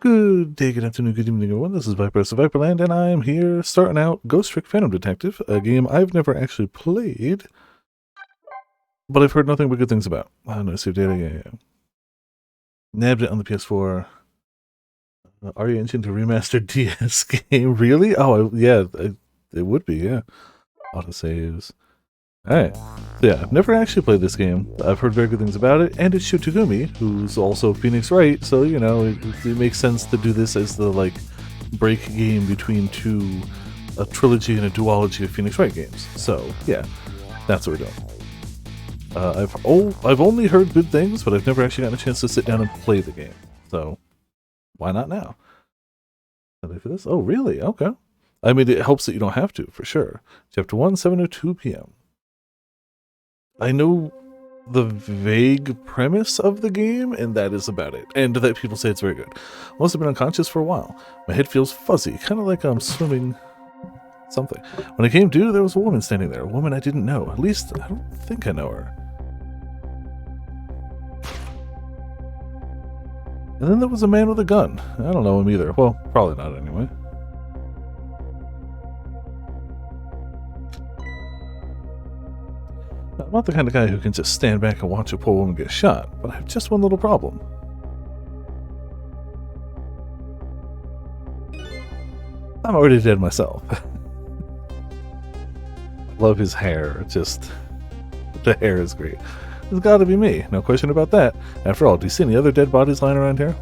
Good day, good afternoon, good evening, everyone. This is Viper of Viperland, and I am here starting out Ghost Trick Phantom Detective, a game I've never actually played, but I've heard nothing but good things about. No, save data, yeah. Nabbed it on the PS4. RE Engine to remaster DS game, really? Oh, it would be, yeah. Autosaves. Alright. So yeah, I've never actually played this game. I've heard very good things about it, and it's Shu Togumi, who's also Phoenix Wright, so, you know, it makes sense to do this as the, like, break game between a trilogy and a duology of Phoenix Wright games. So, yeah, that's what we're doing. I've only heard good things, but I've never actually gotten a chance to sit down and play the game. So, why not now? Ready for this? Oh, really? Okay. I mean, it helps that you don't have to, for sure. Chapter 1, 7:02 p.m. I know the vague premise of the game, and that is about it. And that people say it's very good. Must have been unconscious for a while. My head feels fuzzy, kind of like I'm swimming something. When I came to, there was a woman standing there. A woman I didn't know. At least, I don't think I know her. And then there was a man with a gun. I don't know him either. Well, probably not anyway. I'm not the kind of guy who can just stand back and watch a poor woman get shot, but I have just one little problem. I'm already dead myself. Love his hair, the hair is great. It's gotta be me, no question about that. After all, do you see any other dead bodies lying around here?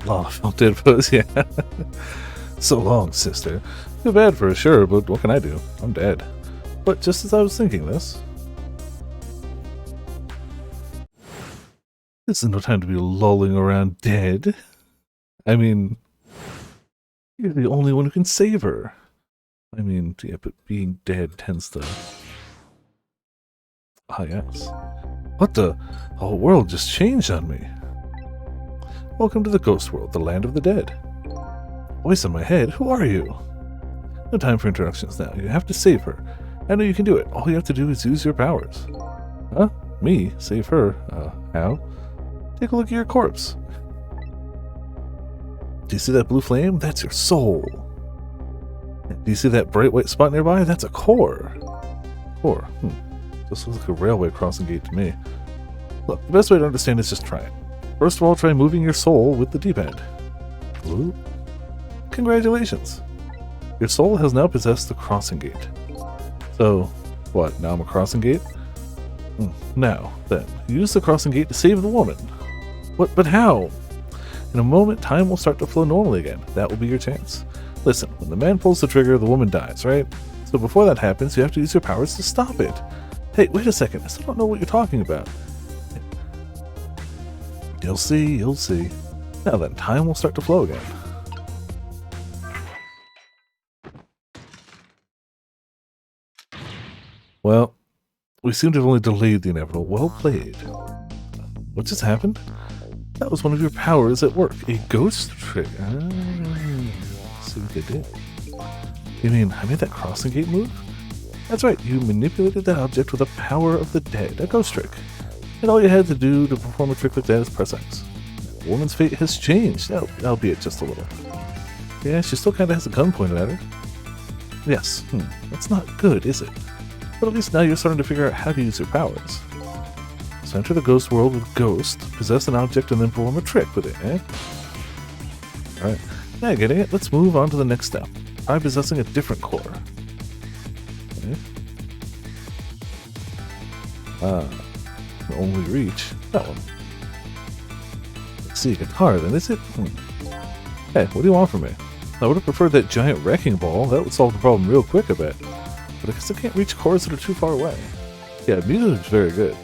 Oh, dead bodies, yeah. So long, sister. Too bad for sure, but what can I do? I'm dead. But just as I was thinking this is no time to be lolling around dead. I mean, you're the only one who can save her. I mean, yeah, but being dead tends to... Ah, yes. What the whole world just changed on me. Welcome to the ghost world, the land of the dead. Voice in my head, who are you? No time for introductions now. You have to save her. I know you can do it. All you have to do is use your powers. Huh? Me? Save her? How? Take a look at your corpse. Do you see that blue flame? That's your soul. Do you see that bright white spot nearby? That's a core. Core? Just looks like a railway crossing gate to me. Look, the best way to understand is just try it. First of all, try moving your soul with the D-pad. Ooh. Congratulations! Your soul has now possessed the crossing gate. So, what, now I'm a crossing gate? Now, then, use the crossing gate to save the woman. What, but how? In a moment, time will start to flow normally again. That will be your chance. Listen, when the man pulls the trigger, the woman dies, right? So before that happens, you have to use your powers to stop it. Hey, wait a second, I still don't know what you're talking about. You'll see, you'll see. Now then, time will start to flow again. Well, we seem to have only delayed the inevitable. Well played. What just happened? That was one of your powers at work. A ghost trick. See what they did. You mean, I made that crossing gate move? That's right, you manipulated that object with the power of the dead. A ghost trick. And all you had to do to perform a trick like that is press X. The woman's fate has changed, albeit just a little. Yeah, she still kind of has a gun pointed at her. Yes, that's not good, is it? But at least now you're starting to figure out how to use your powers. So enter the ghost world with Ghost, possess an object, and then perform a trick with it, eh? Alright, now getting it, let's move on to the next step. Try possessing a different core. Okay. Only reach that one. Let's see, guitar then, is it? Hey, what do you want from me? I would have preferred that giant wrecking ball. That would solve the problem real quick, I bet. But I guess I can't reach chords that are too far away. Yeah, music is very good.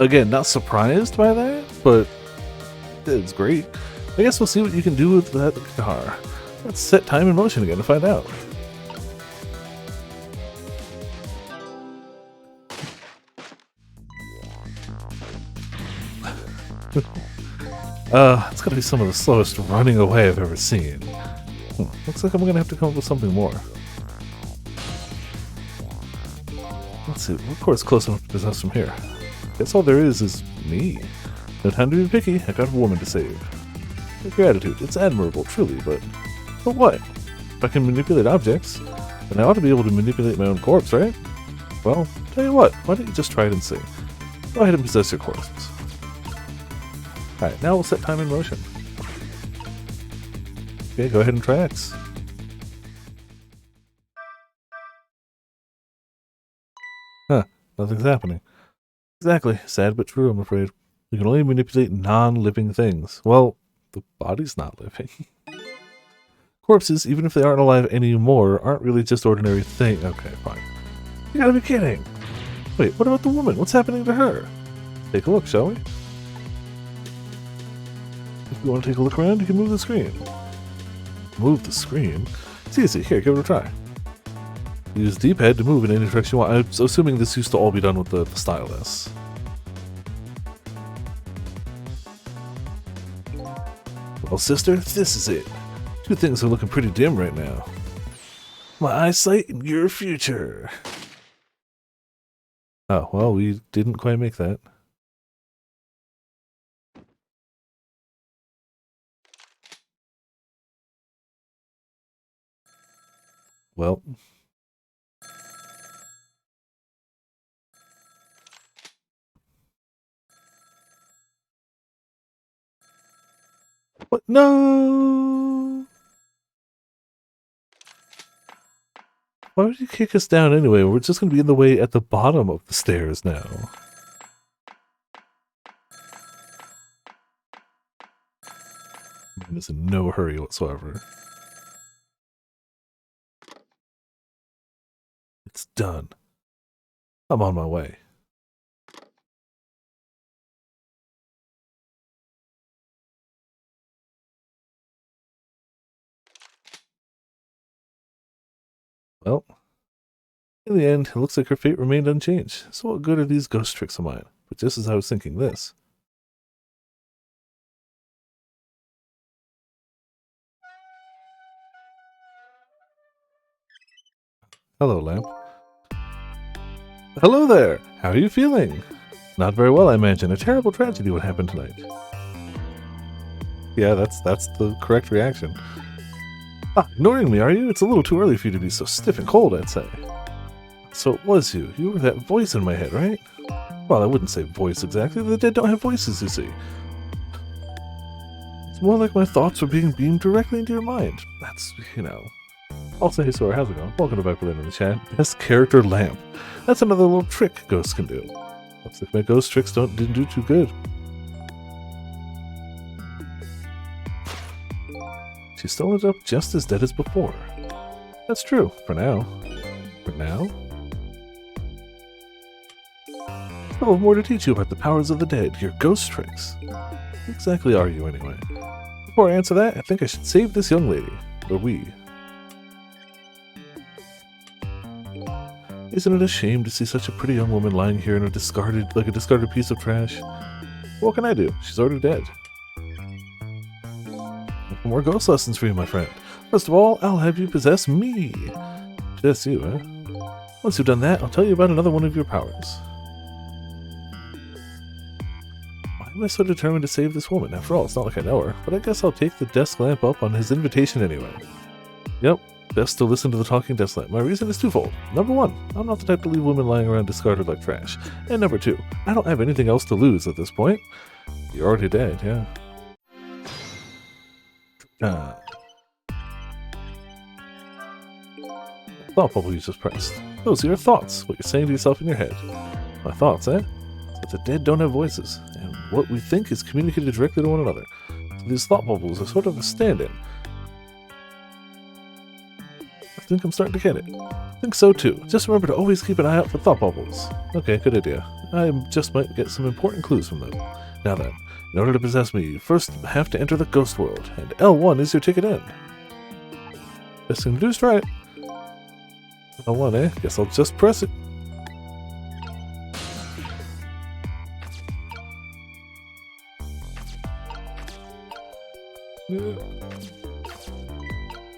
Again, not surprised by that, but it's great. I guess we'll see what you can do with that guitar. Let's set time in motion again to find out. It's gotta be some of the slowest running away I've ever seen. Looks like I'm gonna have to come up with something more. Let's see, what chord's close enough to possess from here? Guess all there is me. No time to be picky, I got a woman to save. Take your attitude, it's admirable, truly, but what? If I can manipulate objects, then I ought to be able to manipulate my own corpse, right? Well, tell you what, why don't you just try it and see? Go ahead and possess your corpse. Alright, now we'll set time in motion. Okay, go ahead and try X. Huh, nothing's happening. Exactly, sad but true, I'm afraid. We can only manipulate non-living things. Well, the body's not living. Corpses, even if they aren't alive anymore, aren't really just ordinary things. Okay, fine. You gotta be kidding! Wait, what about the woman? What's happening to her? Take a look, shall we? If you want to take a look around, you can move the screen. Move the screen? It's easy. Here, give it a try. Use the D-pad to move in any direction you want. I'm assuming this used to all be done with the stylus. Well, sister, this is it. Two things are looking pretty dim right now. My eyesight and your future. Oh, well, we didn't quite make that. Well. What? No! Why would you kick us down anyway? We're just going to be in the way at the bottom of the stairs now. I'm just in no hurry whatsoever. It's done. I'm on my way. Well, in the end, it looks like her fate remained unchanged. So what good are these ghost tricks of mine? But just as I was thinking this. Hello, Lamp. Hello there! How are you feeling? Not very well, I imagine. A terrible tragedy would happen tonight. Yeah, that's the correct reaction. Ah, ignoring me, are you? It's a little too early for you to be so stiff and cold, I'd say. So it was you. You were that voice in my head, right? Well, I wouldn't say voice exactly. The dead don't have voices, you see. It's more like my thoughts were being beamed directly into your mind. That's, you know. I'll say, so how's it going? Welcome to Viperland in the chat. Best character Lamp. That's another little trick ghosts can do. Looks like my ghost tricks didn't do too good. She still ended up just as dead as before. That's true, for now. For now? Still have more to teach you about the powers of the dead, your ghost tricks. Who exactly are you, anyway? Before I answer that, I think I should save this young lady. Or we. Isn't it a shame to see such a pretty young woman lying here in a discarded piece of trash? What can I do? She's already dead. More ghost lessons for you, my friend. First of all, I'll have you possess me. Just you, eh? Once you've done that, I'll tell you about another one of your powers. Why am I so determined to save this woman? After all, it's not like I know her, but I guess I'll take the desk lamp up on his invitation anyway. Yep, best to listen to the talking desk lamp. My reason is twofold. Number one, I'm not the type to leave women lying around discarded like trash. And number two, I don't have anything else to lose at this point. You're already dead, yeah. Thought bubble you just pressed. Those are your thoughts, what you're saying to yourself in your head. My thoughts, eh? But the dead don't have voices, and what we think is communicated directly to one another. So these thought bubbles are sort of a stand-in. I think I'm starting to get it. I think so too. Just remember to always keep an eye out for thought bubbles. Okay, good idea. I just might get some important clues from them. Now then, in order to possess me, you first have to enter the ghost world, and L1 is your ticket in. Best thing to do is try it. L1, eh? Guess I'll just press it.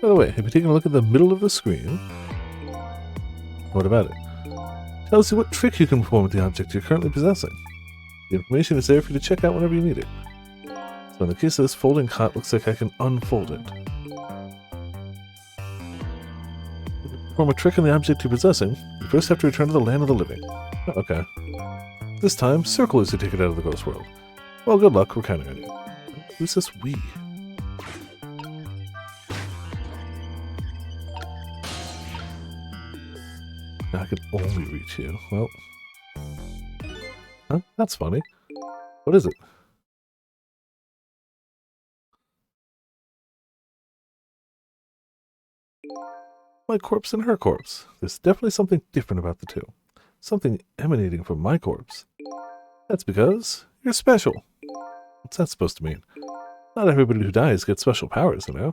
By the way, have you taken a look at the middle of the screen? What about it? Tells you what trick you can perform with the object you're currently possessing. The information is there for you to check out whenever you need it. So in the case of this folding cot, looks like I can unfold it. To perform a trick on the object you're possessing, you first have to return to the land of the living. Oh, okay. This time, Circle is your ticket out of the ghost world. Well, good luck, we're counting on you. Who's this we? Now I can only reach you. Well. Huh? That's funny. What is it? My corpse and her corpse. There's definitely something different about the two. Something emanating from my corpse. That's because you're special. What's that supposed to mean? Not everybody who dies gets special powers, you know?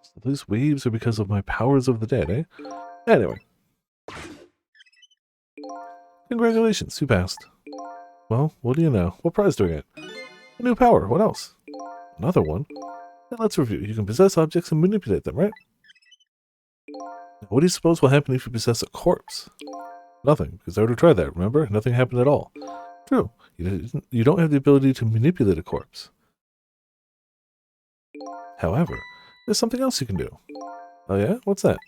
So these waves are because of my powers of the dead, eh? Anyway. Congratulations, you passed. Well, what do you know? What prize do I get? A new power, what else? Another one? Now let's review. You can possess objects and manipulate them, right? Now, what do you suppose will happen if you possess a corpse? Nothing, because I already tried that, remember? Nothing happened at all. True, you don't have the ability to manipulate a corpse. However, there's something else you can do. Oh yeah? What's that?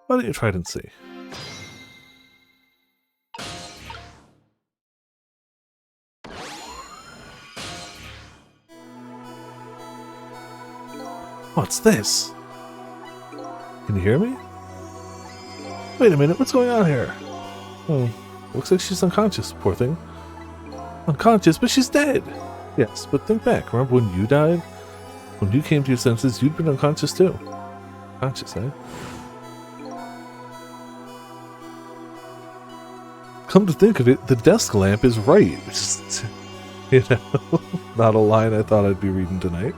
Why don't you try it and see? What's this? Can you hear me? Wait a minute, what's going on here? Looks like she's unconscious, poor thing. Unconscious, but she's dead! Yes, but think back, remember when you died? When you came to your senses, you'd been unconscious too. Conscious, eh? Come to think of it, the desk lamp is right. Just, you know, not a line I thought I'd be reading tonight.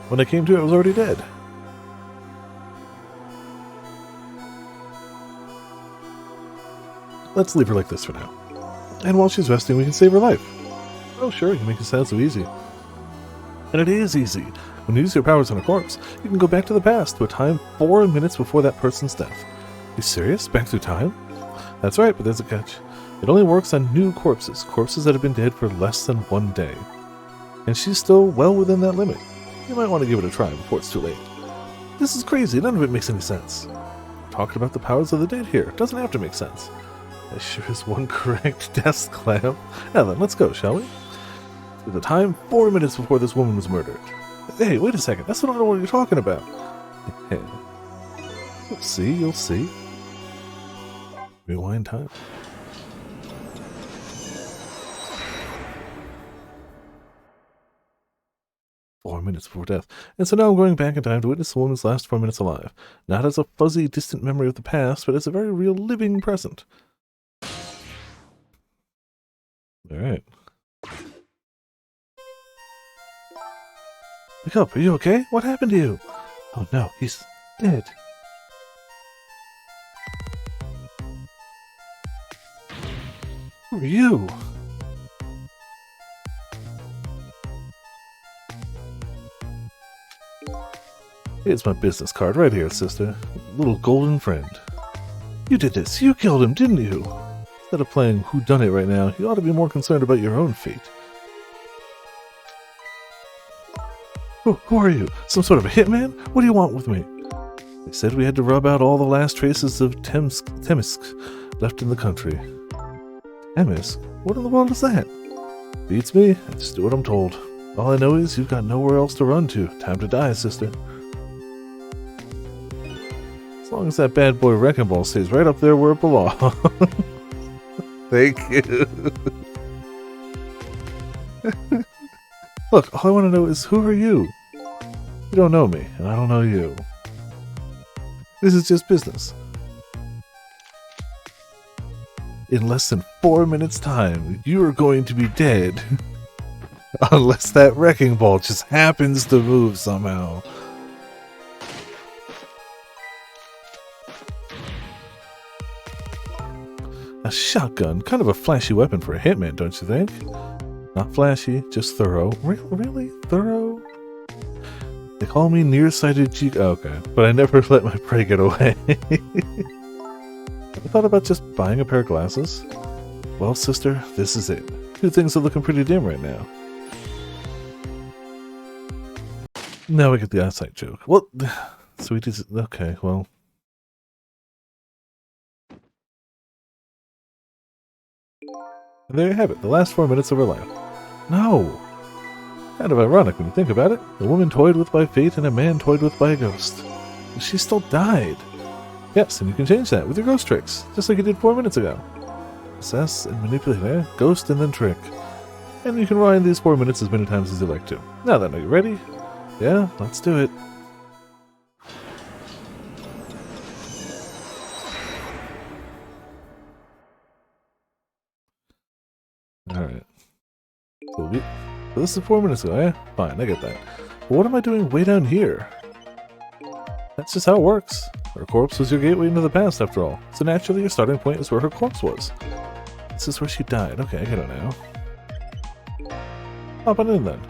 When I came to it, I was already dead. Let's leave her like this for now. And while she's resting, we can save her life. Oh sure, you make it sound so easy. And it is easy. When you use your powers on a corpse, you can go back to the past to a time 4 minutes before that person's death. You serious? Back through time? That's right, but there's a catch. It only works on new corpses, corpses that have been dead for less than 1 day. And she's still well within that limit. You might want to give it a try before it's too late. This is crazy, none of it makes any sense. We're talking about the powers of the dead here, it doesn't have to make sense. There sure is one correct desk lamp. Now then, let's go, shall we? To the time 4 minutes before this woman was murdered. Hey, wait a second, that's not what you're talking about. You'll see, you'll see. Rewind time. "4 minutes before death. And so now I'm going back in time to witness the woman's last 4 minutes alive. Not as a fuzzy, distant memory of the past, but as a very real, living present." Alright. Wake up, are you okay? What happened to you? Oh no, he's dead. Who are you? Here's my business card right here, sister. Little golden friend. You did this. You killed him, didn't you? Instead of playing whodunit right now, you ought to be more concerned about your own fate. Who are you? Some sort of a hitman? What do you want with me? They said we had to rub out all the last traces of Temsk left in the country. Temsk? What in the world is that? Beats me. I just do what I'm told. All I know is you've got nowhere else to run to. Time to die, sister. As long as that bad boy Wrecking Ball stays right up there where it belongs. Thank you. Look, all I want to know is, who are you? You don't know me, and I don't know you. This is just business. In less than 4 minutes' time, you are going to be dead. Unless that Wrecking Ball just happens to move somehow. A shotgun, kind of a flashy weapon for a hitman, don't you think? Not flashy, just thorough. Really? Thorough? They call me nearsighted Chico. Oh, okay, but I never let my prey get away. Have you thought about just buying a pair of glasses? Well, sister, this is it. Two things are looking pretty dim right now. Now I get the eyesight joke. Well, sweetie, okay, well. And there you have it, the last 4 minutes of her life. No! Kind of ironic when you think about it. A woman toyed with by fate and a man toyed with by a ghost. And she still died. Yes, and you can change that with your ghost tricks, just like you did 4 minutes ago. Possess and manipulate, ghost and then trick. And you can rewind these 4 minutes as many times as you like to. Now then, are you ready? Yeah, let's do it. Alright. So this is 4 minutes ago, eh? Fine, I get that. But what am I doing way down here? That's just how it works. Her corpse was your gateway into the past, after all. So naturally, your starting point is where her corpse was. This is where she died. Okay, I get it now. Hop on in then.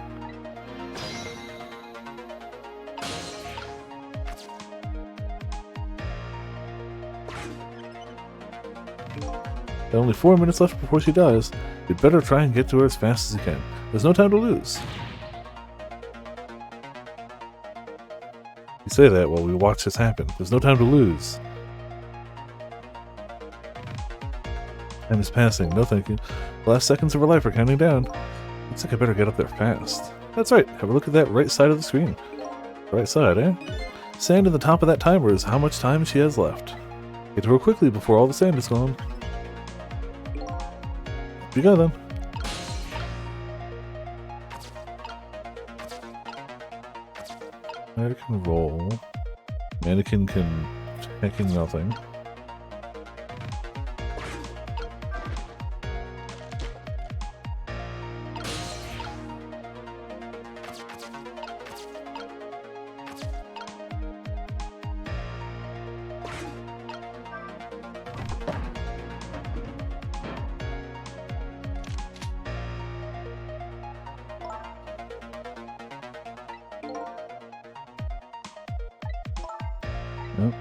There are only 4 minutes left before she dies. You'd better try and get to her as fast as you can. There's no time to lose. You say that while we watch this happen. There's no time to lose. Time is passing. No thank you. The last seconds of her life are counting down. Looks like I better get up there fast. That's right. Have a look at that right side of the screen. Right side, eh? Sand at the top of that timer is how much time she has left. Get to her quickly before all the sand is gone. Up you go then. Mannequin roll. Mannequin can hacking nothing.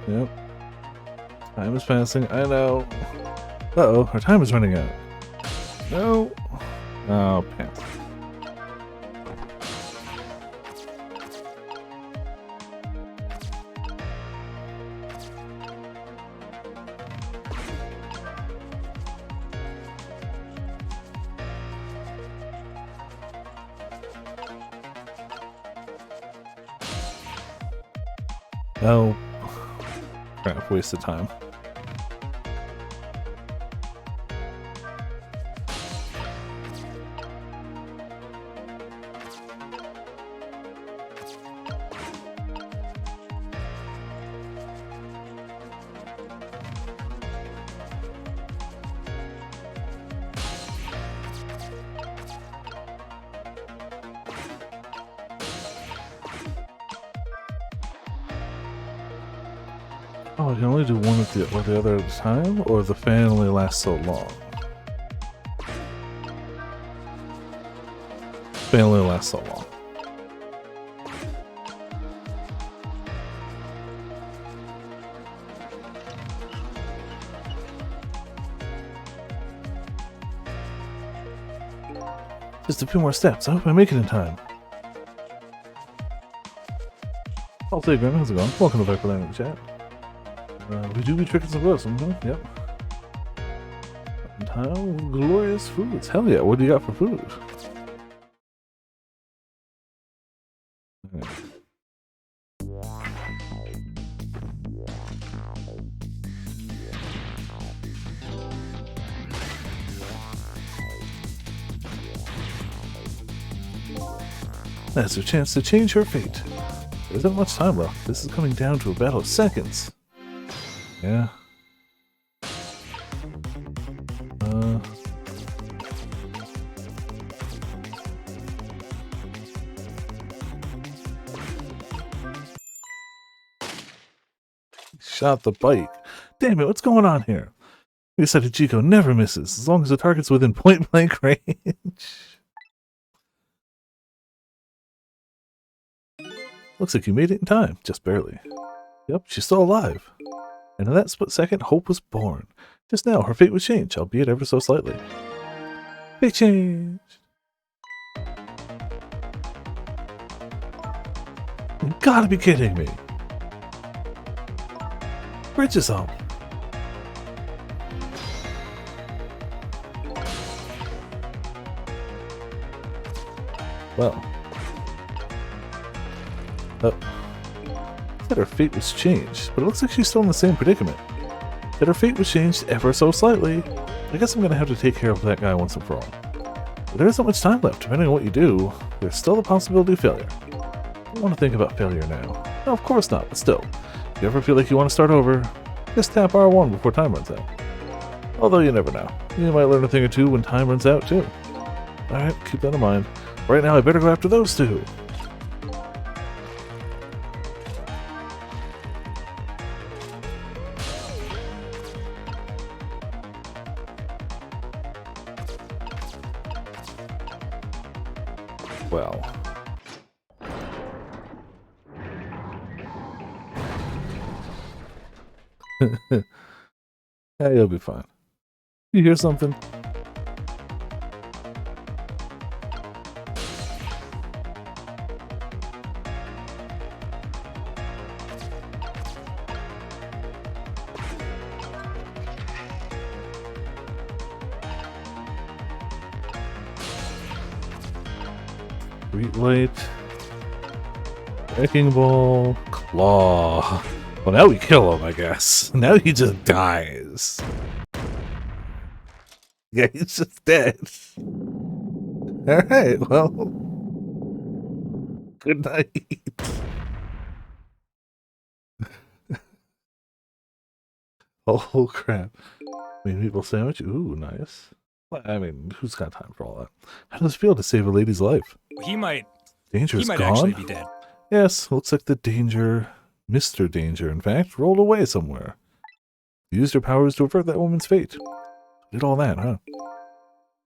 Yep. Time is passing. I know. Uh-oh, our time is running out. No. Oh, pass. Oh. Crap, waste of time. Oh, I can only do one at the other at a time, or the fan only lasts so long? Fan only lasts so long. Just a few more steps. I hope I make it in time. I'll say, Grandma, how's it going? Welcome to Viper Land chat. We do be tricking some ghosts, yep. And how glorious foods. Hell yeah, what do you got for food? Okay. That's her chance to change her fate. There isn't much time left. This is coming down to a battle of seconds. Yeah. Shot the bike. Damn it, what's going on here? We decided Chico never misses, as long as the target's within point blank range. Looks like you made it in time, just barely. Yep, she's still alive. And in that split second, hope was born. Just now, her fate was changed, albeit ever so slightly. Fate changed! You gotta be kidding me! Bridge is up! Well. Oh. Said her fate was changed, but it looks like she's still in the same predicament. That her fate was changed ever so slightly. I guess I'm gonna have to take care of that guy once and for all. But there isn't much time left. Depending on what you do, there's still the possibility of failure. I don't want to think about failure now. No, of course not, but still. If you ever feel like you want to start over, just tap R1 before time runs out. Although you never know. You might learn a thing or two when time runs out, too. Alright, keep that in mind. Right now, I better go after those two. Well. Yeah, you'll be fine. You hear something? Street light. Wrecking ball. Claw. Well, now we kill him, I guess. Now he just dies. Yeah, he's just dead. Alright, well. Good night. Oh, crap. Meatball sandwich? Ooh, nice. I mean, who's got time for all that? How does it feel to save a lady's life? He might Gone? actually be dead. Yes, looks like the danger, Mr. Danger, in fact, rolled away somewhere. Used your powers to avert that woman's fate. Did all that, huh?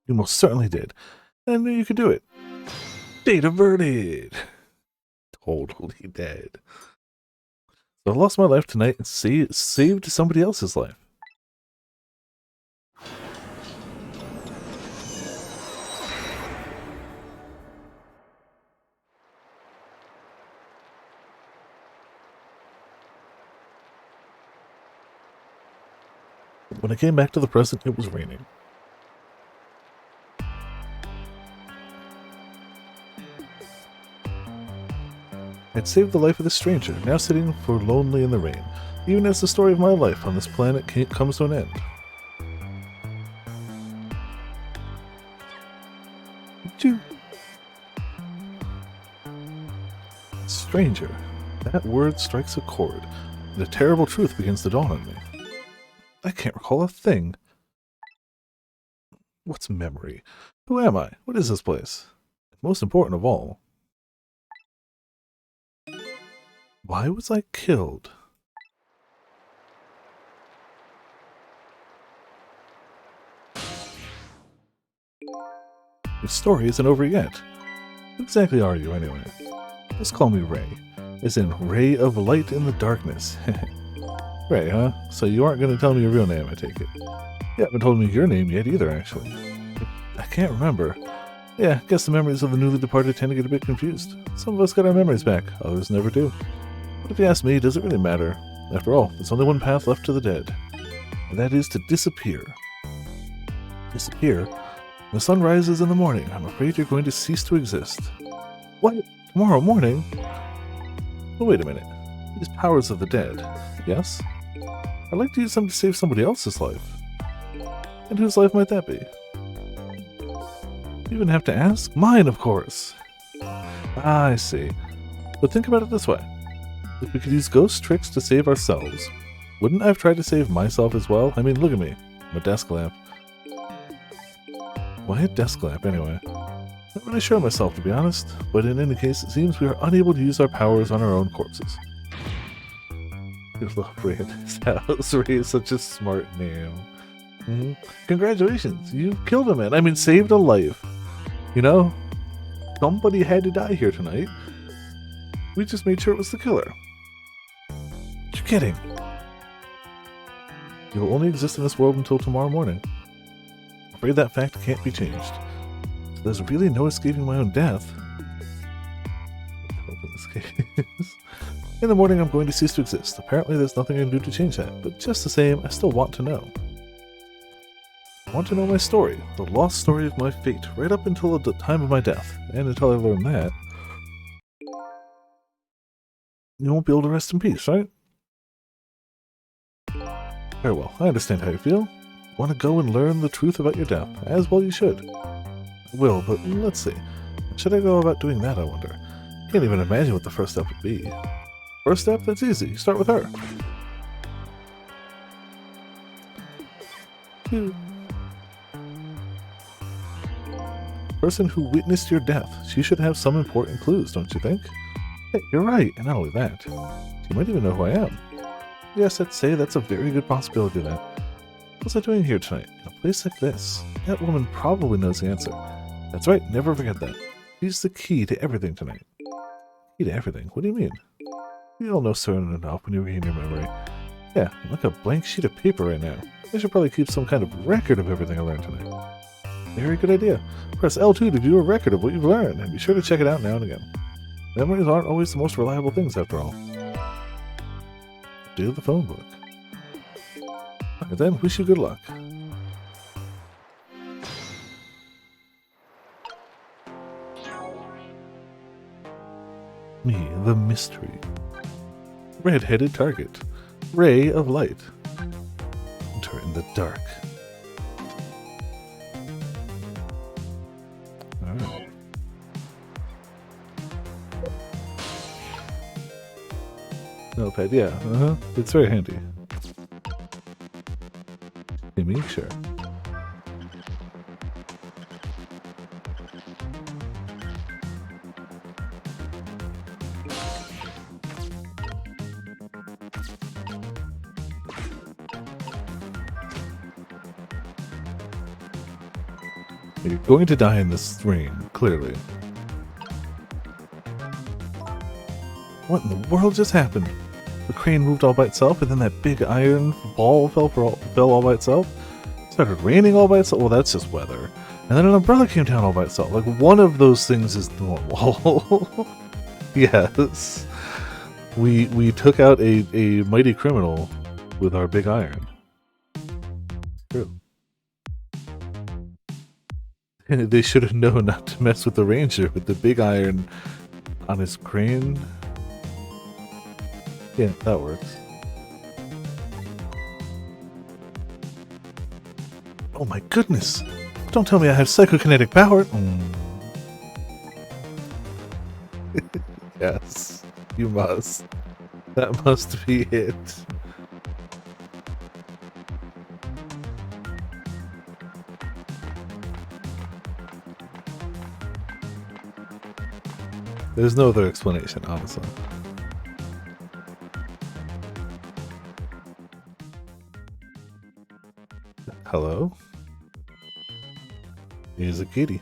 You most certainly did. And I knew you could do it. Fate averted. Totally dead. So I lost my life tonight and saved somebody else's life. When I came back to the present, it was raining. I'd saved the life of this stranger, now sitting for lonely in the rain, even as the story of my life on this planet comes to an end. Choo. Stranger. That word strikes a chord, and a terrible truth begins to dawn on me. I can't recall a thing. What's memory? Who am I? What is this place? Most important of all, why was I killed? The story isn't over yet. Who exactly are you, anyway? Just call me Ray, as in Ray of Light in the Darkness. Ray, huh? So you aren't going to tell me your real name, I take it. You haven't told me your name yet either, actually. I can't remember. Yeah, I guess the memories of the newly departed tend to get a bit confused. Some of us get our memories back, others never do. But if you ask me, does it really matter? After all, there's only one path left to the dead. And that is to disappear. Disappear? When the sun rises in the morning, I'm afraid you're going to cease to exist. What? Tomorrow morning? Oh, wait a minute. These powers of the dead, yes? I'd like to use them to save somebody else's life. And whose life might that be? You even have to ask? Mine, of course! Ah, I see. But think about it this way. If we could use ghost tricks to save ourselves, wouldn't I have tried to save myself as well? I mean, look at me. I'm a desk lamp. Why a desk lamp, anyway? Not really sure myself, to be honest, but in any case, it seems we are unable to use our powers on our own corpses. I love Ray in his house. Ray is such a smart name. Congratulations, you killed a man. I mean, saved a life. You know, somebody had to die here tonight. We just made sure it was the killer. You're kidding. You will only exist in this world until tomorrow morning. I'm afraid that fact can't be changed. So there's really no escaping my own death. Open this case. In the morning, I'm going to cease to exist. Apparently, there's nothing I can do to change that, but just the same, I still want to know. I want to know my story, the lost story of my fate, right up until the time of my death. And until I learn that, you won't be able to rest in peace, right? Very well, I understand how you feel. Want to go and learn the truth about your death, as well you should. I will, but let's see. Should I go about doing that, I wonder? Can't even imagine what the first step would be. First step? That's easy. Start with her. Person who witnessed your death. She should have some important clues, don't you think? Hey, you're right, and not only that. She might even know who I am. Yes, I'd say that's a very good possibility then. What's I doing here tonight? In a place like this? That woman probably knows the answer. That's right, never forget that. She's the key to everything tonight. Key to everything? What do you mean? We all know certain enough when you regain your memory. Yeah, I'm like a blank sheet of paper right now. I should probably keep some kind of record of everything I learned tonight. Very good idea. Press L2 to view a record of what you've learned, and be sure to check it out now and again. Memories aren't always the most reliable things, after all. Do the phone book. And then, wish you good luck. Me, the mystery. Red-headed target. Ray of light. Enter in the dark. Alright. Notepad, yeah. It's very handy. Maybe, sure. You're going to die in this rain, clearly. What in the world just happened? The crane moved all by itself, and then that big iron ball fell all by itself? It started raining all by itself? Well, that's just weather. And then an umbrella came down all by itself. Like, one of those things is normal. Yes. We took out a mighty criminal with our big iron. True. And they should have known not to mess with the ranger with the big iron on his crane. Yeah, that works. Oh my goodness! Don't tell me I have psychokinetic power! Yes, you must. That must be it. There's no other explanation, honestly. Hello? Here's a kitty.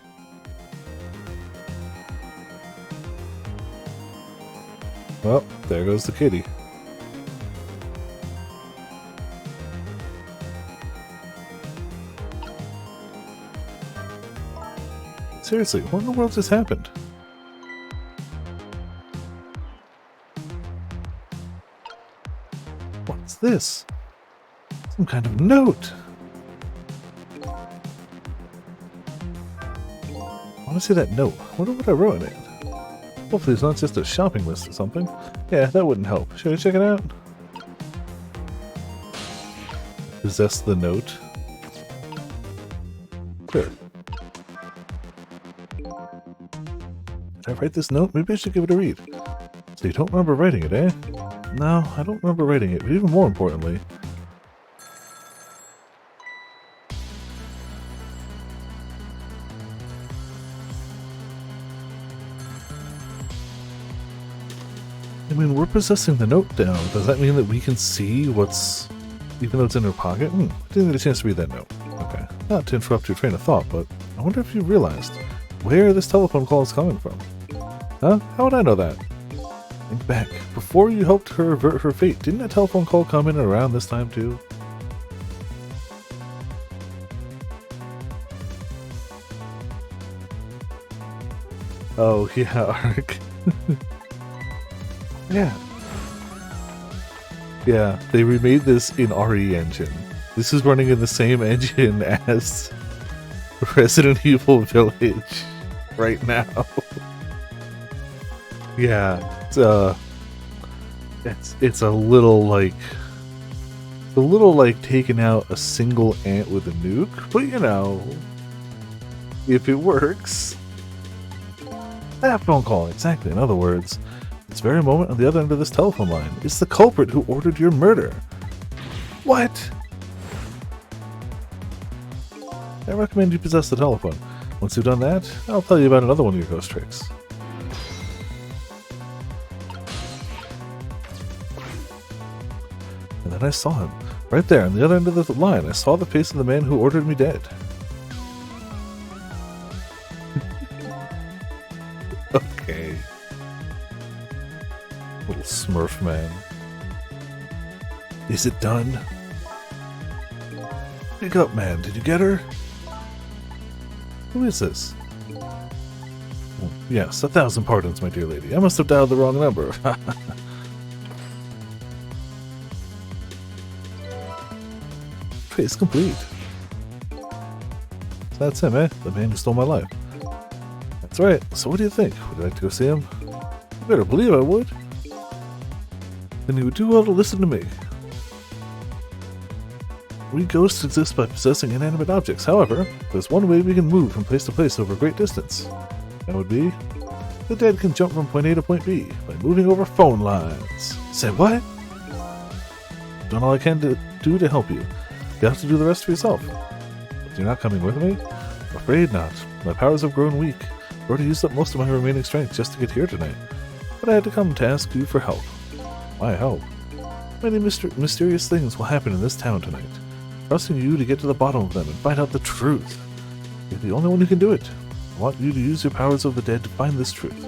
Well, there goes the kitty. Seriously, what in the world just happened? What's this? Some kind of note. I want to see that note. I wonder what I wrote in it. Hopefully it's not just a shopping list or something. Yeah, that wouldn't help. Should I check it out? Possess the note. Sure. Did I write this note? Maybe I should give it a read. So you don't remember writing it, eh? No, I don't remember writing it, but even more importantly... I mean, we're possessing the note now. Does that mean that we can see what's... even though it's in her pocket? Didn't get a chance to read that note. Okay. Not to interrupt your train of thought, but I wonder if you realized where this telephone call is coming from. Huh? How would I know that? Think back. Before you helped her avert her fate, didn't a telephone call come in around this time too? Oh, yeah, Ark. Yeah. Yeah, they remade this in RE Engine. This is running in the same engine as Resident Evil Village right now. Yeah, it's a little like taking out a single ant with a nuke, but you know, if it works. That phone call, exactly. In other words, this very moment on the other end of this telephone line is the culprit who ordered your murder. What? I recommend you possess the telephone. Once you've done that, I'll tell you about another one of your ghost tricks. And then I saw him. Right there, on the other end of the line, I saw the face of the man who ordered me dead. Okay. Little Smurf man. Is it done? Pick up, man. Did you get her? Who is this? Oh, yes, 1,000 pardons, my dear lady. I must have dialed the wrong number. Trace complete. So that's him, eh? The man who stole my life. That's right. So what do you think? Would you like to go see him? You better believe I would. Then you would do well to listen to me. We ghosts exist by possessing inanimate objects. However, there's one way we can move from place to place over a great distance. That would be, the dead can jump from point A to point B by moving over phone lines. Say what? Done all I can to do to help you. You have to do the rest for yourself. But you're not coming with me? I'm afraid not. My powers have grown weak. I've already used up most of my remaining strength just to get here tonight. But I had to come to ask you for help. My help? Many mysterious things will happen in this town tonight. Trusting you to get to the bottom of them and find out the truth. You're the only one who can do it. I want you to use your powers of the dead to find this truth.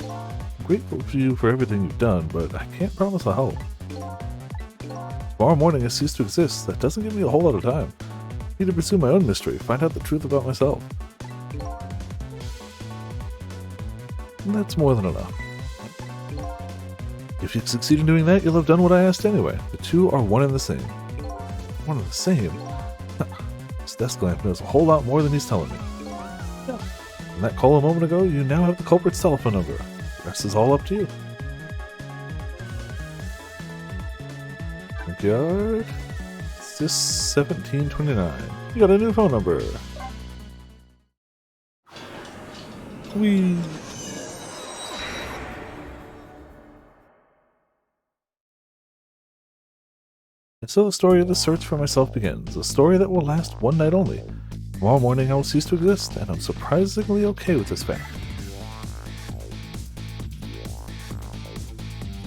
I'm grateful to you for everything you've done, but I can't promise I'll help. Tomorrow morning I cease to exist. That doesn't give me a whole lot of time. I need to pursue my own mystery, find out the truth about myself. And that's more than enough. If you succeed in doing that, you'll have done what I asked anyway. The two are one and the same. One and the same? This desk lamp knows a whole lot more than he's telling me. Yeah. From that call a moment ago, you now have the culprit's telephone number. The rest is all up to you. Junkyard. It's just 1729. You got a new phone number. Whee! And so the story of the search for myself begins, a story that will last one night only. Tomorrow morning I will cease to exist, and I'm surprisingly okay with this fact.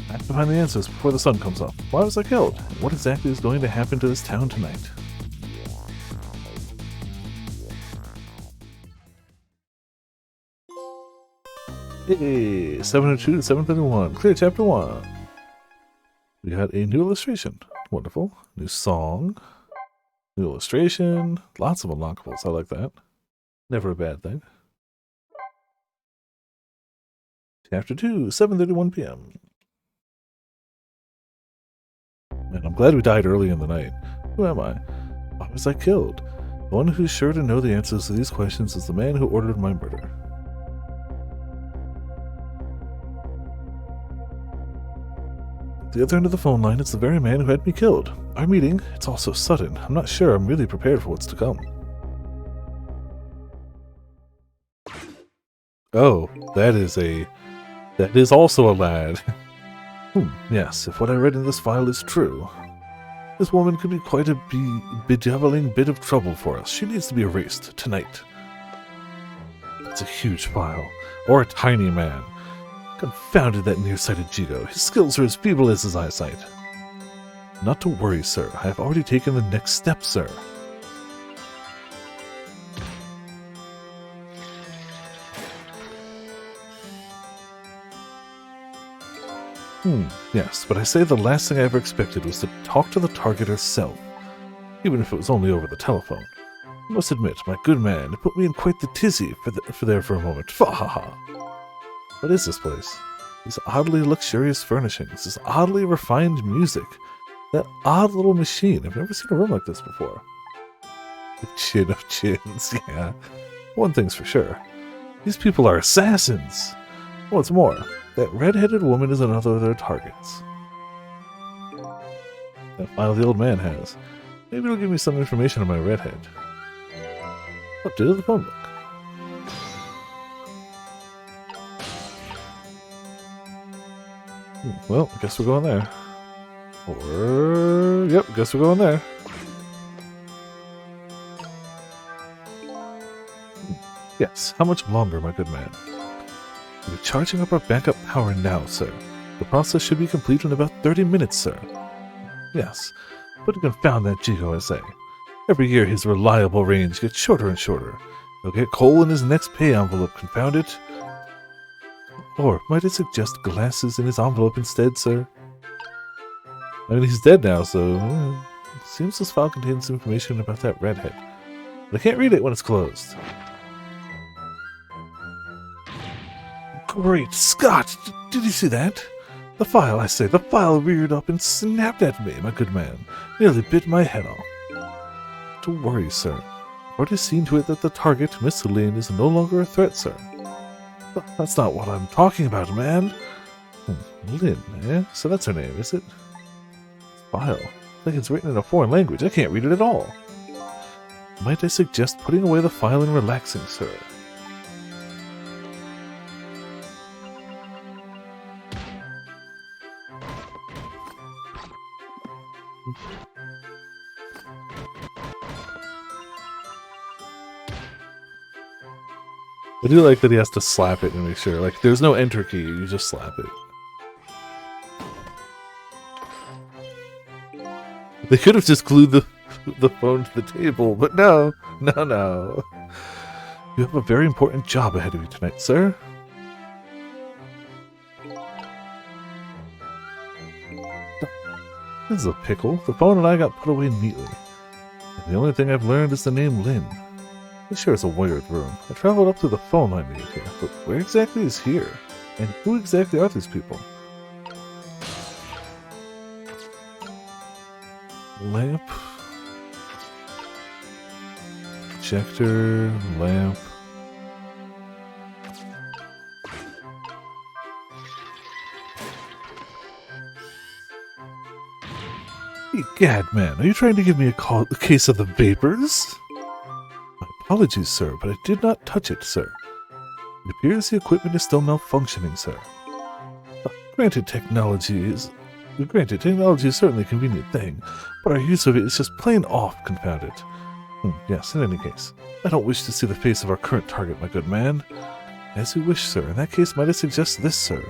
I have to find the answers before the sun comes up. Why was I killed? And what exactly is going to happen to this town tonight? Hey, 702 to 731. Clear chapter 1. We got a new illustration. Wonderful. New song. New illustration. Lots of unlockables. I like that. Never a bad thing. Chapter 2, 7:31 p.m. Man, I'm glad we died early in the night. Who am I? Why was I killed? The one who's sure to know the answers to these questions is the man who ordered my murder. At the other end of the phone line, it's the very man who had me killed. Our meeting, it's all so sudden. I'm not sure I'm really prepared for what's to come. Oh, that is also a lad. Yes, if what I read in this file is true. This woman could be quite a bedeviling bit of trouble for us. She needs to be erased tonight. It's a huge file. Or a tiny man. Confounded that nearsighted Jigo. His skills are as feeble as his eyesight. Not to worry, sir. I have already taken the next step, sir. Yes, but I say the last thing I ever expected was to talk to the target herself, even if it was only over the telephone. I must admit, my good man, it put me in quite the tizzy for there for a moment. Fa-ha-ha! What is this place? These oddly luxurious furnishings, this oddly refined music, that odd little machine. I've never seen a room like this before. The chin of chins, yeah. One thing's for sure. These people are assassins! What's more, that red-headed woman is another of their targets. That file the old man has. Maybe it'll give me some information on my redhead. Update of the phone book. Well, I guess we're going there. Or... yep, guess we're going there. Yes, how much longer, my good man? We're charging up our backup power now, sir. The process should be complete in about 30 minutes, sir. Yes, but confound that GOSA. Every year his reliable range gets shorter and shorter. He'll get coal in his next pay envelope, confound it. Or might I suggest glasses in his envelope instead, sir? I mean, he's dead now, so... seems this file contains information about that redhead. But I can't read it when it's closed. Great Scott! Did you see that? The file, I say, the file reared up and snapped at me, my good man. Nearly bit my head off. Don't worry, sir. I've already seen to it that the target, Miss Lynn, is no longer a threat, sir. But that's not what I'm talking about, man. Lynn, eh? So that's her name, is it? File. Like it's written in a foreign language. I can't read it at all. Might I suggest putting away the file and relaxing, sir? I do like that he has to slap it and make sure. Like, there's no enter key, you just slap it. They could have just glued the phone to the table, but no. No. You have a very important job ahead of you tonight, sir. This is a pickle. The phone and I got put away neatly. And the only thing I've learned is the name Lynn. This sure is a weird room. I traveled up to the phone line to get here, but where exactly is here? And who exactly are these people? Lamp. Projector. Lamp. Egad, man, are you trying to give me a case of the vapors? My apologies, sir, but I did not touch it, sir. It appears the equipment is still malfunctioning, sir. Granted, technology is certainly a convenient thing, but our use of it is just plain off, confound it. Yes, in any case, I don't wish to see the face of our current target, my good man. As you wish, sir. In that case, might I suggest this, sir?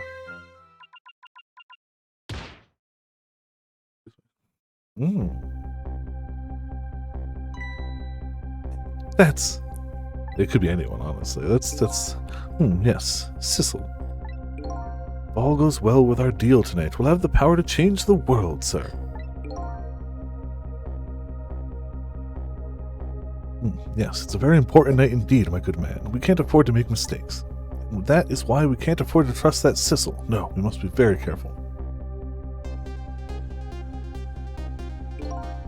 That's... it could be anyone, honestly. Yes, Sissel. If all goes well with our deal tonight, we'll have the power to change the world, sir. Yes, it's a very important night indeed, my good man. We can't afford to make mistakes. And that is why we can't afford to trust that Sissel. No, we must be very careful.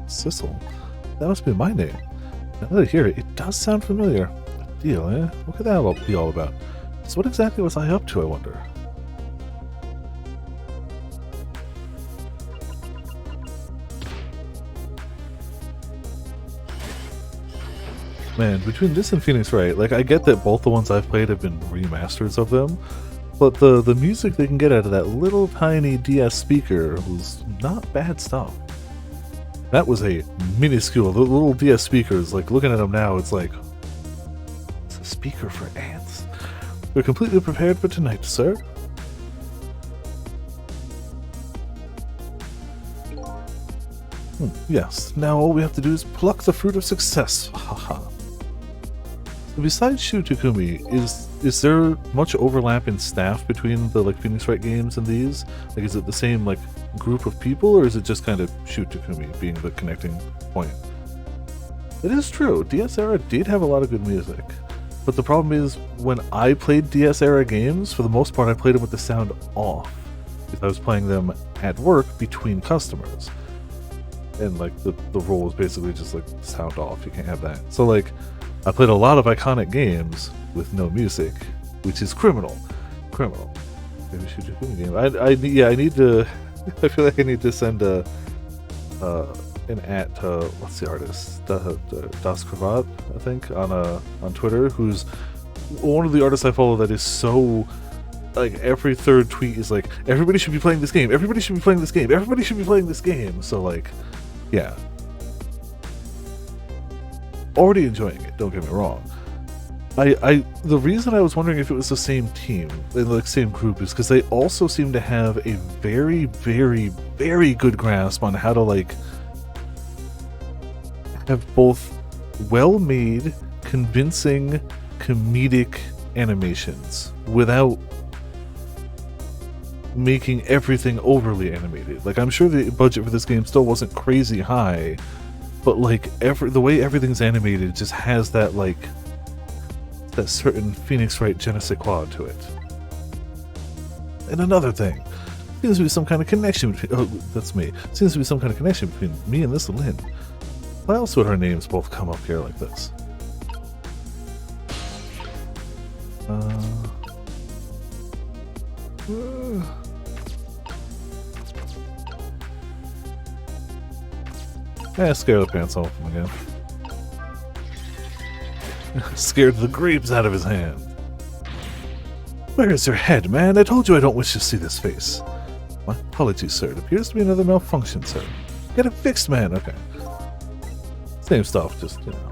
Sissel? That must be my name. Now that I hear it, it does sound familiar. A deal, eh? What could that be all about? So what exactly was I up to, I wonder? Man, between this and Phoenix Wright, like, I get that both the ones I've played have been remasters of them, but the music they can get out of that little tiny DS speaker was not bad stuff. That was a minuscule, the little DS speakers, like, looking at them now, it's like, it's a speaker for ants. We're completely prepared for tonight, sir. Yes, now all we have to do is pluck the fruit of success. Haha. Besides Shu Takumi, is there much overlap in staff between the like Phoenix Wright games and these? Like, is it the same like group of people, or is it just kind of Shu Takumi being the connecting point? It is true. DS Era did have a lot of good music, but the problem is when I played DS Era games, for the most part, I played them with the sound off because I was playing them at work between customers, and like the role was basically just like sound off. You can't have that. So like, I played a lot of iconic games with no music, which is criminal. Criminal. Maybe Shu Takumi game. I need to. I feel like I need to send an @ to what's the artist? Das Cravat, I think, on Twitter, who's one of the artists I follow that is so like every third tweet is like, everybody should be playing this game, everybody should be playing this game, everybody should be playing this game. So like, yeah. Already enjoying it, don't get me wrong. The reason I was wondering if it was the same team, the same group, is because they also seem to have a very, very, very good grasp on how to like have both well-made, convincing, comedic animations without making everything overly animated. Like, I'm sure the budget for this game still wasn't crazy high, but like the way everything's animated just has that like that certain Phoenix Wright je ne sais quoi to it. And another thing, seems to be some kind of connection between. Oh, that's me. Seems to be some kind of connection between me and this Lynn. Why else would our names both come up here like this? Scare the pants off him again. Scared the grapes out of his hand. Where is your head, man? I told you I don't wish to see this face. My apologies, sir. It appears to be another malfunction, sir. Get it fixed, man. Okay. Same stuff, just, you know.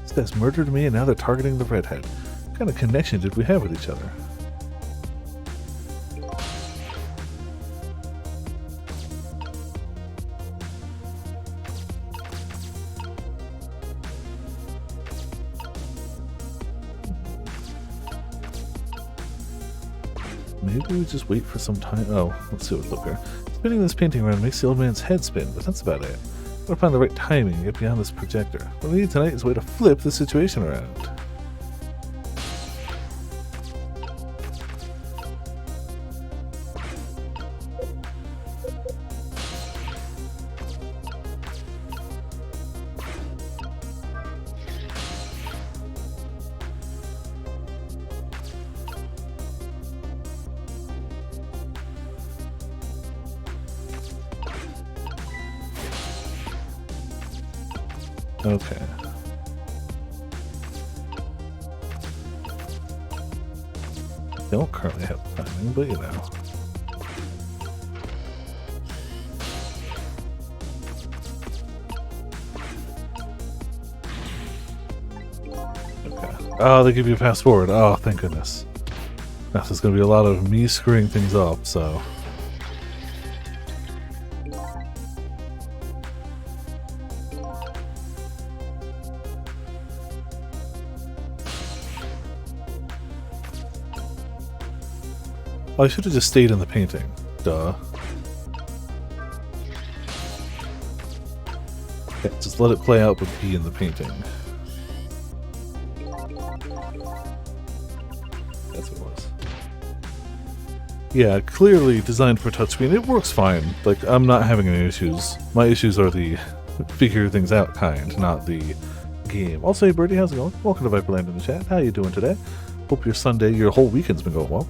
These guys murdered me and now they're targeting the redhead. What kind of connection did we have with each other? Maybe we just wait for some time. Oh, let's see what looker. Spinning this painting around makes the old man's head spin, but that's about it. Gotta find the right timing and get beyond this projector. What we need tonight is a way to flip the situation around. Okay. Don't currently have timing, but you know. Okay. Oh, they give you a fast forward. Oh, thank goodness. Now there's going to be a lot of me screwing things up, so. I should have just stayed in the painting. Duh. Yeah, just let it play out but be in the painting. That's what it was. Yeah, clearly designed for touchscreen. It works fine. Like, I'm not having any issues. My issues are the figure things out kind, not the game. Also, hey Birdie, how's it going? Welcome to Viperland in the chat. How you doing today? Hope your Sunday, your whole weekend's been going well.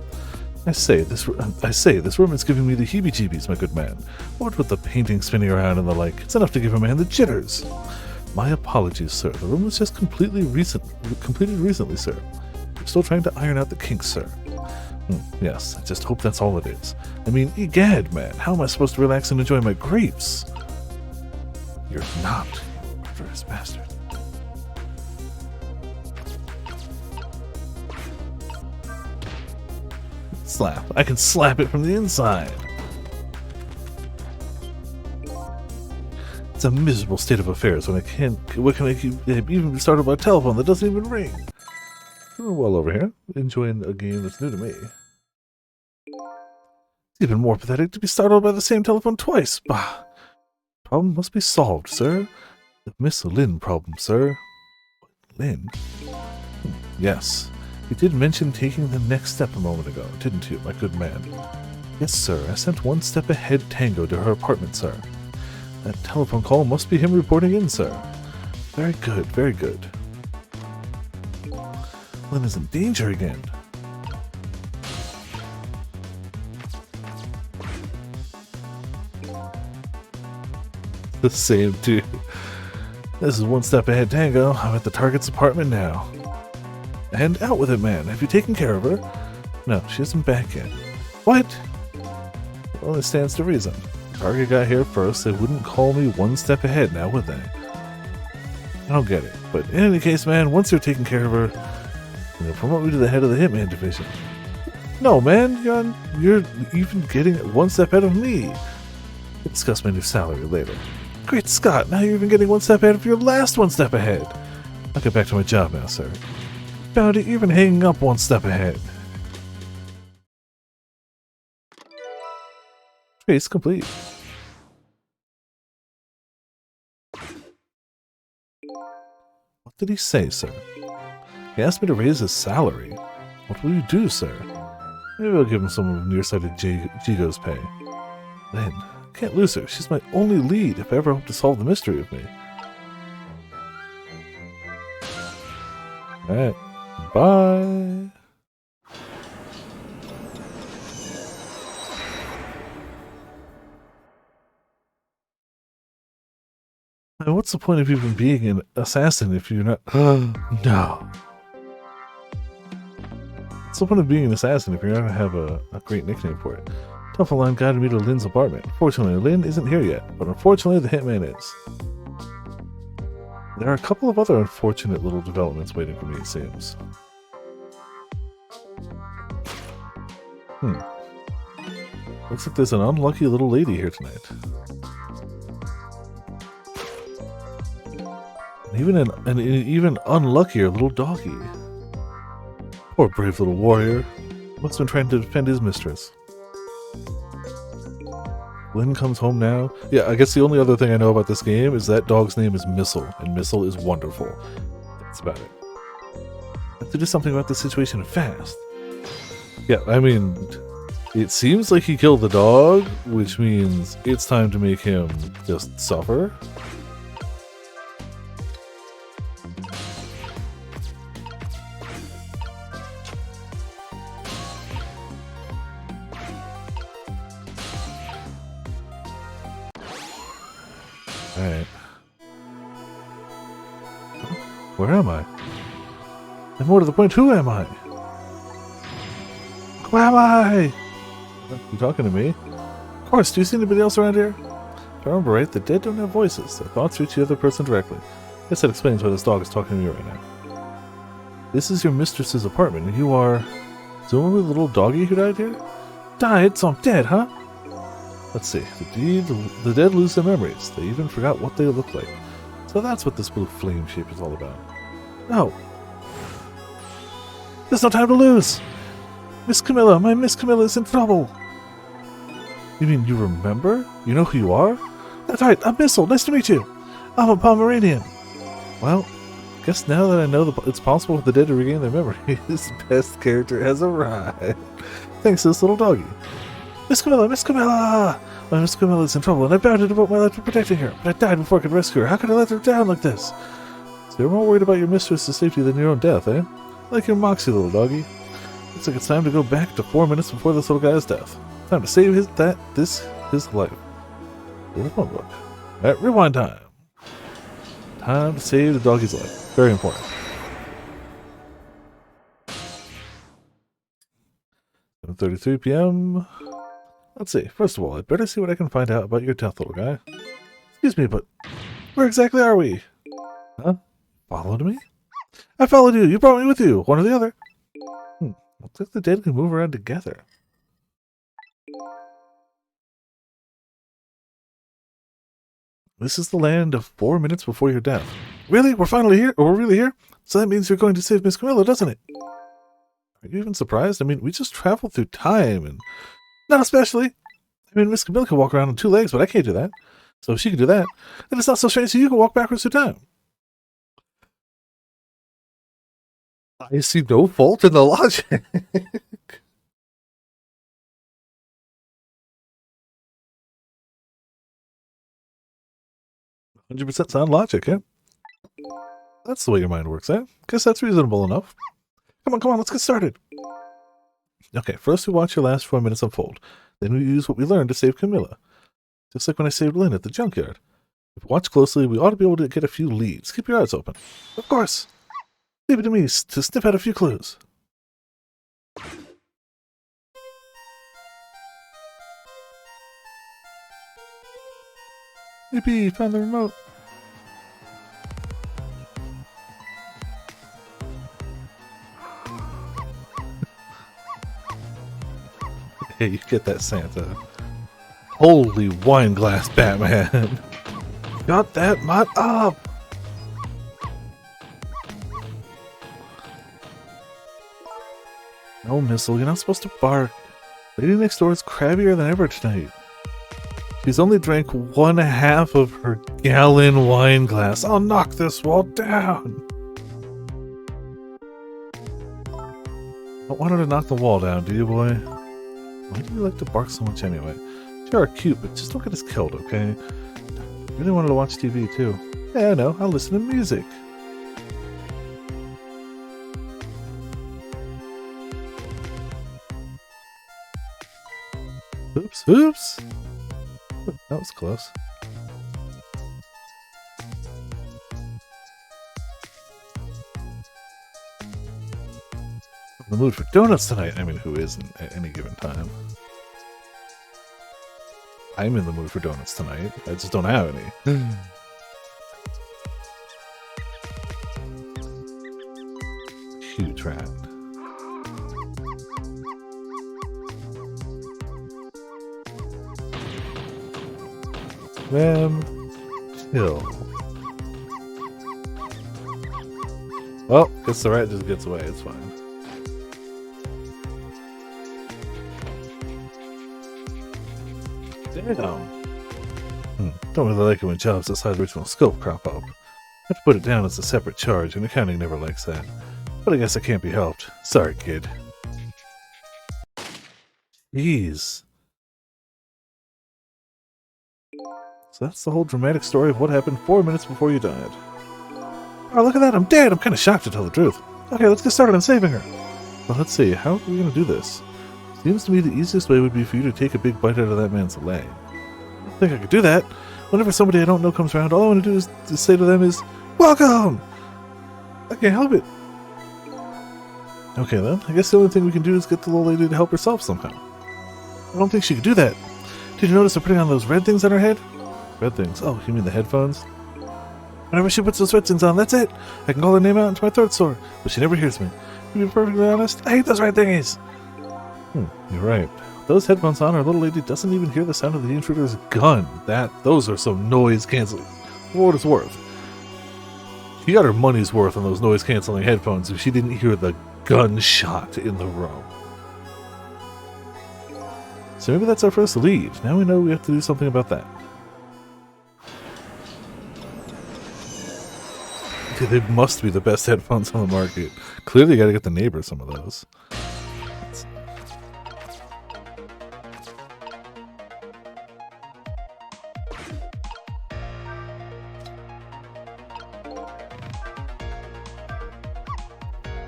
I say, this room is giving me the heebie-jeebies, my good man. What with the painting spinning around and the like, it's enough to give a man the jitters. My apologies, sir. The room was just completed recently, sir. We're still trying to iron out the kinks, sir. Yes, I just hope that's all it is. I mean, egad, man, how am I supposed to relax and enjoy my grapes? You're not, you murderous bastard. Slap. I can slap it from the inside. It's a miserable state of affairs when I can't. What can I even be started by a telephone that doesn't even ring? Doing well over here, enjoying a game that's new to me. It's even more pathetic to be startled by the same telephone twice. Bah! Problem must be solved, sir. The Miss Lin problem, sir. Lin? Yes. You did mention taking the next step a moment ago, didn't you, my good man? Yes, sir. I sent one step ahead Tango to her apartment, sir. That telephone call must be him reporting in, sir. Very good, very good. Lin is in danger again. The same, too. This is one step ahead Tango. I'm at the target's apartment now. And out with it, man. Have you taken care of her? No, she isn't back yet. What? Well, it stands to reason. Target got here first. They wouldn't call me one step ahead now, would they? I don't get it. But in any case, man, once you're taking care of her, they'll promote me to the head of the Hitman division. No, man. You're even getting one step ahead of me. We'll discuss my new salary later. Great Scott, now you're even getting one step ahead of your last one step ahead. I'll get back to my job now, sir. Found it, you're even hanging up one step ahead. Trace complete. What did he say, sir? He asked me to raise his salary. What will you do, sir? Maybe I'll give him some of nearsighted Jigo's pay. Then, I can't lose her. She's my only lead if I ever hope to solve the mystery of me. Alright. Bye. What's the point of even being an assassin if you're not... No. What's the point of being an assassin if you're not going to have a great nickname for it? Telephone line guided me to Lin's apartment. Fortunately, Lin isn't here yet, but unfortunately the Hitman is. There are a couple of other unfortunate little developments waiting for me, it seems. Looks like there's an unlucky little lady here tonight. And even unluckier little doggy. Poor brave little warrior. Must have been trying to defend his mistress. Lin comes home now. Yeah, I guess the only other thing I know about this game is that dog's name is Missile, and Missile is wonderful. That's about it. I have to do something about this situation fast. Yeah, I mean, it seems like he killed the dog, which means it's time to make him just suffer. Alright. Where am I? And more to the point, who am I? Who am I? You talking to me? Of course, do you see anybody else around here? If I remember right, the dead don't have voices. Their thoughts reach the other person directly. I guess that explains why this dog is talking to me right now. This is your mistress's apartment, and you are... presumably the little doggy who died here? Died? So I'm dead, huh? Let's see. The dead lose their memories. They even forgot what they look like. So that's what this blue flame shape is all about. No. There's no time to lose! Miss Camilla! My Miss Camilla is in trouble! You mean you remember? You know who you are? That's right, I'm Missile. Nice to meet you. I'm a Pomeranian. Well, guess now that I know it's possible for the dead to regain their memory, his best character has arrived. Thanks to this little doggy. Miss Camilla! Miss Camilla! My Miss Camilla is in trouble, and I vowed to devote my life to protecting her, but I died before I could rescue her. How could I let her down like this? So you're more worried about your mistress's safety than your own death, eh? Like your moxie, little doggy. Looks like it's time to go back to 4 minutes before this little guy's death. Time to save his life. Here's one book. Alright, rewind time. Time to save the doggy's life. Very important. 7:33 p.m. Let's see. First of all, I'd better see what I can find out about your death, little guy. Excuse me, but where exactly are we? Huh? Followed me? I followed you. You brought me with you. One or the other. Looks like the dead can move around together. This is the land of 4 minutes before your death. Really? We're finally here? Or we're really here? So that means you're going to save Miss Camilla, doesn't it? Are you even surprised? I mean, we just traveled through time and... Not especially. I mean, Miss Camilla can walk around on 2 legs, but I can't do that. So if she can do that, then it's not so strange that you can walk backwards through time. I see no fault in the logic. 100% sound logic, yeah? That's the way your mind works, eh? Guess that's reasonable enough. Come on, let's get started. Okay, first we watch your last 4 minutes unfold. Then we use what we learned to save Camilla. Just like when I saved Lynn at the junkyard. If we watch closely, we ought to be able to get a few leads. Keep your eyes open. Of course. Leave it to me to sniff out a few clues. Yippee, found the remote. Hey, you get that, Santa. Holy wine glass, Batman. Got that mod up. No, Missile, you're not supposed to bark. Lady next door is crabbier than ever tonight. She's only drank 1/2 of her gallon wine glass. I'll knock this wall down. Don't want her to knock the wall down, do you, boy? Why do you like to bark so much anyway? Sure, cute, but just don't get us killed, okay? I really wanted to watch TV, too. Yeah, I know. I'll listen to music. Oops. That was close. I'm in the mood for donuts tonight. I mean, who isn't at any given time? I'm in the mood for donuts tonight. I just don't have any. Huge rat. Man, chill. Well, guess the rat just gets away. It's fine. Damn. Don't really like it when jobs outside the original scope crop up. I have to put it down as a separate charge, and accounting never likes that. But I guess it can't be helped. Sorry, kid. Jeez. So that's the whole dramatic story of what happened 4 minutes before you died. Oh, look at that, I'm dead! I'm kind of shocked, to tell the truth. Okay, let's get started on saving her. Well, let's see, how are we going to do this? Seems to me the easiest way would be for you to take a big bite out of that man's leg. I don't think I could do that. Whenever somebody I don't know comes around, all I want to do is to say to them is, Welcome! I can't help it. Okay then, I guess the only thing we can do is get the little lady to help herself somehow. I don't think she could do that. Did you notice her putting on those red things on her head? Red things? Oh, you mean the headphones? Whenever she puts those red things on, that's it! I can call her name out into my throat sore, but she never hears me. To be perfectly honest, I hate those red thingies! You're right. Those headphones on, our little lady doesn't even hear the sound of the intruder's gun. Those are some noise canceling. For what it's worth. She got her money's worth on those noise canceling headphones if she didn't hear the gunshot in the room. So maybe that's our first lead. Now we know we have to do something about that. Okay, they must be the best headphones on the market. Clearly you gotta get the neighbor some of those.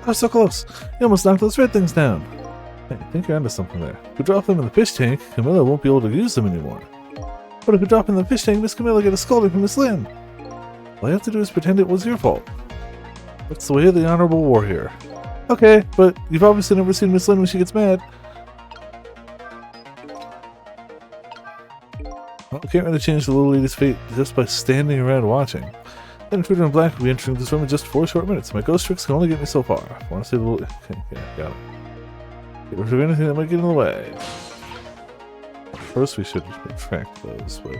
Oh, so close. You almost knocked those red things down. Hey, I think you're onto something there. If we drop them in the fish tank, Camilla won't be able to use them anymore. But if we drop them in the fish tank, Miss Camilla get a scolding from Miss Lynn. All you have to do is pretend it was your fault. That's the way of the honorable war here. Okay, but you've obviously never seen Miss Lynn when she gets mad. Well, I can't really change the little lady's fate just by standing around watching. The intruder in black will be entering this room in just 4 short minutes. My ghost tricks can only get me so far. I want to see the little... Okay, yeah, got it. Get rid of anything that might get in the way. First we should retract those, but...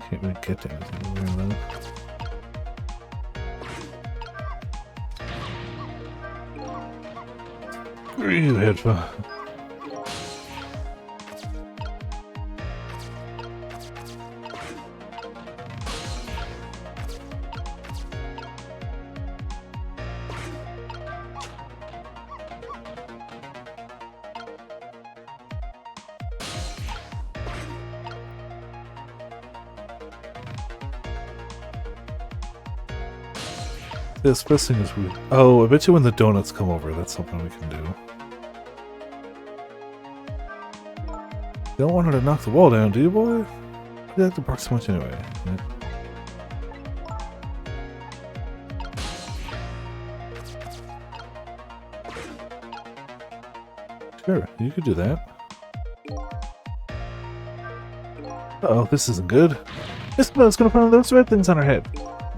Can't really get to anything over there, though. Where are you, headphone? This first thing is weird. Oh, I bet you when the donuts come over, that's something we can do. You don't want her to knock the wall down, do you, boy? You like to bark so much anyway. Yeah. Sure, you could do that. Uh-oh, this isn't good. This is gonna put on those red things on her head.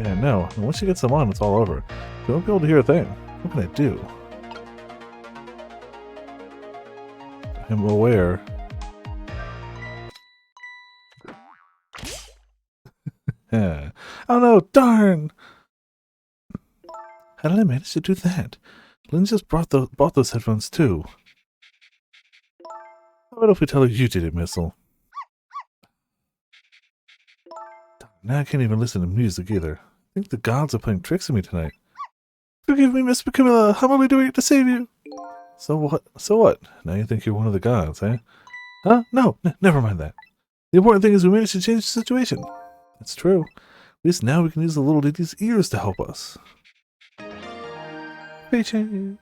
Yeah, no. And once she gets them on, it's all over. You won't be able to hear a thing. What can I do? I'm aware. Yeah. Oh no, darn! How did I manage to do that? Lynn just bought those headphones too. How about if we tell her you did it, Missile? Now I can't even listen to music either. I think the gods are playing tricks on me tonight. Forgive me, Miss Camilla. How am I doing it to save you? So what? So what? Now you think you're one of the gods, eh? Huh? No, never mind that. The important thing is we managed to change the situation. That's true. At least now we can use the little lady's ears to help us. They change.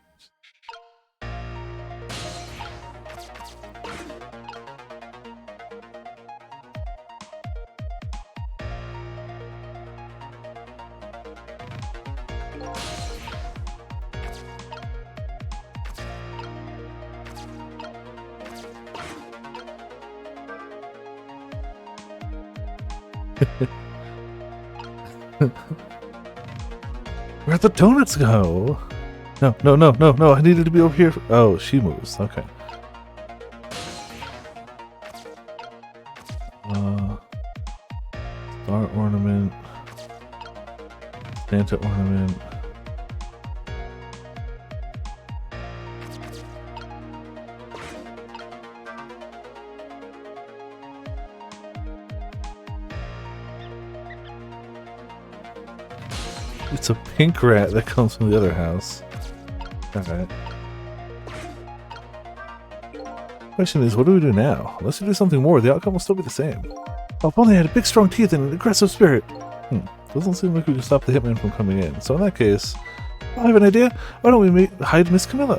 Where'd the donuts go? No, I needed to be over here. Oh, she moves. Okay. Star ornament. Santa ornament. It's a pink rat that comes from the other house. Alright. Question is, what do we do now? Unless we do something more, the outcome will still be the same. Oh, if only I had a big strong teeth and an aggressive spirit. Doesn't seem like we can stop the hitman from coming in. So in that case, I have an idea. Why don't we hide Miss Camilla?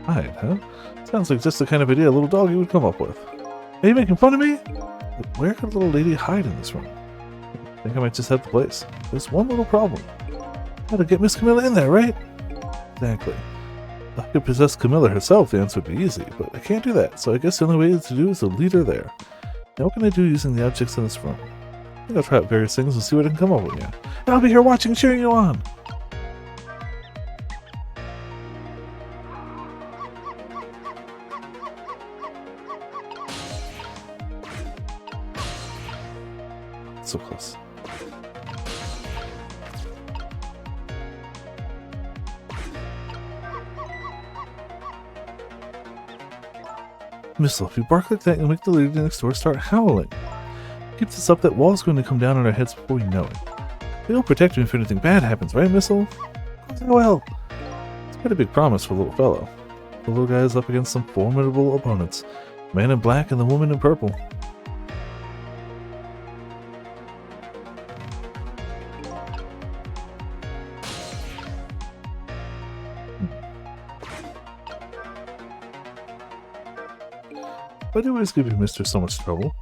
Hide, huh? Sounds like just the kind of idea a little doggy would come up with. Are you making fun of me? But where could a little lady hide in this room? I think I might just have the place. There's one little problem. Gotta get Miss Camilla in there, right? Exactly. If I could possess Camilla herself, the answer would be easy, but I can't do that, so I guess the only way to do is to lead her there. Now what can I do using the objects in this room? I think I'll try out various things and see what I can come up with. Yeah. And I'll be here watching and cheering you on! So close. Missile, if you bark like that, you'll make the lady next door start howling. Keep this up, that wall's going to come down on our heads before we know it. They'll protect you if anything bad happens, right, Missile? Of course I will. It's quite a big promise for a little fellow. The little guy is up against some formidable opponents. The man in black and the woman in purple. Why do I always give your mistress so much trouble?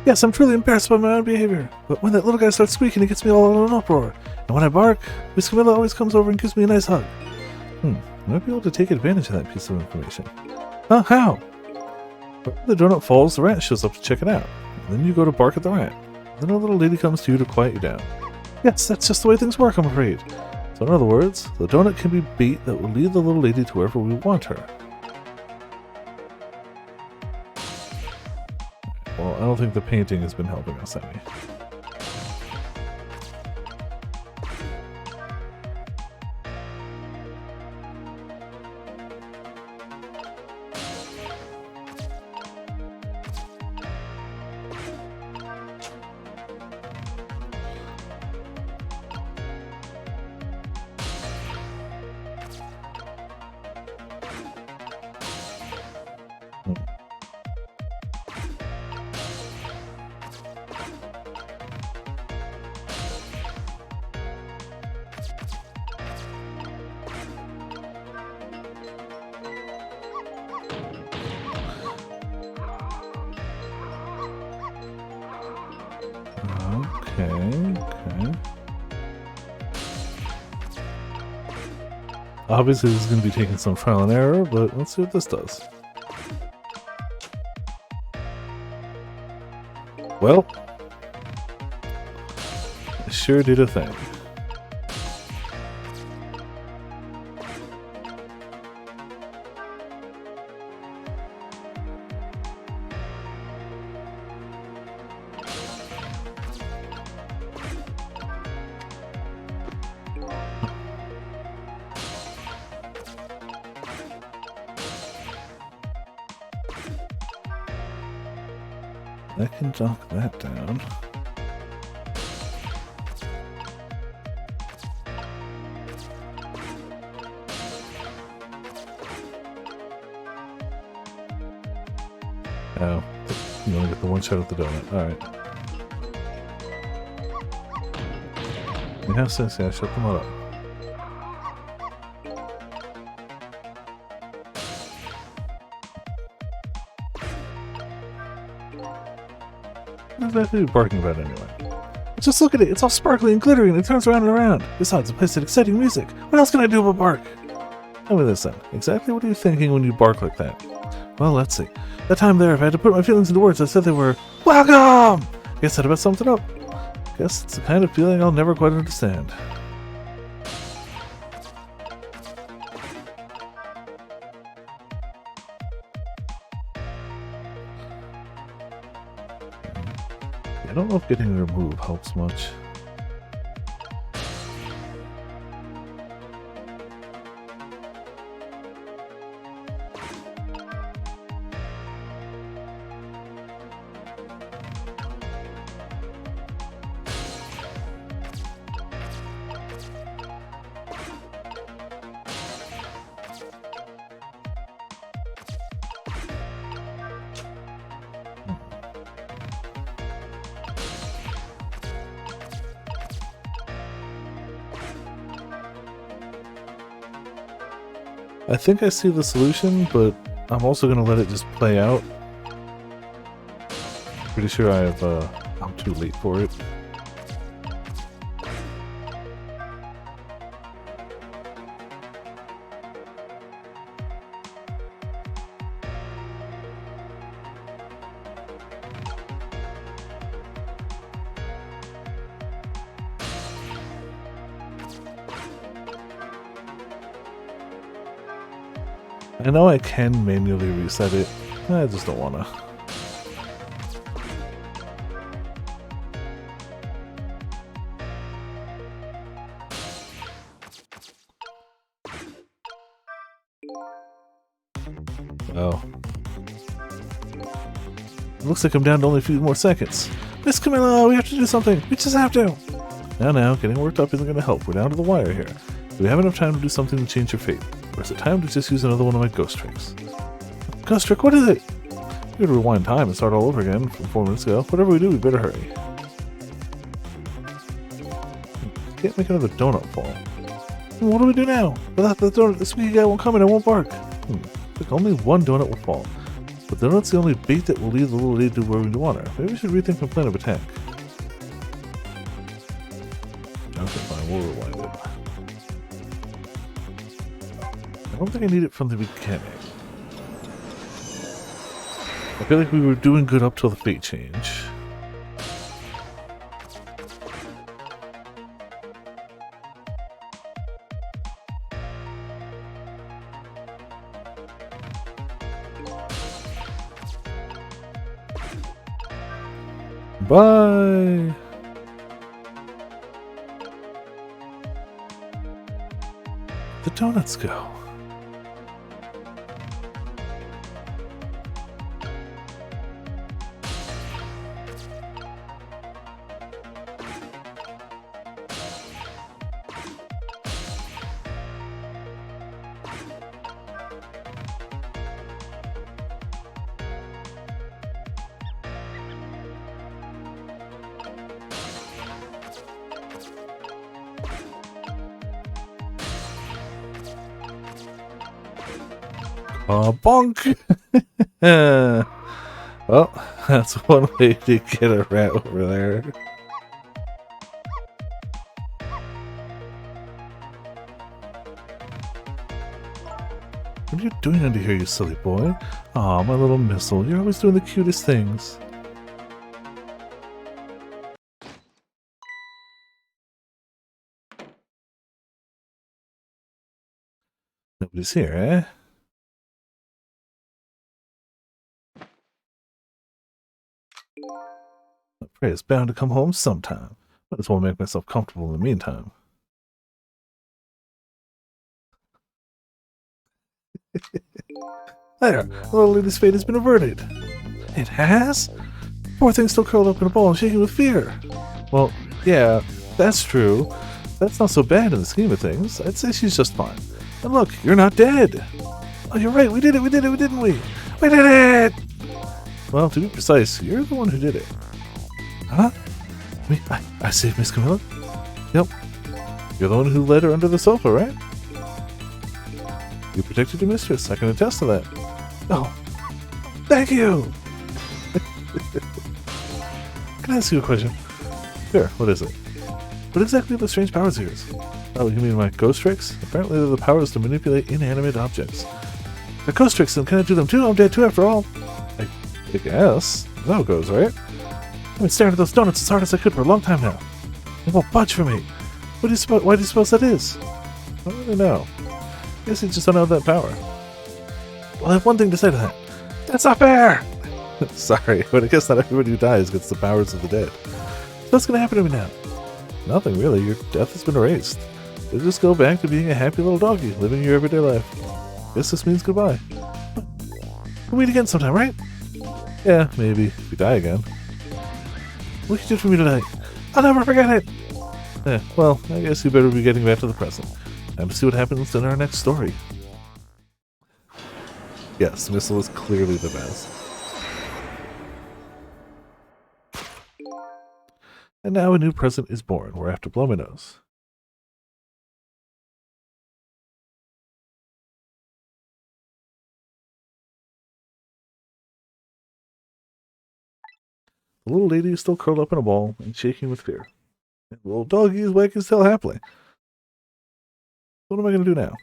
Yes, I'm truly embarrassed by my own behavior, but when that little guy starts squeaking, it gets me all in an uproar. And when I bark, Miss Camilla always comes over and gives me a nice hug. I might be able to take advantage of that piece of information. Huh? How? When the donut falls, the rat shows up to check it out. And then you go to bark at the rat. Then a little lady comes to you to quiet you down. Yes, that's just the way things work, I'm afraid. So in other words, the donut can be bait that will lead the little lady to wherever we want her. Well, I don't think the painting has been helping us any. Okay. Obviously, this is going to be taking some trial and error, but let's see what this does. Well, it sure did a thing. I can knock that down. Oh, you only get the one shot at the donut. Alright. Yeah, since I shut them all up. What is that barking about anyway? Just look at it, it's all sparkly and glittery and it turns around and around. Besides, it plays exciting music. What else can I do but bark? Tell me this then. Exactly what are you thinking when you bark like that? Well, let's see. That time there, if I had to put my feelings into words, I said they were, welcome! Guess that about sums it up. Guess it's the kind of feeling I'll never quite understand. I don't know if getting a remove helps much. I think I see the solution, but I'm also going to let it just play out. Pretty sure I'm too late for it. I know I can manually reset it. I just don't wanna. Oh. It looks like I'm down to only a few more seconds. Miss Camilla, we have to do something. We just have to. Now, getting worked up isn't going to help. We're down to the wire here. Do we have enough time to do something to change your fate? Or is it time to just use another one of my ghost tricks? Ghost trick? What is it? We could rewind time and start all over again from 4 minutes ago. Whatever we do, we better hurry. Can't make another donut fall. What do we do now? Without the donut, the squeaky guy won't come and I won't bark. Like only one donut will fall. But the donut's the only bait that will lead the little lady to where we want her. Maybe we should rethink my plan of attack. Okay, fine, we'll rewind it. I don't think I need it from the beginning. I feel like we were doing good up till the fate change. Bye! The donuts go. Bonk! Well, that's one way to get a rat over there. What are you doing under here, you silly boy? Aw, my little missile. You're always doing the cutest things. Nobody's here, eh? Prey is bound to come home sometime. Might as well make myself comfortable in the meantime. There, the little lady's fate has been averted. It has? Poor thing's still curled up in a ball and shaking with fear. Well, yeah, that's true. That's not so bad in the scheme of things. I'd say she's just fine. And look, you're not dead. Oh, you're right. We did it, didn't we? We did it! Well, to be precise, you're the one who did it. Huh? I saved Miss Camilla? Yep. You're the one who led her under the sofa, right? You protected your mistress. I can attest to that. Oh, thank you! Can I ask you a question? Sure, what is it? What exactly are the strange powers of yours? Oh, you mean my ghost tricks? Apparently they're the powers to manipulate inanimate objects. The ghost tricks, then can I do them too? I'm dead too after all. I guess. That's how it goes, right? I've been staring at those donuts as hard as I could for a long time now. They won't budge for me. Why do you suppose that is? I don't really know. I guess you just don't have that power. Well, I have one thing to say to that. That's not fair! Sorry, but I guess not everybody who dies gets the powers of the dead. So what's gonna happen to me now? Nothing really. Your death has been erased. You'll just go back to being a happy little doggy, living your everyday life. Guess this means goodbye. We'll meet again sometime, right? Yeah, maybe. If we die again. What can you do for me tonight? I'll never forget it! Well, I guess you better be getting back to the present. Time to see what happens in our next story. Yes, Missile is clearly the best. And now a new present is born. We're after blow my nose. The little lady is still curled up in a ball and shaking with fear. And the little doggy is wagging his tail happily. What am I going to do now? I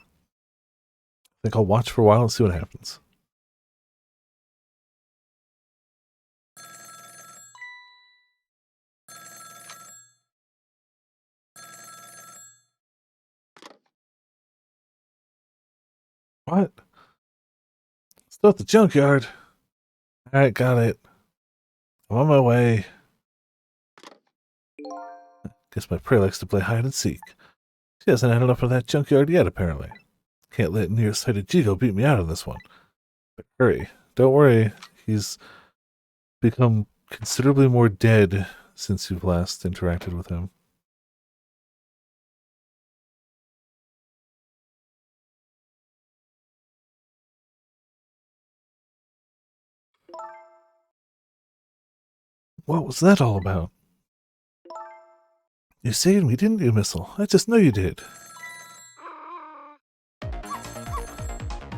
think I'll watch for a while and see what happens. What? Still at the junkyard. Alright, got it. I'm on my way. Guess my prey likes to play hide and seek. She hasn't had enough of that junkyard yet, apparently. Can't let nearsighted Jigo beat me out on this one. But hurry. Don't worry. He's become considerably more dead since you've last interacted with him. What was that all about? You saved me, didn't you, Missile? I just know you did.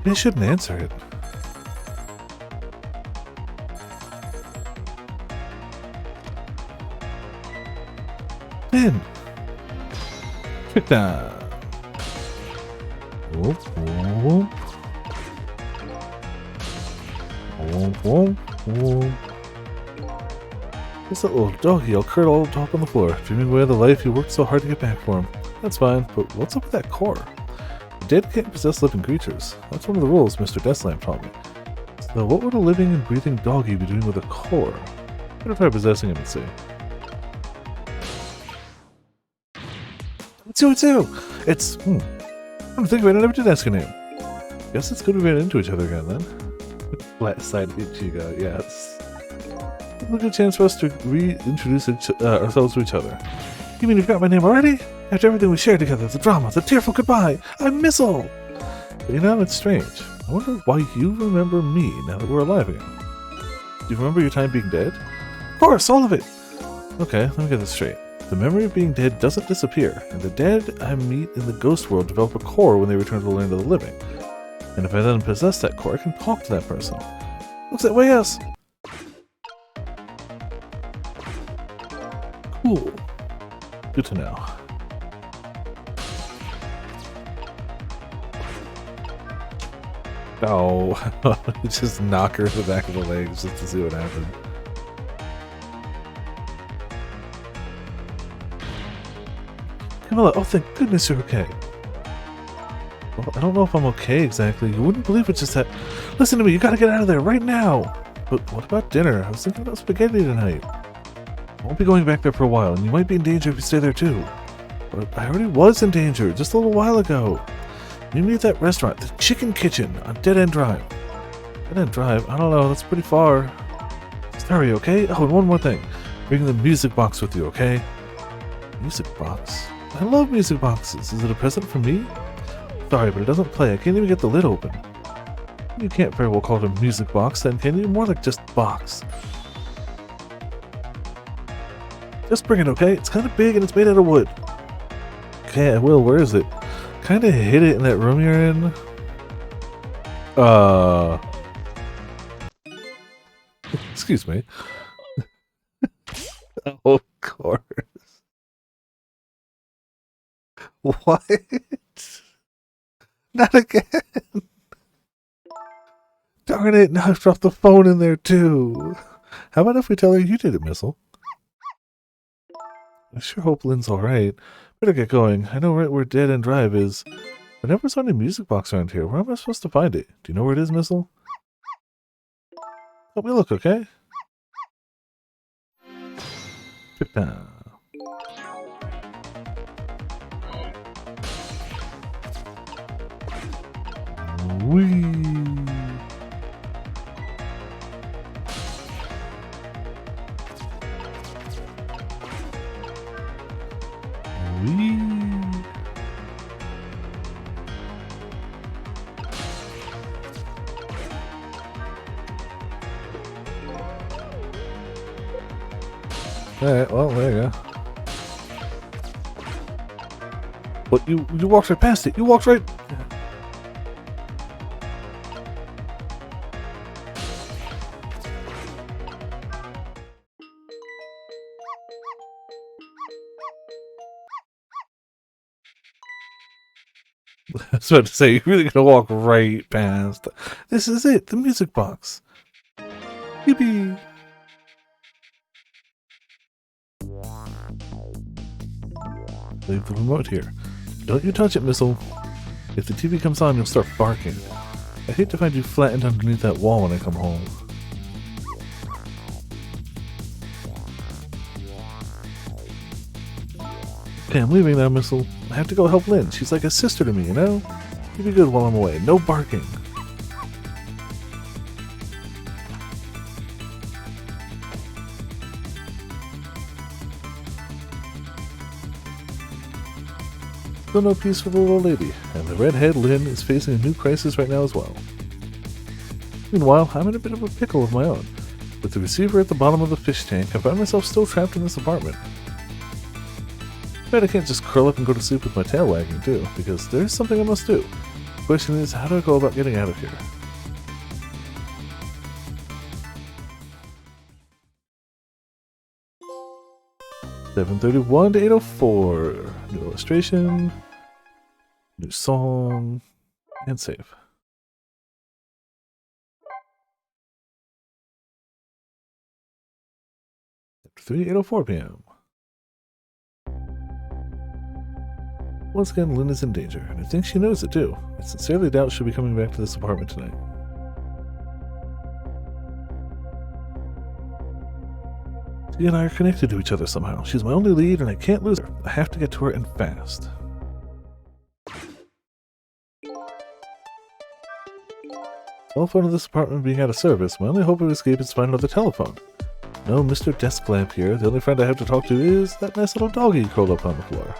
You shouldn't answer it. Then, trick time. Whoop, whoop. Whoop, whoop, whoop. It's that little doggy all curled up on the floor, dreaming away of the life you worked so hard to get back for him. That's fine, but what's up with that core? The dead can't possess living creatures. That's one of the rules Mr. Deathlamp taught me. So what would a living and breathing doggy be doing with a core? Better try possessing him and see. It's I'm thinking about it, I never did ask her name. Guess it's good we ran into each other again then. Flat-sided Ichigo, yes. A good chance for us to reintroduce ourselves to each other. You mean you forgot my name already? After everything we shared together, the drama, the tearful goodbye, I'm Missile! But you know, it's strange. I wonder why you remember me now that we're alive again. Do you remember your time being dead? Of course, all of it! Okay, let me get this straight. The memory of being dead doesn't disappear, and the dead I meet in the ghost world develop a core when they return to the land of the living. And if I then possess that core, I can talk to that person. Looks that way, yes! Cool. Good to know. Oh, just knock her in the back of the legs just to see what happened. Camilla, oh thank goodness you're okay. Well, I don't know if I'm okay exactly. You wouldn't believe it just that. Listen to me, you gotta get out of there right now. But what about dinner? I was thinking about spaghetti tonight. I won't be going back there for a while, and you might be in danger if you stay there too. But I already was in danger just a little while ago. You need that restaurant, the Chicken Kitchen, on Dead End Drive. Dead End Drive? I don't know, that's pretty far. Just hurry, okay? Oh, and one more thing. Bring the music box with you, okay? Music box? I love music boxes. Is it a present for me? Sorry, but it doesn't play. I can't even get the lid open. You can't very well call it a music box, then, can you? More like just box. Just bring it, okay? It's kind of big and it's made out of wood. Okay, I will. Where is it? Kind of hid it in that room you're in. Excuse me. Oh, of course. What? Not again. Darn it, now I've dropped the phone in there too. How about if we tell her you did it, Missile? I sure hope Lynn's alright. Better get going. I know right where Dead End Drive is. I never saw any music box around here. Where am I supposed to find it? Do you know where it is, Missile? Help me look, okay? Pippa. Whee! Whee! Alright, well, there you go. What, you walked right past it. You walked right... I was about to say, you're really gonna walk right past. This is it, the music box. Yippee! Leave the remote here. Don't you touch it, Missile. If the TV comes on, you'll start barking. I hate to find you flattened underneath that wall when I come home. Okay, I'm leaving now, Missile. I have to go help Lynn. She's like a sister to me, you know? You be good while I'm away. No barking. Still no peace for the little lady, and the redhead Lynn is facing a new crisis right now as well. Meanwhile, I'm in a bit of a pickle of my own. With the receiver at the bottom of the fish tank, I find myself still trapped in this apartment. Bet I can't just curl up and go to sleep with my tail wagging too, because there's something I must do. The question is, how do I go about getting out of here? $7:31 to 8:04. New illustration, new song, and save. 8:04 p.m. Once again, Lynn is in danger, and I think she knows it too. I sincerely doubt she'll be coming back to this apartment tonight. She and I are connected to each other somehow. She's my only lead, and I can't lose her. I have to get to her, and fast. Telephone of this apartment being out of service, my only hope of escape is to find another telephone. No Mr. Desk Lamp here. The only friend I have to talk to is that nice little doggy curled up on the floor.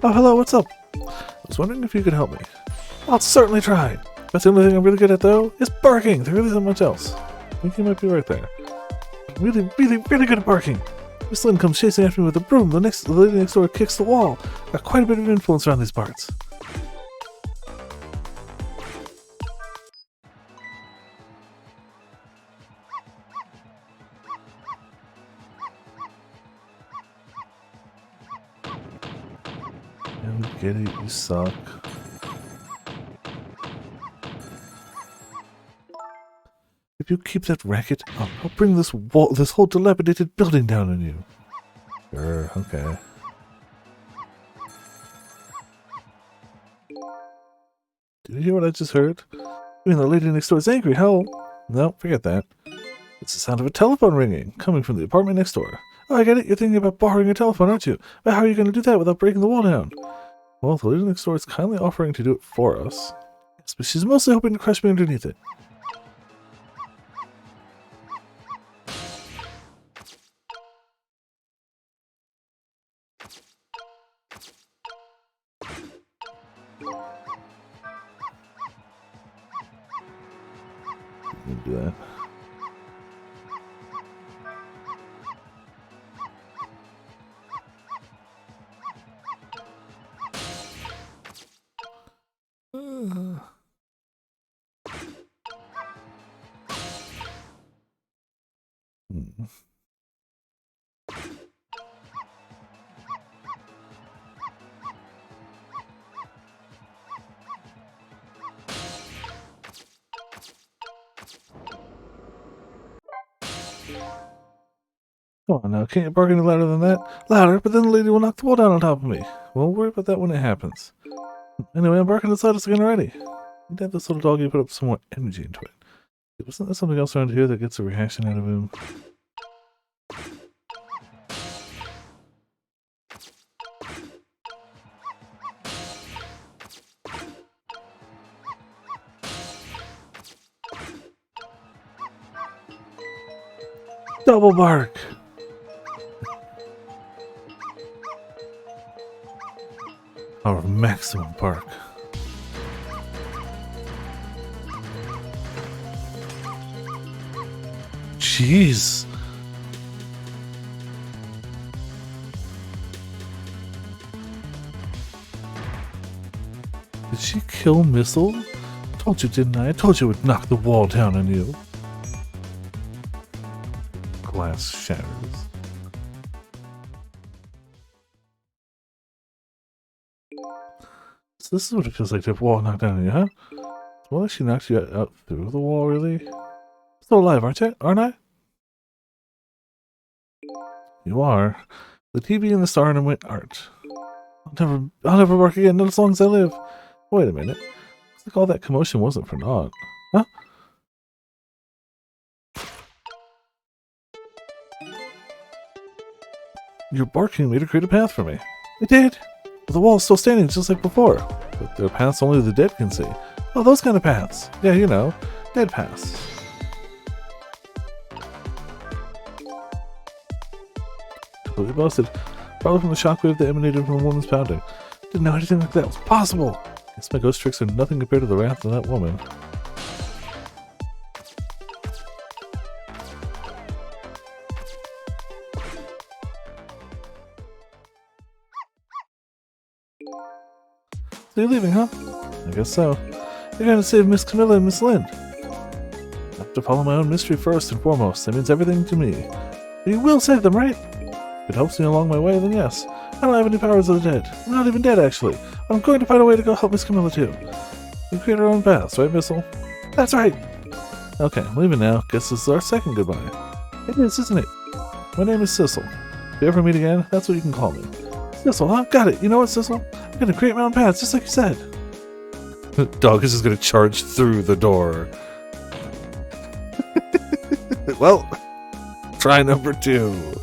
Oh, hello, what's up? I was wondering if you could help me. I'll certainly try. That's the only thing I'm really good at, though, is barking. There really isn't much else. I think you might be right there. I'm really good at barking. Miss Lynn comes chasing after me with a broom. The lady next door kicks the wall. Got quite a bit of influence around these parts. get it, you suck. If you keep that racket up, I'll bring this whole dilapidated building down on you. Sure, okay. Did you hear what I just heard? I mean, the lady next door is angry. How? No, forget that. It's the sound of a telephone ringing, coming from the apartment next door. Oh, I get it. You're thinking about borrowing a telephone, aren't you? But how are you going to do that without breaking the wall down? Well, the lady next door is kindly offering to do it for us. Yes, but she's mostly hoping to crush me underneath it. Do that. Come on now, can't you bark any louder than that? Louder, but then the lady will knock the wall down on top of me. We'll worry about that when it happens. Anyway, I'm barking as loud as I can already. You'd have this little doggy put up some more energy into it. Wasn't there something else around here that gets a reaction out of him? Double bark! Our maximum bark. Jeez! Did she kill Missile? Told you, didn't I? I told you it would knock the wall down on you. Glass shatters. So this is what it feels like to have a wall knocked down on you, huh? Well, she knocked you out through the wall, really? Still alive, aren't you? Aren't I? You are. The TV and the star ornament aren't. I'll never work again, not as long as I live. Wait a minute. Looks like all that commotion wasn't for naught. Huh? Your barking made her create a path for me. It did! But the wall's still standing just like before. But there are paths only the dead can see. Oh, those kind of paths. Yeah, you know. Dead paths. Completely busted. Probably from the shockwave that emanated from the woman's pounding. Didn't know anything like that was possible. Guess my ghost tricks are nothing compared to the wrath of that woman. So you're leaving, huh? I guess so. You're going to save Miss Camilla and Miss Lynn. I have to follow my own mystery first and foremost. That means everything to me. But you will save them, right? If it helps me along my way, then yes. I don't have any powers of the dead. I'm not even dead, actually. But I'm going to find a way to go help Miss Camilla, too. We create our own paths, right, Missile? That's right! Okay, I'm leaving now. Guess this is our second goodbye. It is, isn't it? My name is Sissel. If you ever meet again, that's what you can call me. Sissel, huh? Got it. You know what, Sissel? I'm gonna create my own paths, just like you said. The dog is just gonna charge through the door. Well, try number 2.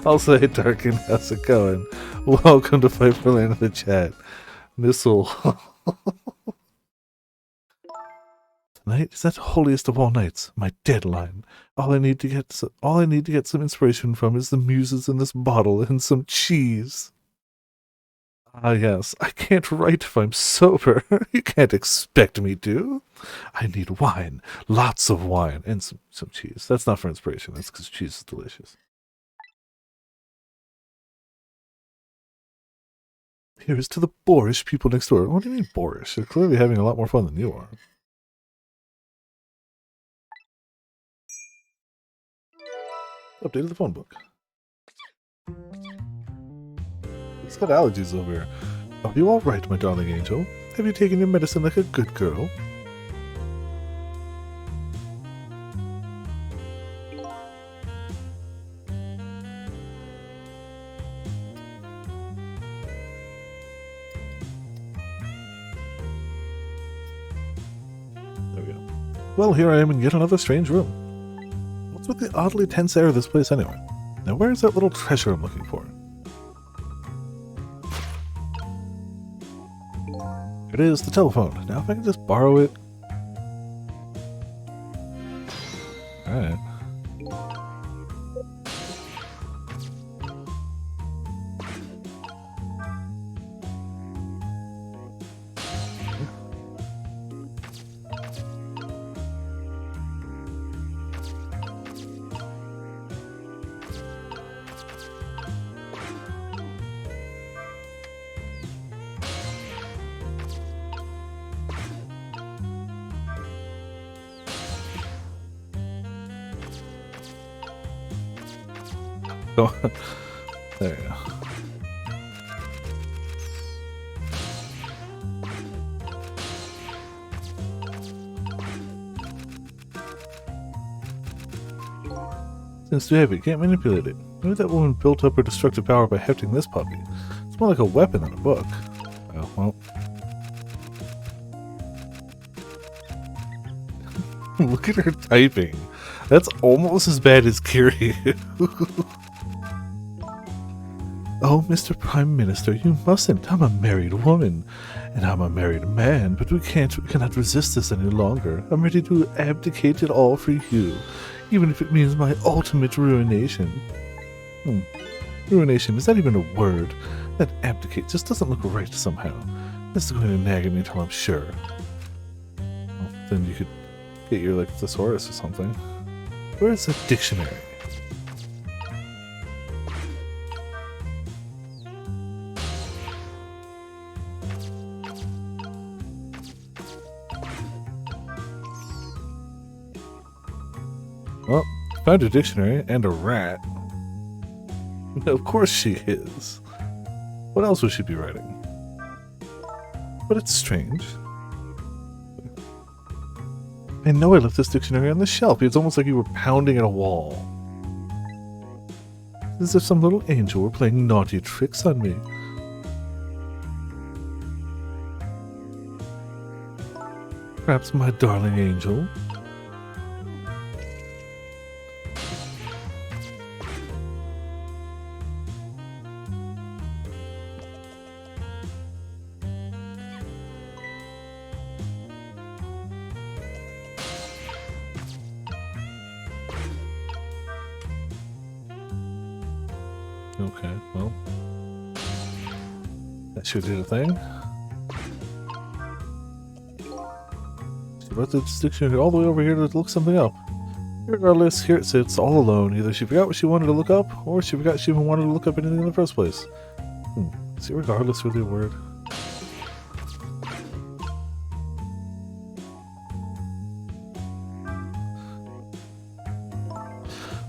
I'll say, Darkin, how's it going? Welcome to Fight for Land in the chat. Missile. Tonight is that holiest of all nights, my deadline. All I need to get some inspiration from is the muses in this bottle and some cheese. Ah, yes, I can't write if I'm sober. You can't expect me to. I need wine, lots of wine, and some cheese. That's not for inspiration, that's because cheese is delicious. Here's to the boorish people next door. What do you mean boorish? They're clearly having a lot more fun than you are. Updated the phone book. This got allergies over here. Are you all right, my darling angel? Have you taken your medicine like a good girl? There we go. Well, here I am in yet another strange room. What's with the oddly tense air of this place anyway? Now where is that little treasure I'm looking for? It is the telephone. Now if I can just borrow it. Alright. Oh, there you go. Since too heavy, can't manipulate it. Maybe that woman built up her destructive power by hefting this puppy. It's more like a weapon than a book. Oh, well. Look at her typing. That's almost as bad as Kiryu. Oh, Mr. Prime Minister, you mustn't. I'm a married woman. And I'm a married man, but we cannot resist this any longer. I'm ready to abdicate it all for you, even if it means my ultimate ruination. Ruination, is that even a word? That abdicate just doesn't look right somehow. This is going to nag at me until I'm sure. Well, then you could get your, like, thesaurus or something. Where's the dictionary? Well, found a dictionary and a rat. Of course she is. What else would she be writing? But it's strange. I know I left this dictionary on the shelf. It's almost like you were pounding at a wall. It's as if some little angel were playing naughty tricks on me. Perhaps my darling angel? Okay, well, that sure did a thing. She brought the dictionary all the way over here to look something up. Regardless, here it sits, all alone. Either she forgot what she wanted to look up, or she forgot she even wanted to look up anything in the first place. See, regardless really a word?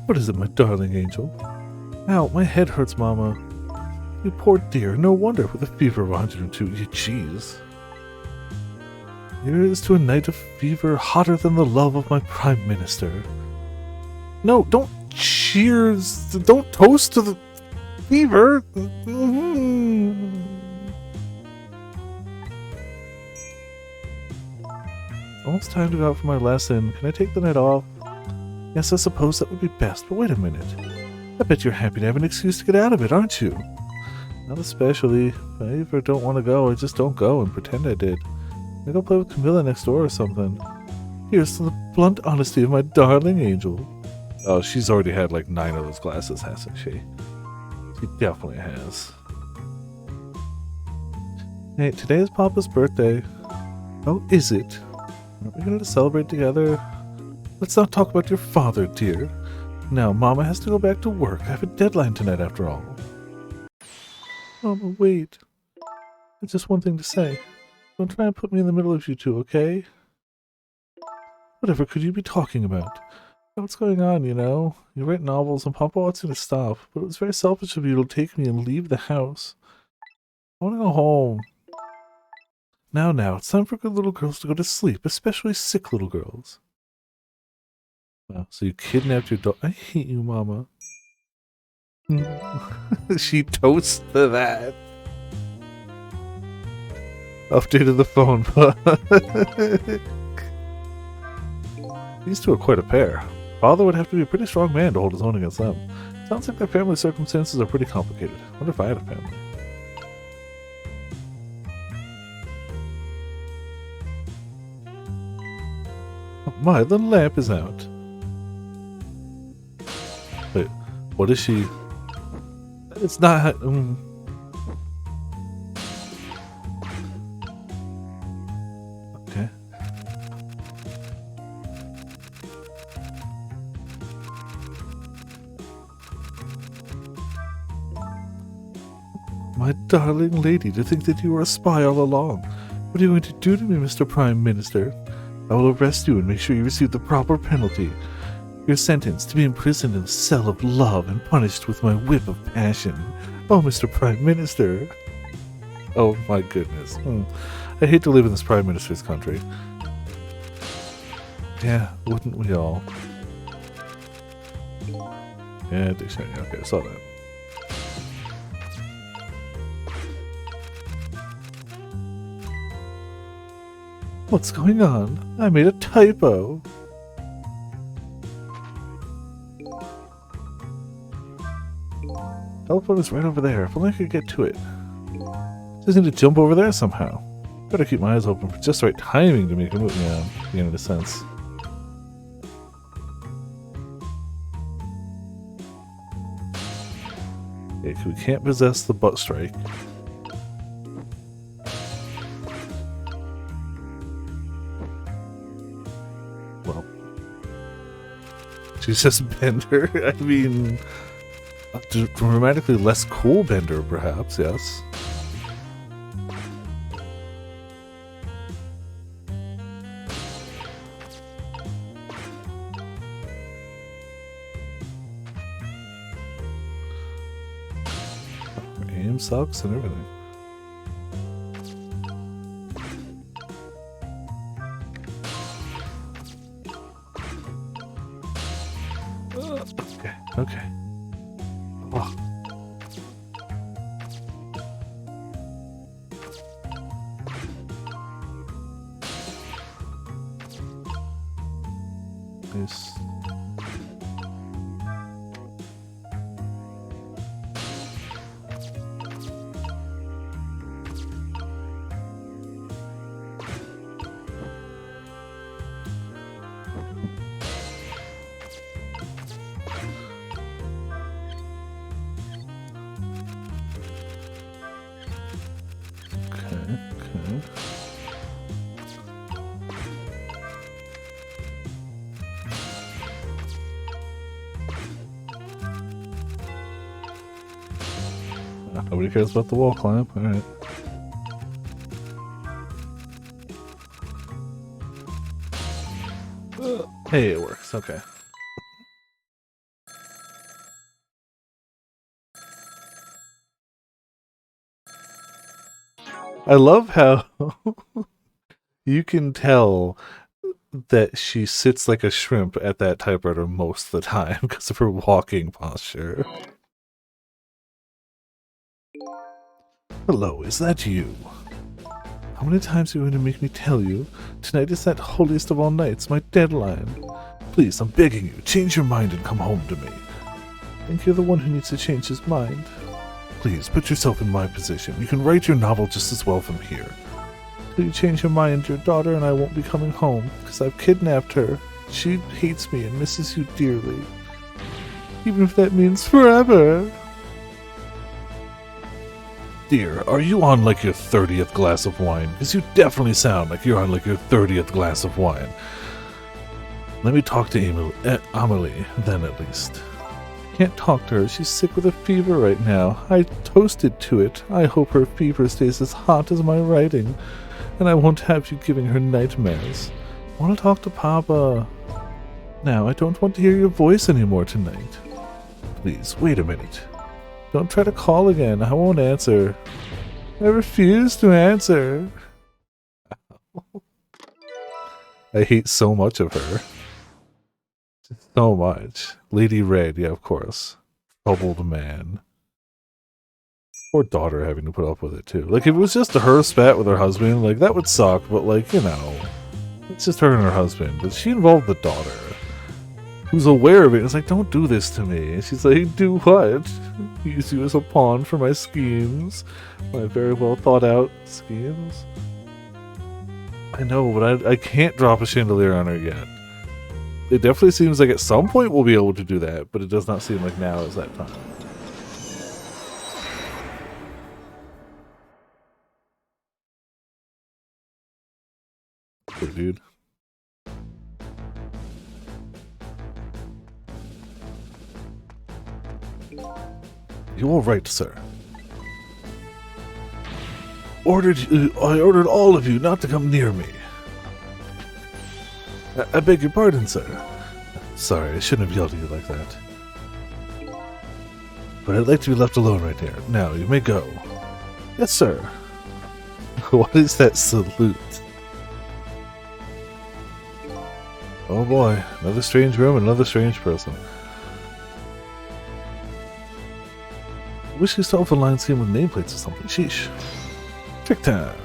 What is it, my darling angel? Ow, my head hurts, Mama. You poor dear, no wonder with a fever of 102, you jeez. Here is to a night of fever hotter than the love of my Prime Minister. No, don't cheers, don't toast to the fever. Almost time to go out for my lesson. Can I take the night off? Yes, I suppose that would be best, but wait a minute. I bet you're happy to have an excuse to get out of it, aren't you? Not especially. If I ever don't want to go, I just don't go and pretend I did. Maybe I'll play with Camilla next door or something. Here's to the blunt honesty of my darling angel. Oh, she's already had like 9 of those glasses, hasn't she? She definitely has. Hey, today is Papa's birthday. Oh, is it? Aren't we going to celebrate together? Let's not talk about your father, dear. Now, Mama has to go back to work. I have a deadline tonight, after all. Mama, wait. It's just one thing to say. Don't try and put me in the middle of you two, okay? Whatever could you be talking about? What's going on, you know? You write novels and Papa wants you to stop, but it was very selfish of you to take me and leave the house. I want to go home. Now, it's time for good little girls to go to sleep, especially sick little girls. Wow, so you kidnapped your dog. I hate you, Mama. She toasts to that. Updated the phone. These two are quite a pair. Father would have to be a pretty strong man to hold his own against them. Sounds like their family circumstances are pretty complicated. I wonder if I had a family. Oh my, the lamp is out. Wait, what is she? It's not... Okay. My darling lady, to think that you were a spy all along. What are you going to do to me, Mr. Prime Minister? I will arrest you and make sure you receive the proper penalty. You're sentenced to be imprisoned in a cell of love and punished with my whip of passion. Oh, Mr. Prime Minister. Oh my goodness. I hate to live in this Prime Minister's country. Yeah, wouldn't we all? Yeah, dictionary. Okay, I saw that. What's going on? I made a typo. Telephone is right over there. If only I could get to it. Just need to jump over there somehow. Better keep my eyes open for just the right timing to make a move. Yeah, beginning to sense. Okay, we can't possess the butt strike. Well, she's just Bender. I mean, a dramatically less cool Bender, perhaps. Yes. Aim sucks and everything. Okay, okay. Oh. Nice. Nobody cares about the wall climb. Alright. Hey, it works. Okay. I love how you can tell that she sits like a shrimp at that typewriter most of the time because of her walking posture. Hello, is that you? How many times are you going to make me tell you? Tonight is that holiest of all nights, my deadline. Please, I'm begging you, change your mind and come home to me. I think you're the one who needs to change his mind. Please, put yourself in my position. You can write your novel just as well from here. Till you change your mind, your daughter and I won't be coming home, because I've kidnapped her. She hates me and misses you dearly. Even if that means forever. Dear, are you on like your 30th glass of wine? Because you definitely sound like you're on like your 30th glass of wine. Let me talk to Amelie, then at least. Can't talk to her. She's sick with a fever right now. I toasted to it. I hope her fever stays as hot as my writing, and I won't have you giving her nightmares. I want to talk to Papa. Now, I don't want to hear your voice anymore tonight. Please, wait a minute. Don't try to call again. I won't answer. I refuse to answer. I hate so much of her. So much. Lady Red, yeah, of course. Troubled man. Poor daughter having to put up with it, too. Like, if it was just her spat with her husband, like, that would suck, but, like, you know, it's just her and her husband. But she involved the daughter, who's aware of it. It's like, don't do this to me. And she's like, do what? Use you as a pawn for my schemes. My very well thought out schemes. I know, but I can't drop a chandelier on her yet. It definitely seems like at some point we'll be able to do that, but it does not seem like now is that time. Poor dude. You are right, sir. I ordered all of you not to come near me. I beg your pardon, sir. Sorry, I shouldn't have yelled at you like that. But I'd like to be left alone right here. Now, you may go. Yes, sir. What is that salute? Oh boy, another strange room, another strange person. I wish these telephone lines came with nameplates or something. Sheesh. Trick time.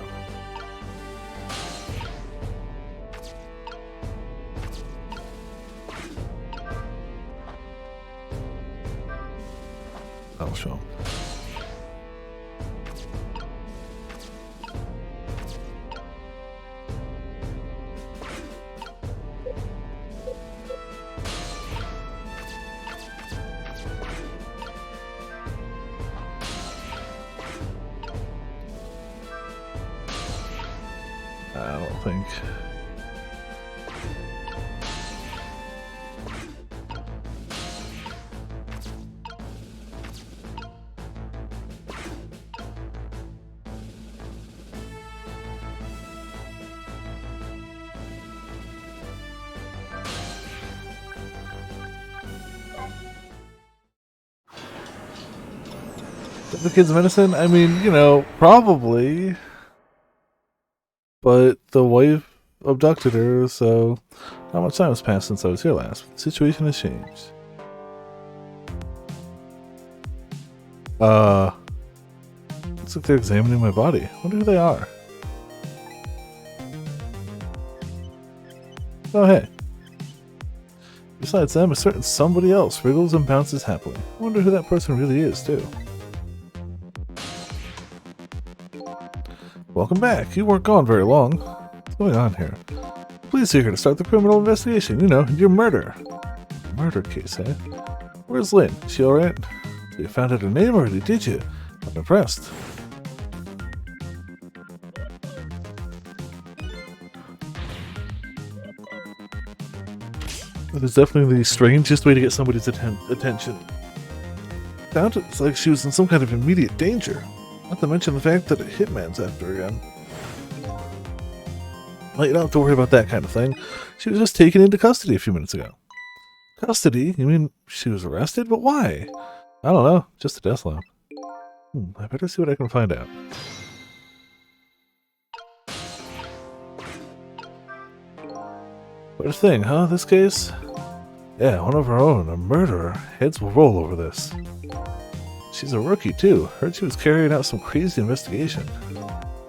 I'll show him. I don't think. The kid's medicine? I mean, you know, probably. But the wife abducted her, so not much time has passed since I was here last. The situation has changed. Looks like they're examining my body. I wonder who they are. Oh, hey. Besides them, a certain somebody else wriggles and bounces happily. I wonder who that person really is, too. Welcome back. You weren't gone very long. What's going on here? Police are here to start the criminal investigation. You know, your murder. Murder case, eh? Where's Lynn? Is she alright? So you found out her name already, did you? I'm impressed. That is definitely the strangest way to get somebody's attention. Sounds like she was in some kind of immediate danger. Not to mention the fact that a hitman's after her again. Well, you don't have to worry about that kind of thing. She was just taken into custody a few minutes ago. Custody? You mean she was arrested? But why? I don't know. Just a death lab. I better see what I can find out. What a thing, huh? This case? Yeah, one of our own. A murderer. Heads will roll over this. She's a rookie, too. Heard she was carrying out some crazy investigation.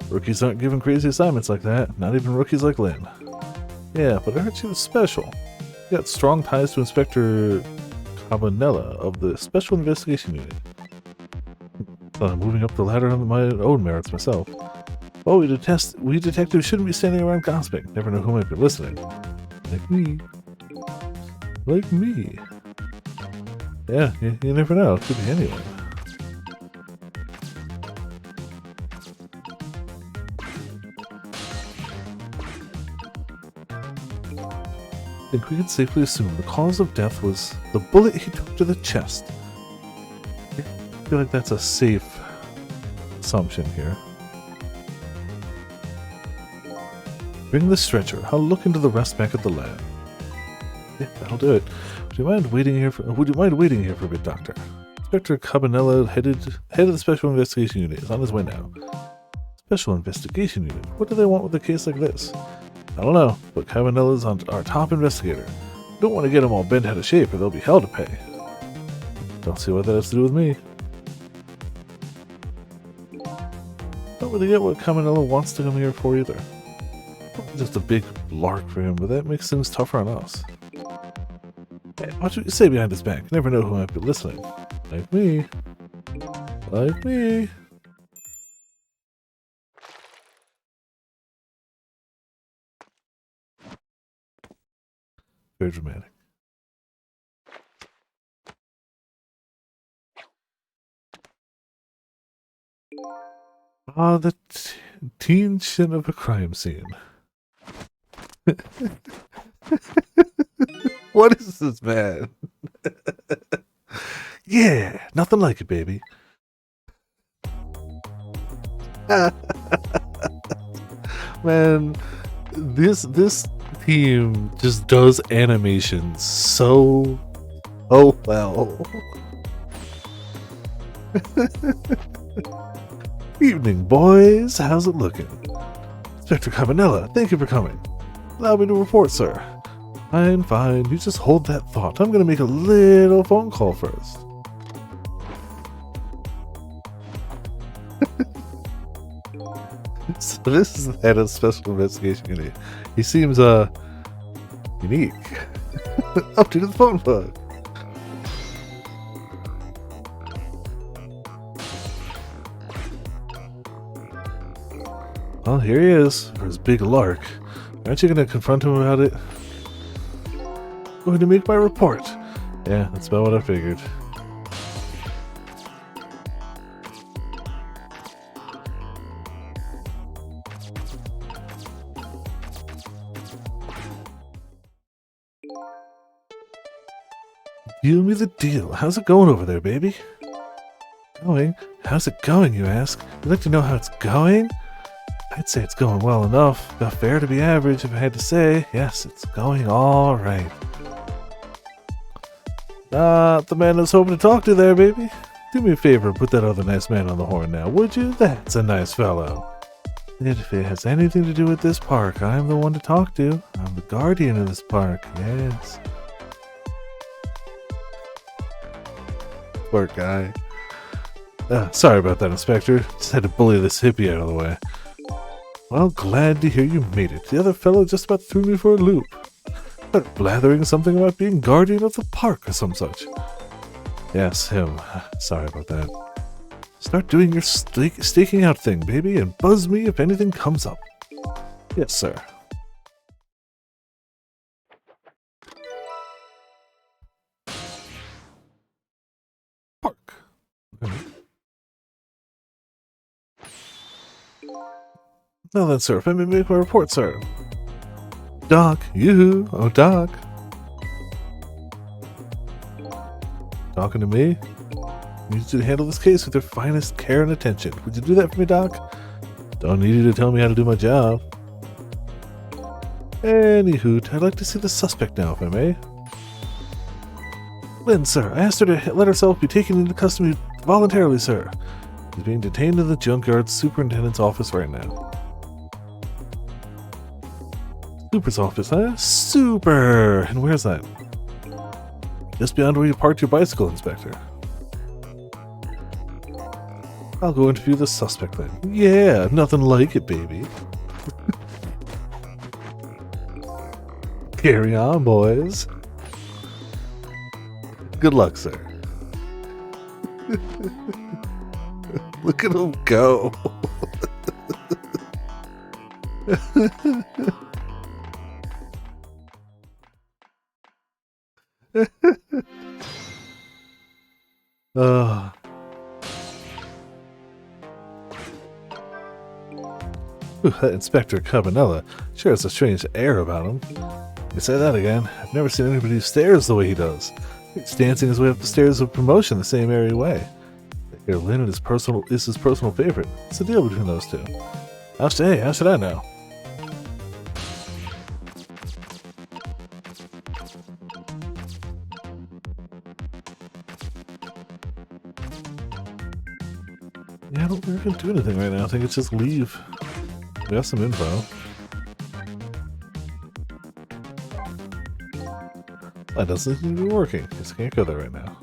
Rookies aren't given crazy assignments like that. Not even rookies like Lynn. Yeah, but I heard she was special. She got strong ties to Inspector Cabanella of the Special Investigation Unit. Thought I'm moving up the ladder on my own merits myself. Oh, we detectives shouldn't be standing around gossiping. Never know who might be listening. Like me. Like me. Yeah, you never know. It could be anyone. I think we can safely assume the cause of death was the bullet he took to the chest. I feel like that's a safe assumption here. Bring the stretcher. I'll look into the rest back at the lab. Yeah, that'll do it. Would you mind waiting here for a bit, Doctor? Inspector Cabanella, head of the Special Investigation Unit, is on his way now. Special Investigation Unit. What do they want with a case like this? I don't know, but Cavanella's our top investigator. Don't want to get him all bent out of shape or there'll be hell to pay. Don't see what that has to do with me. Don't really get what Cavanella wants to come here for either. Just a big lark for him, but that makes things tougher on us. Hey, watch what you say behind his back. You never know who might be listening. Like me. Like me. Very dramatic. Ah, the teen shin of a crime scene. What is this, man? Yeah, nothing like it, baby. Man, this team just does animations so well. Evening, boys. How's it looking? Inspector Cavanella, thank you for coming. Allow me to report, sir. Fine, fine. You just hold that thought. I'm going to make a little phone call first. So this is the head of Special Investigation Unit. He seems, unique. Up to the phone book. Well, here he is, for his big lark. Aren't you going to confront him about it? Going to make my report. Yeah, that's about what I figured. Deal me the deal. How's it going over there, baby? Going? How's it going, you ask? You'd like to know how it's going? I'd say it's going well enough. About fair to be average, if I had to say. Yes, it's going all right. Not the man I was hoping to talk to there, baby. Do me a favor and put that other nice man on the horn now, would you? That's a nice fellow. If it has anything to do with this park, I'm the one to talk to. I'm the guardian of this park, yes. Poor guy. Sorry about that, Inspector. Just had to bully this hippie out of the way. Well, glad to hear you made it. The other fellow just about threw me for a loop. But blathering something about being guardian of the park or some such. Yes, him. Sorry about that. Start doing your staking out thing, baby, and buzz me if anything comes up. Yes, sir. Park. Okay. Now then, sir, if I may make my report, sir. Doc, yoo-hoo, oh Doc. Talking to me? I need you to handle this case with your finest care and attention. Would you do that for me, Doc? Don't need you to tell me how to do my job. Anywho, I'd like to see the suspect now, if I may. Lynn, sir, I asked her to let herself be taken into custody voluntarily, sir. She's being detained in the junkyard superintendent's office right now. Super's office, huh? Super! And where's that? Just beyond where you parked your bicycle, Inspector. I'll go interview the suspect then. Yeah, nothing like it, baby. Carry on, boys. Good luck, sir. Look at him go. That Inspector Cavanella sure has a strange air about him. You say that again. I've never seen anybody who stares the way he does. He's dancing his way up the stairs of promotion the same airy way. Here, Lynn is his personal favorite. What's the deal between those two? How should I know? Yeah, I don't think we can do anything right now. I think it's just leave. We have some info. That doesn't seem to be working. Just can't go there right now.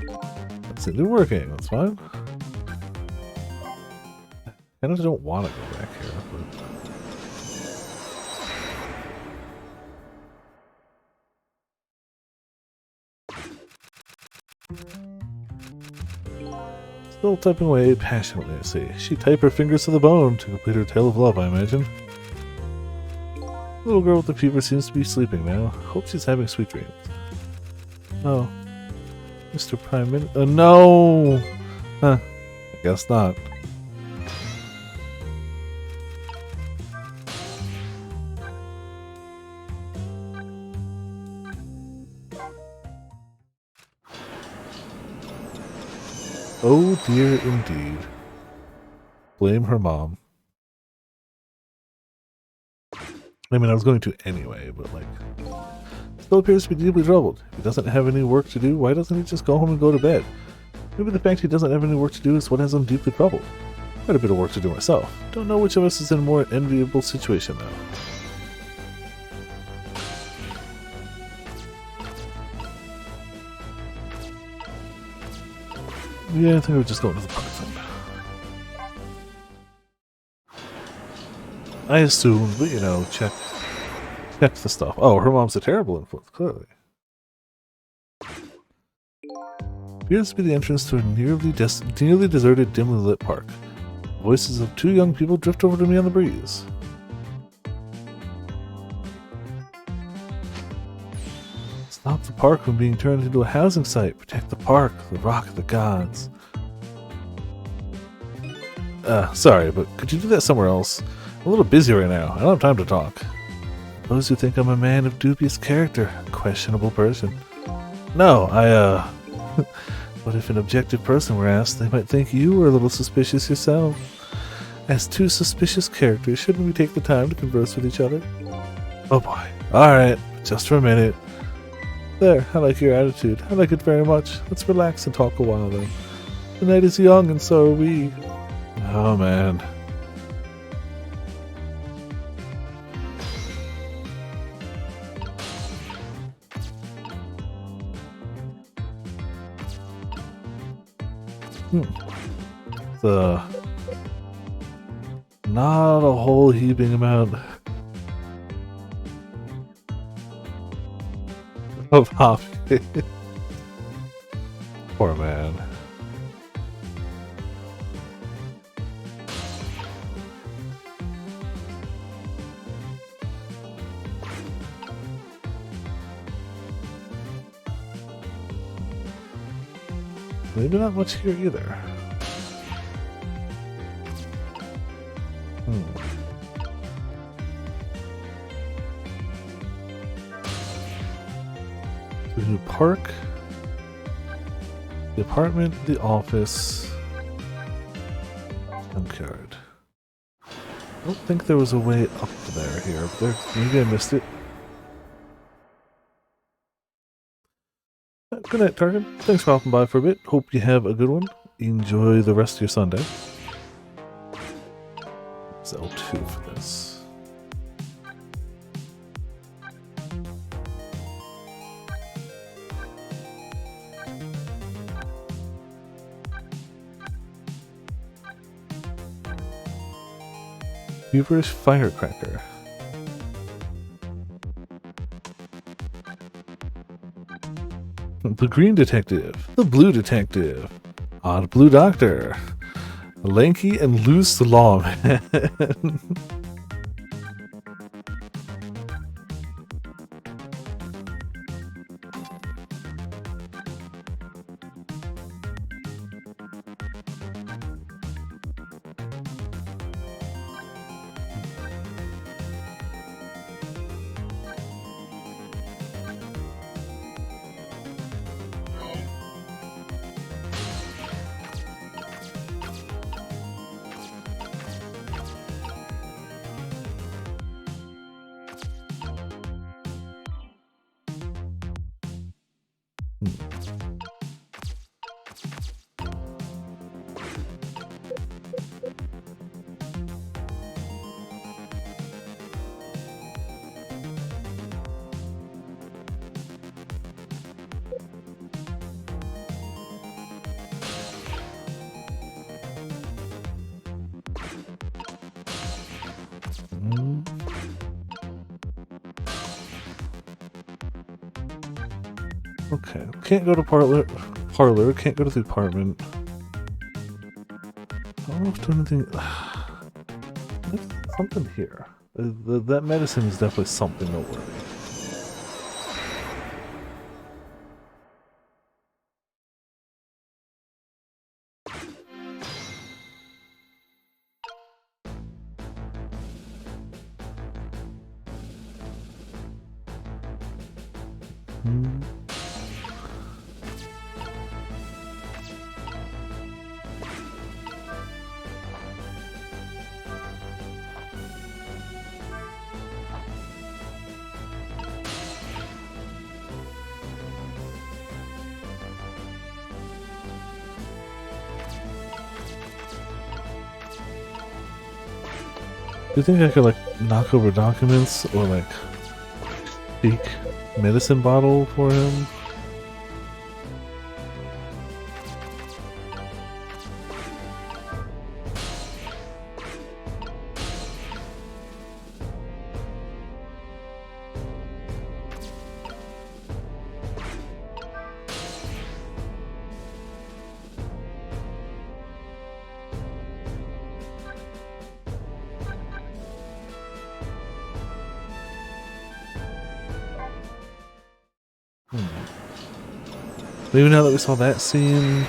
That seems to be working. That's fine. I just don't want to go back here. But... Still typing away passionately, I see. She typed her fingers to the bone to complete her tale of love, I imagine. The little girl with the fever seems to be sleeping now. Hope she's having sweet dreams. Oh. Mr. Prime Minister. No! Huh. I guess not. Oh dear indeed. Blame her mom. I mean, I was going to anyway, but like... Still appears to be deeply troubled. If he doesn't have any work to do, why doesn't he just go home and go to bed? Maybe the fact he doesn't have any work to do is what has him deeply troubled. Quite a bit of work to do myself. Don't know which of us is in a more enviable situation, though. Yeah, I think we're just going to the park then. I assumed, but you know, check the stuff. Oh, her mom's a terrible influence, clearly. Appears to be the entrance to a nearly deserted, dimly lit park. The voices of two young people drift over to me on the breeze. Stop the park from being turned into a housing site. Protect the park, the rock, the gods. Sorry, but could you do that somewhere else? I'm a little busy right now. I don't have time to talk. Those who think I'm a man of dubious character, a questionable person. No, But if an objective person were asked, they might think you were a little suspicious yourself. As two suspicious characters, shouldn't we take the time to converse with each other? Oh boy. Alright, just for a minute. There, I like your attitude. I like it very much. Let's relax and talk a while then. The night is young and so are we. Oh man. Not a whole heaping amount of hobby. Poor man. Maybe not much here either. The new park, the apartment, the office, junkyard. I don't think there was a way up there here, but maybe I missed it. Good night, Tarkin. Thanks for hopping by for a bit. Hope you have a good one. Enjoy the rest of your Sunday. It's L2 for this. Feverish Firecracker. The Green Detective. The Blue Detective. Odd Blue Doctor. Lanky and loose lawman. Okay, can't go to parlor, can't go to the apartment. I don't know if doing anything... There's something here. That medicine is definitely something noteworthy. Hmm. Do you think I could like knock over documents or like speak medicine bottle for him? Maybe now that we saw that scene.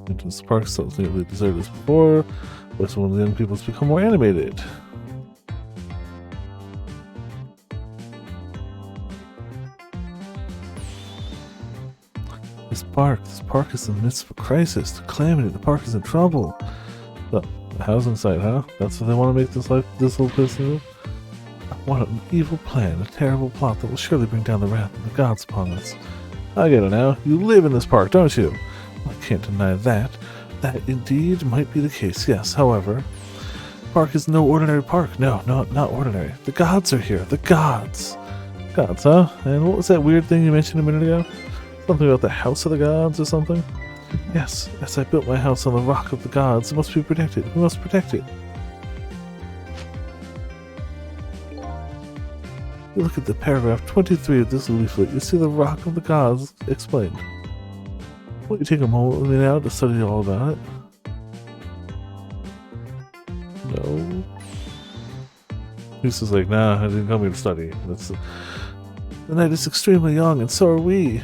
Into the spark so nearly deserted as before. But one of the young people has become more animated. This park is in the midst of a crisis, a calamity. The park is in trouble. So, the housing site, huh? That's what they want to make this little place into? What an evil plan, a terrible plot that will surely bring down the wrath of the gods upon us. I get it now. You live in this park, don't you? Well, I can't deny that. That indeed might be the case, yes. However, the park is no ordinary park. No, not ordinary. The gods are here. The gods. Gods, huh? And what was that weird thing you mentioned a minute ago? Something about the house of the gods or something? Yes, I built my house on the rock of the gods. It must be protected. We must protect it. You look at the paragraph 23 of this leaflet, you see the rock of the gods explained. Won't you take a moment with me now to study all about it? No. He's just like, nah, I didn't come here to study. The night is extremely young, and so are we.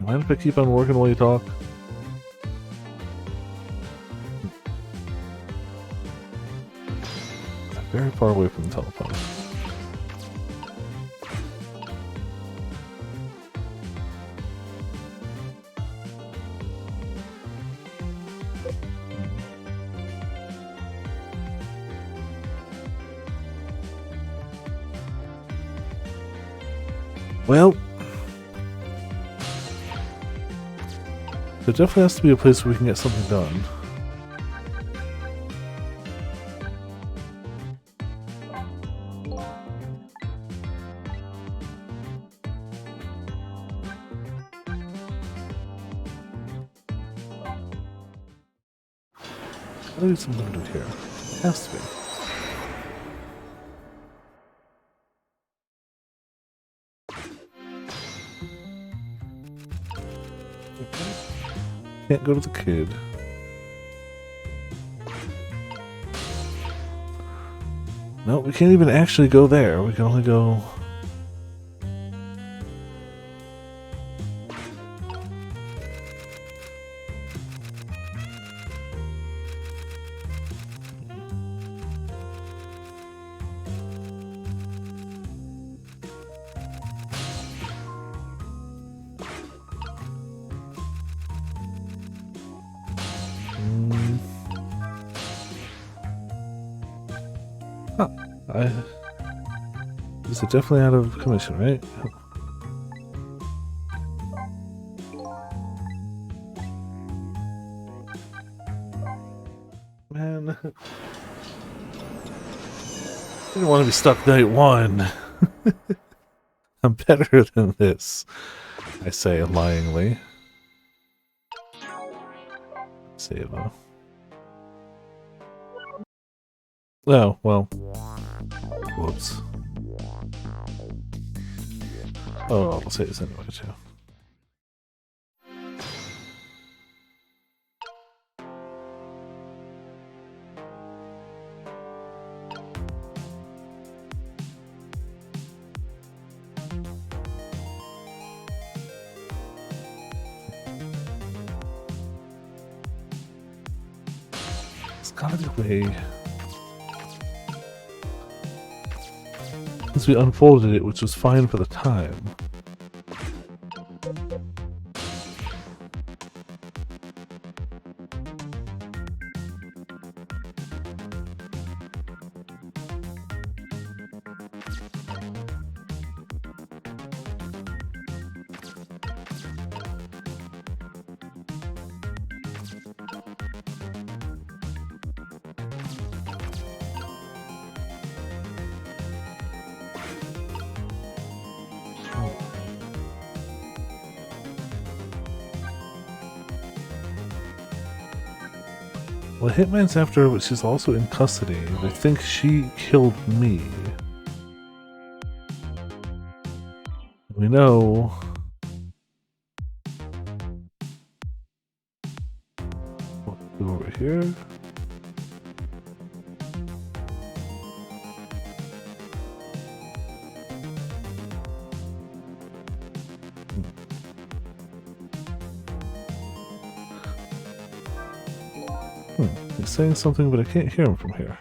Mind if I keep on working while you talk? I'm very far away from the telephone. Well, there definitely has to be a place where we can get something done. I need something to do here. It has to be. Can't go to the kid. No, we can't even actually go there. We can only go... Is it definitely out of commission, right? Man. I didn't want to be stuck night one. I'm better than this, I say lyingly. Save though. Oh, well. Whoops. Oh, I'll say this anyway, too. It's gotta be a way. Since we unfolded it, which was fine for the time. Well, Hitman's after her, but she's also in custody. They think she killed me. We know. What to do over here? He's saying something, but I can't hear him from here.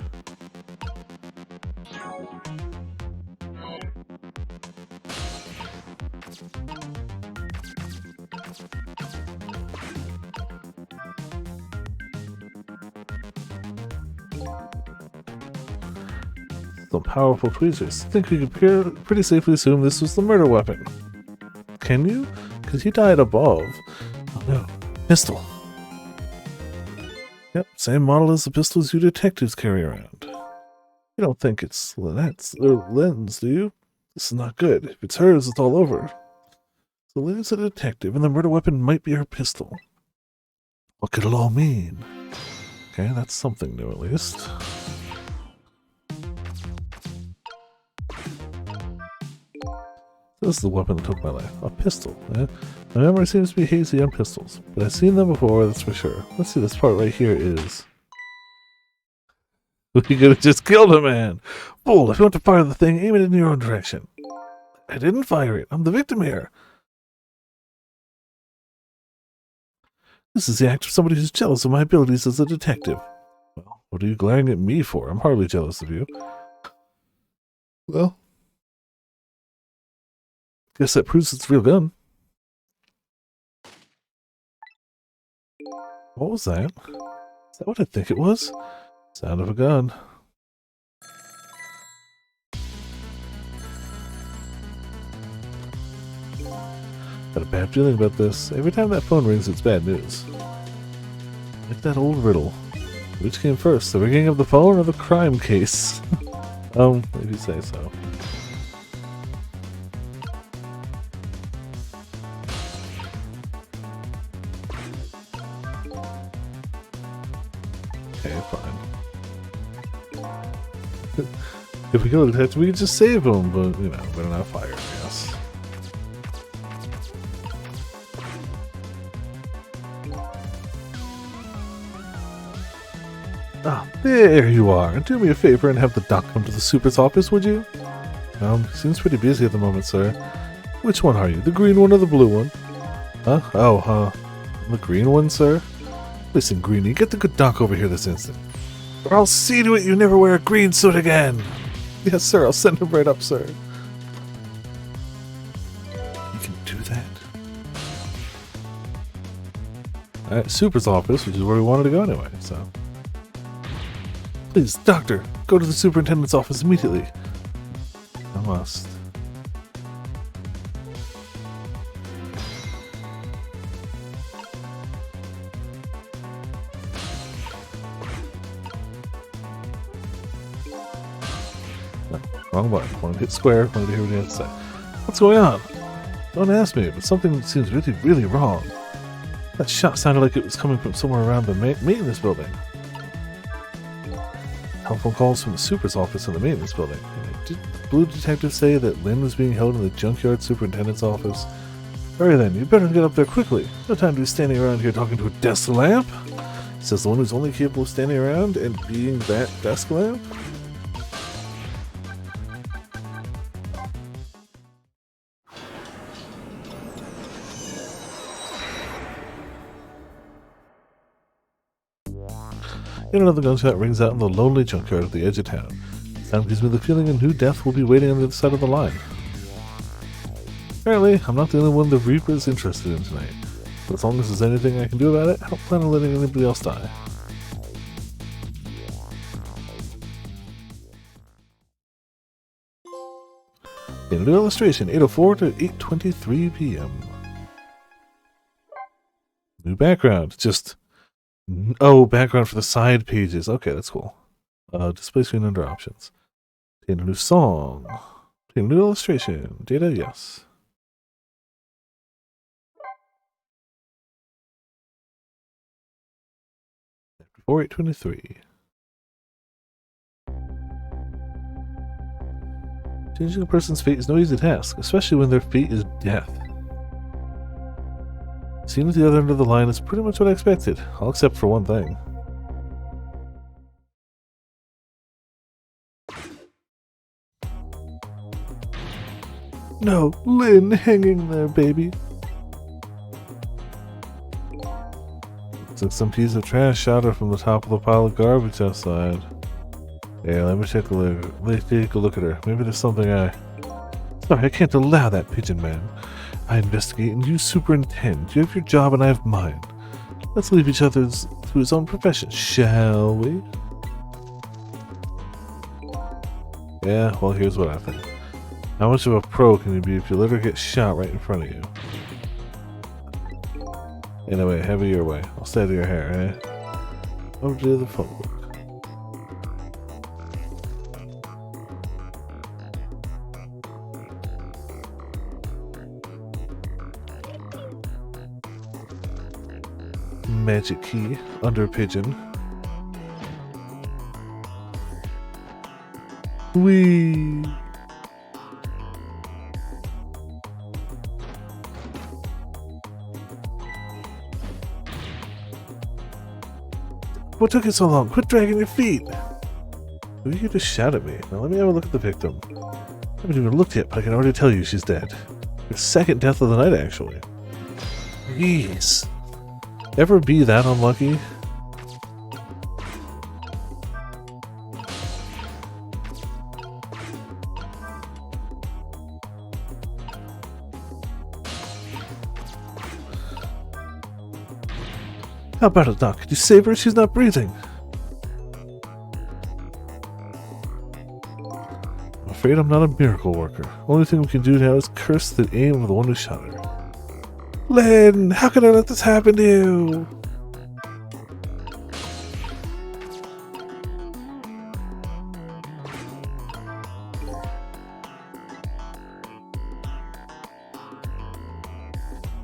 Some powerful tweezers. I think we could pretty safely assume this was the murder weapon. Can you? Because he died above. Oh no. Pistol. Yep, same model as the pistols you detectives carry around. You don't think it's Lynette's or Lynn's, do you? This is not good. If it's hers, it's all over. So Lynn is a detective, and the murder weapon might be her pistol. What could it all mean? Okay, that's something new at least. This is the weapon that took my life. A pistol. Eh? My memory seems to be hazy on pistols, but I've seen them before, that's for sure. Let's see, this part right here is... We could have just killed a man! Fool, if you want to fire the thing, aim it in your own direction. I didn't fire it. I'm the victim here. This is the act of somebody who's jealous of my abilities as a detective. Well, what are you glaring at me for? I'm hardly jealous of you. Well... Guess that proves it's a real gun. What was that? Is that what I think it was? Sound of a gun. Got a bad feeling about this. Every time that phone rings, it's bad news. Like that old riddle. Which came first, the ringing of the phone or the crime case? If you say so. Okay, fine. If we kill the detective, we can just save him, but, you know, we're not fired, I guess. Ah, there you are. Do me a favor and have the doc come to the super's office, would you? Seems pretty busy at the moment, sir. Which one are you? The green one or the blue one? Huh? Oh, the green one, sir? Listen, Greenie, get the good doc over here this instant. Or I'll see to it you never wear a green suit again! Yes, sir, I'll send him right up, sir. You can do that? Alright, Super's office, which is where we wanted to go anyway, so... Please, doctor, go to the superintendent's office immediately. I must. Wrong button. Want to hit square. Want to hear what he has to say. What's going on? Don't ask me, but something seems really, really wrong. That shot sounded like it was coming from somewhere around the maintenance building. Telephone calls from the super's office in the maintenance building. did Blue Detective say that Lynn was being held in the junkyard superintendent's office? Hurry then, you better get up there quickly. No time to be standing around here talking to a desk lamp. Says the one who's only capable of standing around and being that desk lamp? Yet another gunshot rings out in the lonely junkyard at the edge of town. Sound gives me the feeling a new death will be waiting on the other side of the line. Apparently, I'm not the only one the Reaper is interested in tonight. But as long as there's anything I can do about it, I don't plan on letting anybody else die. In a new illustration, 8:04 to 8:23 p.m. New background, just... Oh, background for the side pages. Okay, that's cool. Display screen under options. Obtain a new song. Obtain a new illustration. Data, yes. 8:23. Changing a person's fate is no easy task, especially when their fate is death. Seeing at the other end of the line is pretty much what I expected, all except for one thing. No, Lynn hanging there, baby. Looks like some piece of trash shot her from the top of the pile of garbage outside. Yeah, let me take a look. Let's take a look at her. Maybe there's something Sorry, I can't allow that, Pigeon Man. I investigate and you superintend. You have your job and I have mine. Let's leave each other to his own profession, shall we? Yeah, well, here's what I think. How much of a pro can you be if you let her get shot right in front of you? Anyway, have it your way. I'll stay to your hair, eh? Over to the phone book. Magic key under pigeon. Whee! What took you so long? Quit dragging your feet! Maybe you just shout at me. Now let me have a look at the victim. I haven't even looked yet, but I can already tell you she's dead. Her second death of the night, actually. Jeez. Ever be that unlucky? How about it, Doc? Could you save her? She's not breathing. I'm afraid I'm not a miracle worker. Only thing we can do now is curse the aim of the one who shot her. Lynn, how can I let this happen to you?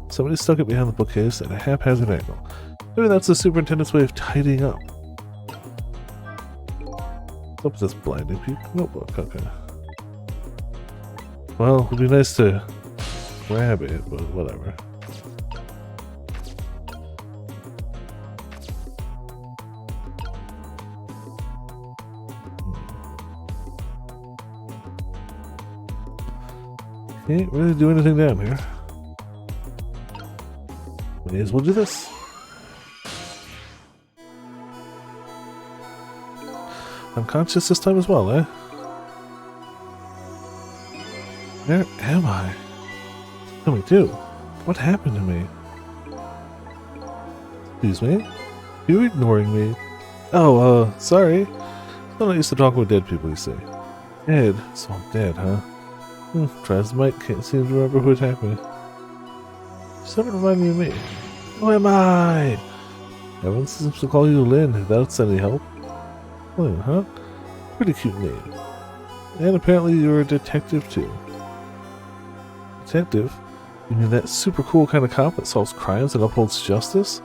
Somebody stuck it behind the bookcase at a haphazard angle. Maybe that's the superintendent's way of tidying up. What's this blinding peak notebook? Okay. Well, it would be nice to grab it, but whatever. Can't really do anything down here. May as well do this. I'm conscious this time as well, eh? Where am I? Tell me too. What happened to me? Excuse me? You ignoring me? Oh, sorry. I'm not used to talking with dead people, you see. Dead? So I'm dead, huh? Tries the mic, can't seem to remember who attacked me. Sort of remind me of me. Who am I? Everyone seems to call you Lynn, if that's any help. Lynn, huh? Pretty cute name. And apparently you're a detective too. Detective? You mean that super cool kind of cop that solves crimes and upholds justice?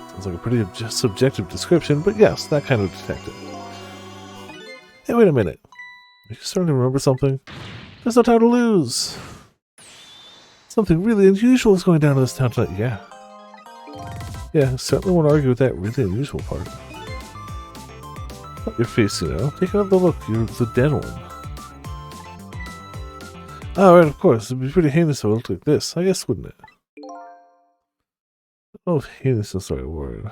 Sounds like a pretty subjective description, but yes, that kind of detective. Hey, wait a minute. Are you starting to remember something? There's no time to lose! Something really unusual is going down in this town tonight. Yeah. Yeah, certainly won't argue with that really unusual part. Not your face, you know. Take another look. You're the dead one. Oh, right, of course. It'd be pretty heinous if it looked like this, I guess, wouldn't it? Oh, heinous is the right word.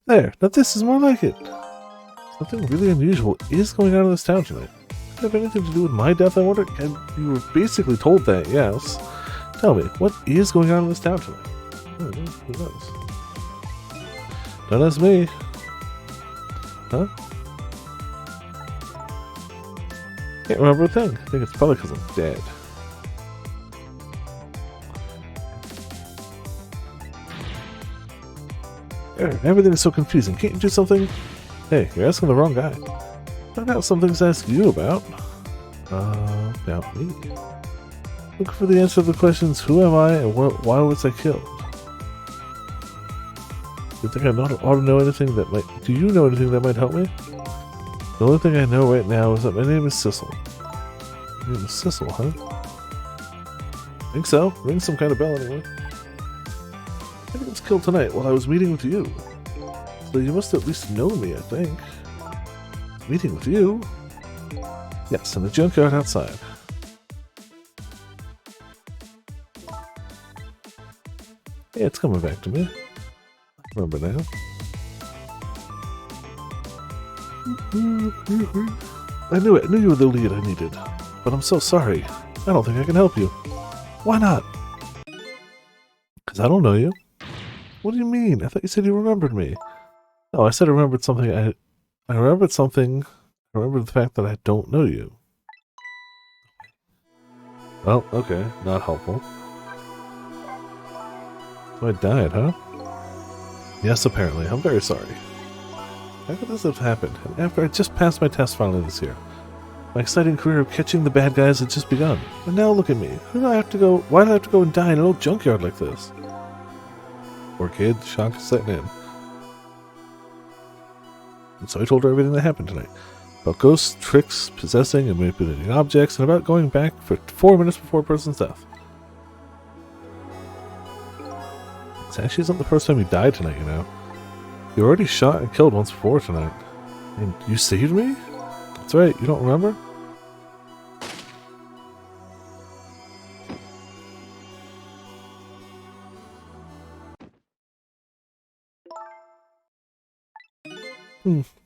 There, now this is more like it. Something really unusual is going on in this town tonight. Does it have anything to do with my death, I wonder? And you were basically told that, yes. Tell me, what is going on in this town tonight? Who knows? Don't ask me. Huh? Can't remember a thing. I think it's probably because I'm dead. Everything is so confusing. Can't you do something? Hey, you're asking the wrong guy. Find out some things to ask you about. About me. Look for the answer to the questions, who am I and why was I killed? Do you think I ought to know anything that might... Do you know anything that might help me? The only thing I know right now is that my name is Sissel. Your name is Sissel, huh? Think so. Ring some kind of bell anyway. I was killed tonight while I was meeting with you. So you must at least know me, I think. Meeting with you? Yes, in the junkyard outside. Yeah, it's coming back to me. Remember now. I knew it. I knew you were the lead I needed. But I'm so sorry. I don't think I can help you. Why not? Because I don't know you. What do you mean? I thought you said you remembered me. Oh, I said I remembered something. I remembered something. I remembered the fact that I don't know you. Well, okay. Not helpful. So I died, huh? Yes, apparently. I'm very sorry. How could this have happened? And after I just passed my test finally this year. My exciting career of catching the bad guys had just begun. And now look at me. Why do I have to go and die in an old junkyard like this? Poor kid, shock is setting in. And so I told her everything that happened tonight. About ghosts, tricks, possessing, and manipulating objects, and about going back for 4 minutes before a person's death. It actually isn't the first time you died tonight, you know. You were already shot and killed once before tonight. And you saved me? That's right, you don't remember?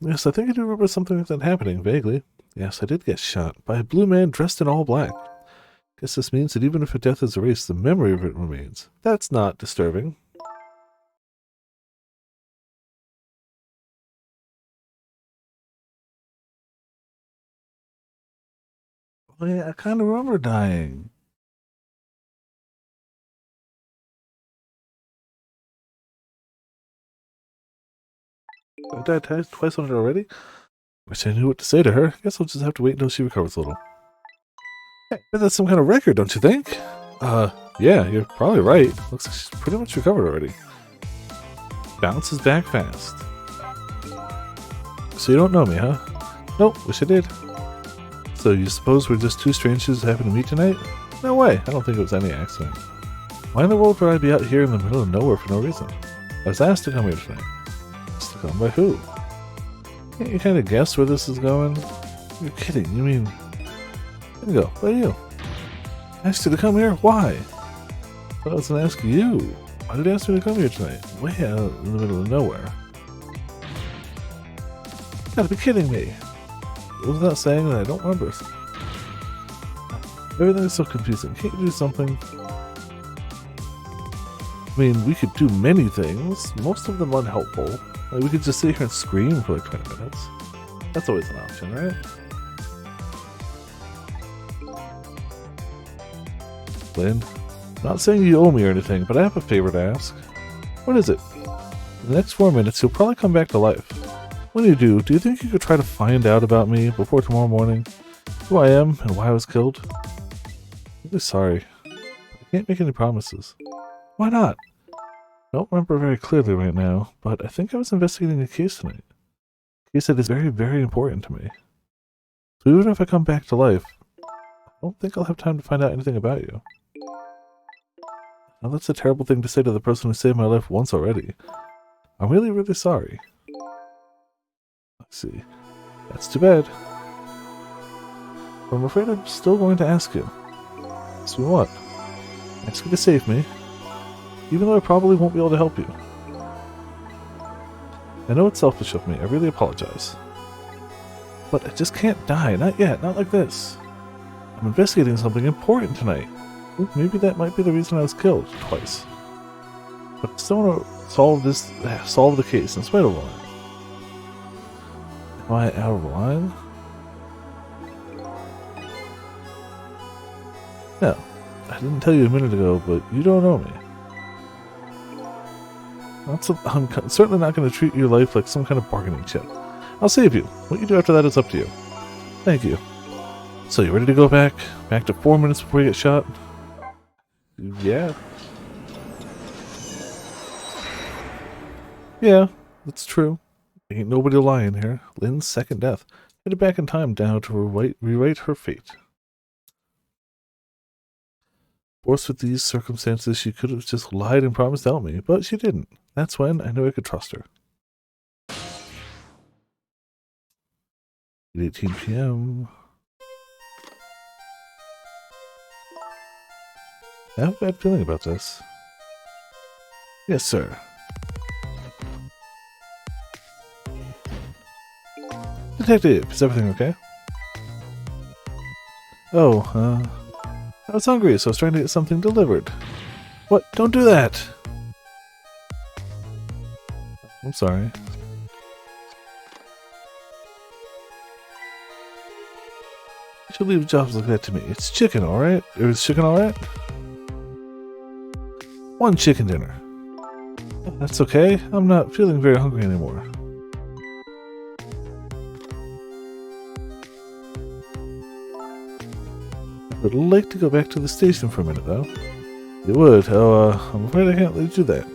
Yes, I think I do remember something like that happening, vaguely. Yes, I did get shot by a blue man dressed in all black. Guess this means that even if a death is erased, the memory of it remains. That's not disturbing. Oh, yeah, I kind of remember dying. I died twice on it already? Wish I knew what to say to her. Guess I'll just have to wait until she recovers a little. Hey, but that's some kind of record, don't you think? Yeah, you're probably right. Looks like she's pretty much recovered already. Bounces back fast. So you don't know me, huh? Nope, wish I did. So you suppose we're just two strangers who happen to meet tonight? No way, I don't think it was any accident. Why in the world would I be out here in the middle of nowhere for no reason? I was asked to come here tonight. Asked to come by who? Can't you kind of guess where this is going? You're kidding, you mean... There you go, by you. I asked you to come here? Why? I was going to ask you. Why did you ask me to come here tonight? Way out in the middle of nowhere. You gotta be kidding me. It was not saying that I don't remember. Everything is so confusing. Can't you do something? I mean, we could do many things. Most of them unhelpful. Like, we could just sit here and scream for like 20 minutes. That's always an option, right? Lynn, not saying you owe me or anything, but I have a favor to ask. What is it? In the next 4 minutes, you'll probably come back to life. When you do you think you could try to find out about me before tomorrow morning? Who I am and why I was killed? I'm really sorry. I can't make any promises. Why not? I don't remember very clearly right now, but I think I was investigating a case tonight. A case that is very, very important to me. So even if I come back to life, I don't think I'll have time to find out anything about you. Now that's a terrible thing to say to the person who saved my life once already. I'm really, really sorry. Let's see. That's too bad. But I'm afraid I'm still going to ask you. Ask me what? Ask you to save me, even though I probably won't be able to help you. I know it's selfish of me, I really apologize. But I just can't die, not yet, not like this. I'm investigating something important tonight. Ooh, maybe that might be the reason I was killed twice. But I still want to solve the case in spite of all that. Am I out of line? No, I didn't tell you a minute ago, but you don't know me. I'm certainly not going to treat your life like some kind of bargaining chip. I'll save you. What you do after that is up to you. Thank you. So, you ready to go back? Back to 4 minutes before you get shot? Yeah. Yeah, that's true. Ain't nobody lying here. Lynn's second death. Headed back in time now to rewrite her fate. Forced with these circumstances, she could have just lied and promised to help me, but she didn't. That's when I knew I could trust her. 18 p.m. I have a bad feeling about this. Yes, sir. Detective, is everything okay? Oh, I was hungry, so I was trying to get something delivered. What? Don't do that! I'm sorry. You should leave jobs like that to me. It's chicken, alright? Is chicken alright? 1 chicken dinner. That's okay. I'm not feeling very hungry anymore. I would like to go back to the station for a minute, though. You would? Oh, I'm afraid I can't let you do that.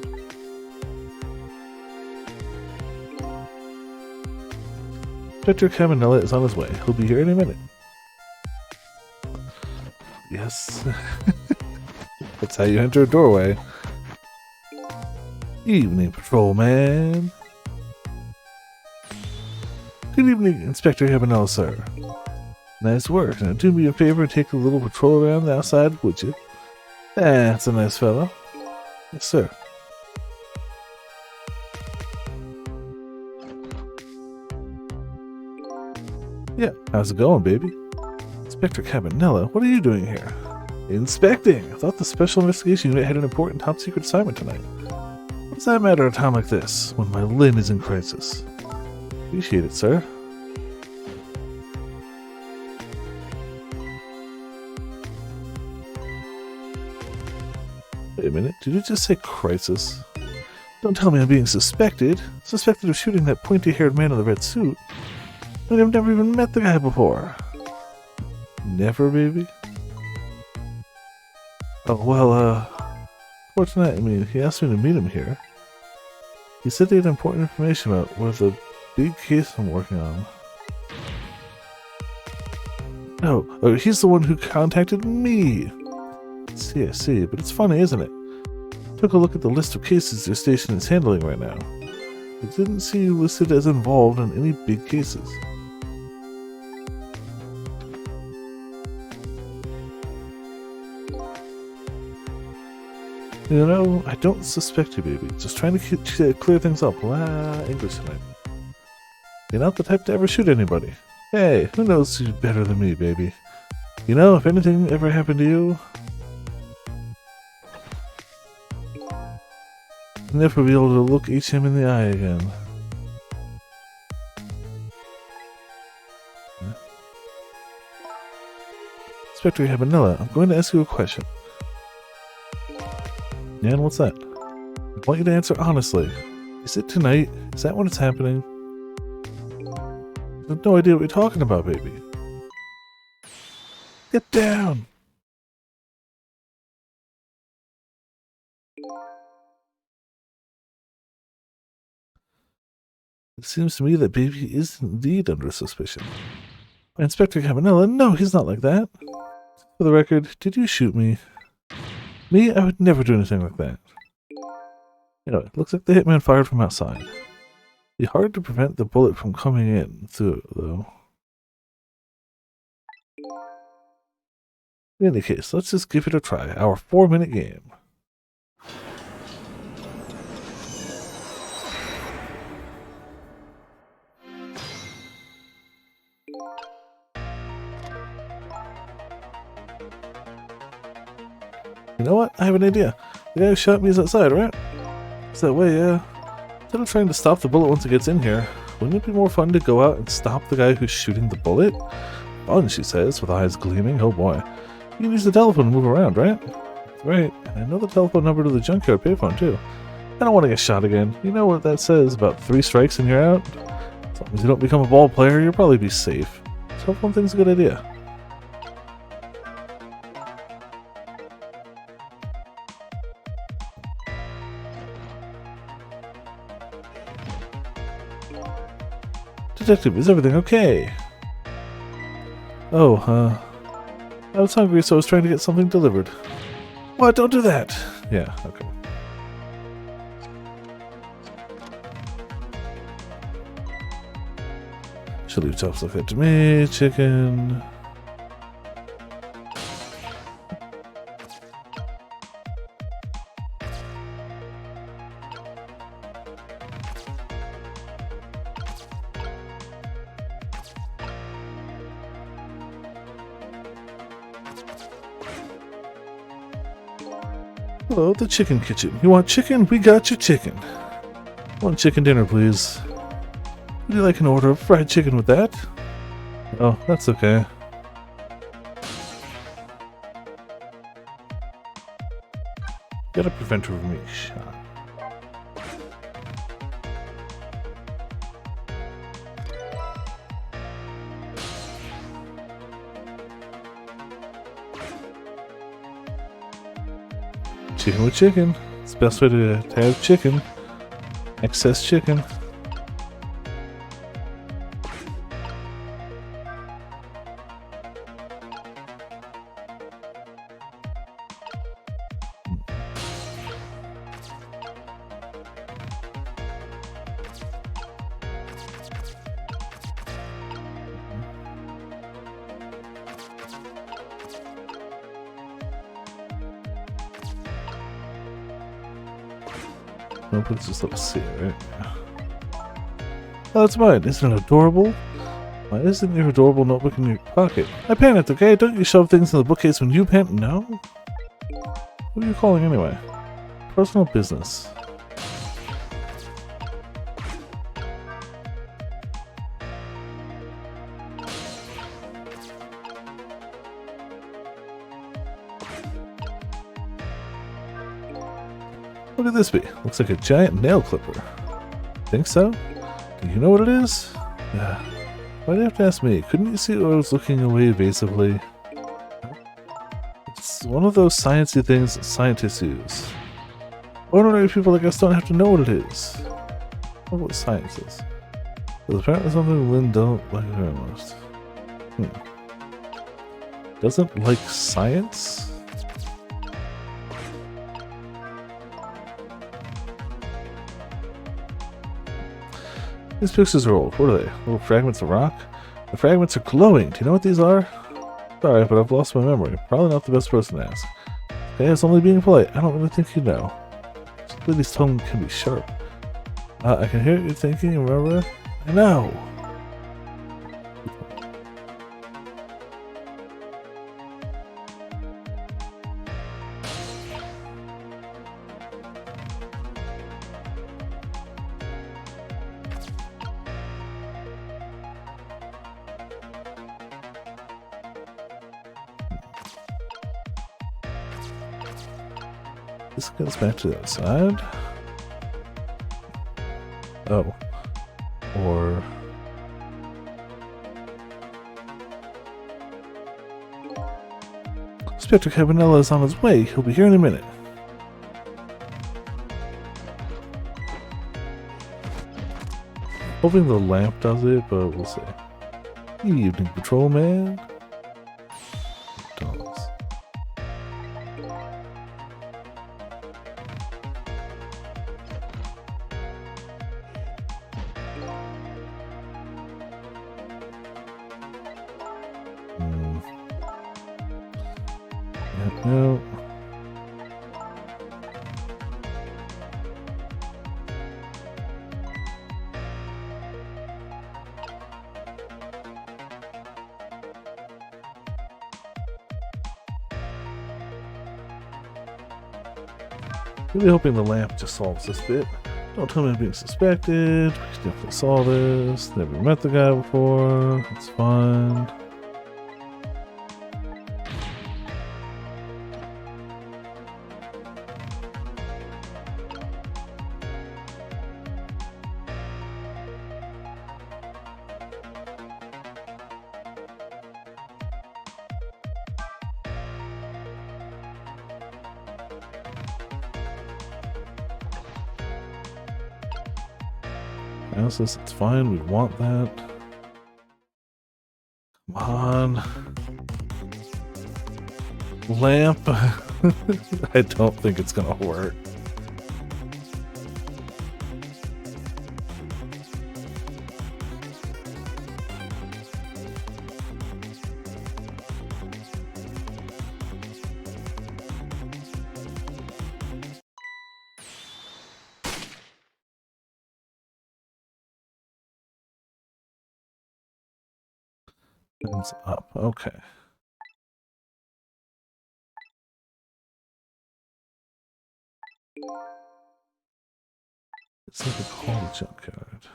Inspector Cabanela is on his way. He'll be here any minute. Yes. That's how you enter a doorway. Evening, patrolman. Good evening, Inspector Cabanela, sir. Nice work. Now do me a favor and take a little patrol around the outside, would you? That's a nice fellow. Yes, sir. Yeah, how's it going, baby? Inspector Cabanela, what are you doing here? Inspecting! I thought the Special Investigation Unit had an important top-secret assignment tonight. What does that matter at a time like this, when my Lynn is in crisis? Appreciate it, sir. Wait a minute, did you just say crisis? Don't tell me I'm being suspected. Suspected of shooting that pointy-haired man in the red suit. I mean, I've never even met the guy before. Never, baby? Oh, well, fortunately, I mean, he asked me to meet him here. He said he had important information about with a big case I'm working on. No, oh, he's the one who contacted me. I see, but it's funny, isn't it? Took a look at the list of cases your station is handling right now. I didn't see you listed as involved in any big cases. You know, I don't suspect you, baby. Just trying to clear things up. English tonight. You're not the type to ever shoot anybody. Hey, who knows you better than me, baby? You know, if anything ever happened to you, I'd never be able to look HM in the eye again. Yeah. Inspector Cabanela, I'm going to ask you a question. Yeah, and what's that? I want you to answer honestly. Is it tonight? Is that when it's happening? I have no idea what you're talking about, baby. Get down! It seems to me that baby is indeed under suspicion. Inspector Cabanela, no, he's not like that. For the record, did you shoot me? Me? I would never do anything like that. Anyway, looks like the hitman fired from outside. It'd be hard to prevent the bullet from coming in through, though. In any case, let's just give it a try. Our 4-minute game. You know what? I have an idea. The guy who shot me is outside, right? It's that way, yeah. Instead of trying to stop the bullet once it gets in here, wouldn't it be more fun to go out and stop the guy who's shooting the bullet? Fun, she says, with eyes gleaming. Oh boy. You can use the telephone to move around, right? Right. And I know the telephone number to the junkyard payphone, too. I don't want to get shot again. You know what that says about 3 strikes and you're out? As long as you don't become a ball player, you'll probably be safe. Telephone thing's a good idea. Detective, is everything okay? Oh, I was hungry, so I was trying to get something delivered. What? Don't do that! Yeah, okay. She'll leave chops like that to me. Chicken. Hello, the chicken kitchen. You want chicken? We got your chicken. One chicken dinner, please. Would you like an order of fried chicken with that? Oh, that's okay. Gotta prevent her from being shot. Chicken with chicken. It's the best way to have chicken. Excess chicken. No, but it's just little C, right? Oh, that's mine. Isn't it adorable? Why isn't your adorable notebook in your pocket? I panicked, okay? Don't you shove things in the bookcase when you panic? No? Who are you calling anyway? Personal business. What could this be? Looks like a giant nail clipper. Think so? Do you know what it is? Why do you have to ask me? Couldn't you see I was looking away evasively? It's one of those sciencey things that scientists use. Ordinary people like us don't have to know what it is. What about science is? There's apparently something Lynn don't like very much. Doesn't like science? These pictures are old. What are they? Little fragments of rock? The fragments are glowing. Do you know what these are? Sorry, but I've lost my memory. Probably not the best person to ask. Okay, it's only being polite. I don't really think you know. This lady's tone can be sharp. I can hear what you're thinking, remember? I know! This goes back to the outside. Oh. Or... Inspector Cabanela is on his way. He'll be here in a minute. hoping the lamp does it, but we'll see. Evening patrolman. Dolls. No. Really hoping the lamp just solves this bit. Don't tell me I'm being suspected. We can definitely solve this. Never met the guy before. It's fine. Analysis, it's fine, we want that. Come on. Lamp. I don't think it's gonna work. Thumbs up. Okay. It's like a call junkyard.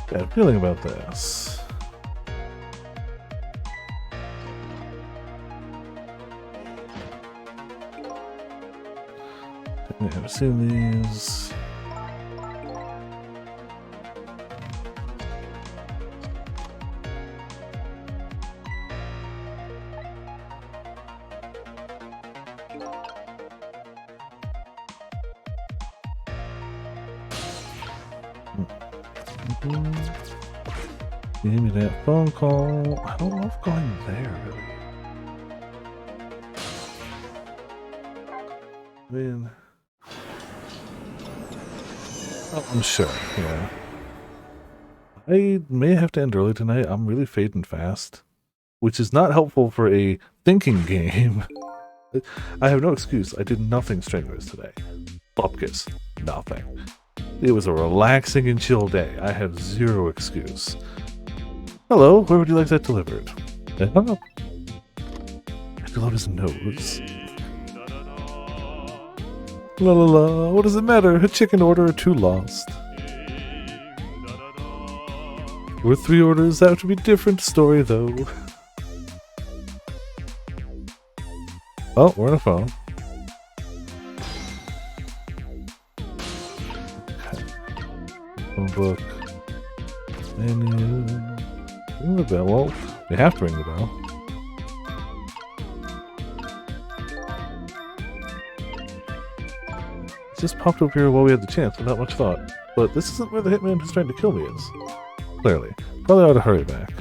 Bad feeling about this. I haven't seen these. Give me that phone call. I don't know if going there really. I mean, oh, I'm sure, yeah. I may have to end early tonight. I'm really fading fast, which is not helpful for a thinking game. I have no excuse. I did nothing strenuous today. Bupkis, nothing. It was a relaxing and chill day. I have zero excuse. Hello, where would you like that delivered? Oh. I love his nose. La la la, what does it matter? A chicken order or two lost. With 3 orders, that would be a different story though. Oh, we're on a phone. Okay. Phone book. Menu. Ring the bell. Well, we have to ring the bell. It just popped up here while we had the chance without much thought. But this isn't where the hitman who's trying to kill me is. Clearly. Probably ought to hurry back.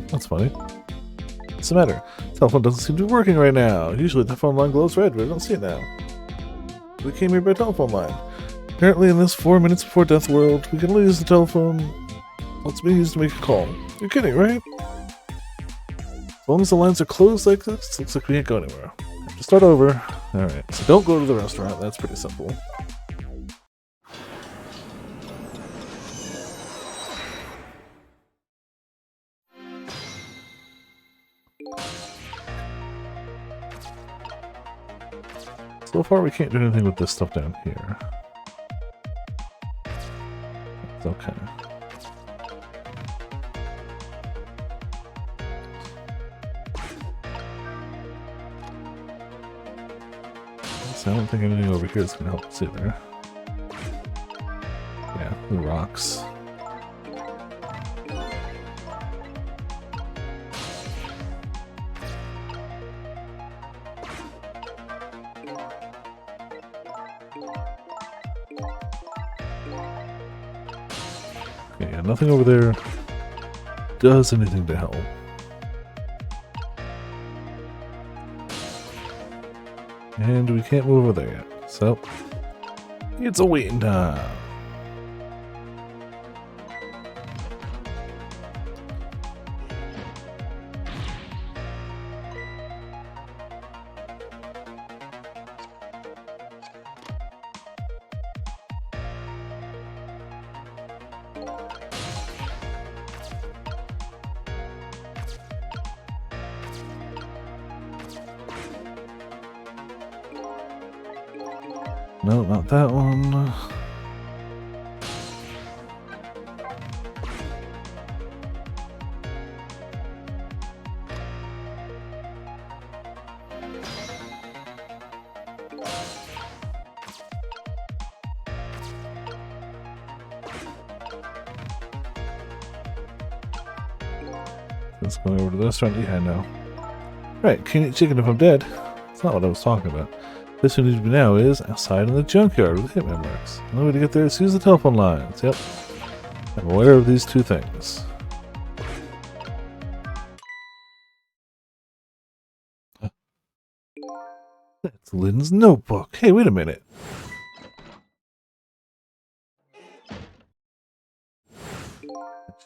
That's funny. What's the matter? Telephone doesn't seem to be working right now. Usually the phone line glows red, but I don't see it now. We came here by telephone line. Apparently in this 4 minutes before death world, we can only use the telephone once we used to make a call. You're kidding, right? As long as the lines are closed like this, looks like we can't go anywhere. Have to start over. Alright, so don't go to the restaurant, that's pretty simple. So far we can't do anything with this stuff down here. It's okay. So I don't think anything over here is going to help us either. Yeah, the rocks. Okay, yeah, nothing over there does anything to help. And we can't move over there yet, so it's a waiting time. No, not that one. Let's go over to this one. Yeah, I know. Right, can't eat chicken if I'm dead. That's not what I was talking about. This we need to be now is outside in the junkyard where the Hitman works. The only way to get there is to use the telephone lines. Yep. I'm aware of these two things. That's Lynn's notebook. Hey, wait a minute.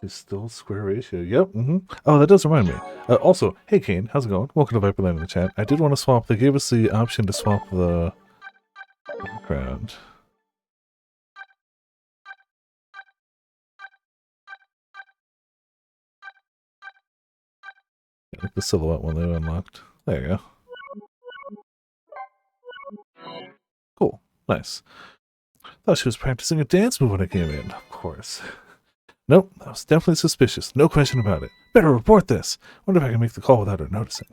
She's still square ratio. Yep. Oh, that does remind me. Also, hey Kane, how's it going? Welcome to Viperland in the chat. I did want to swap. They gave us the option to swap the background. I like the silhouette one they unlocked. There you go. Cool. Nice. Thought she was practicing a dance move when I came in. Of course. Nope, that was definitely suspicious. No question about it. Better report this. Wonder if I can make the call without her noticing.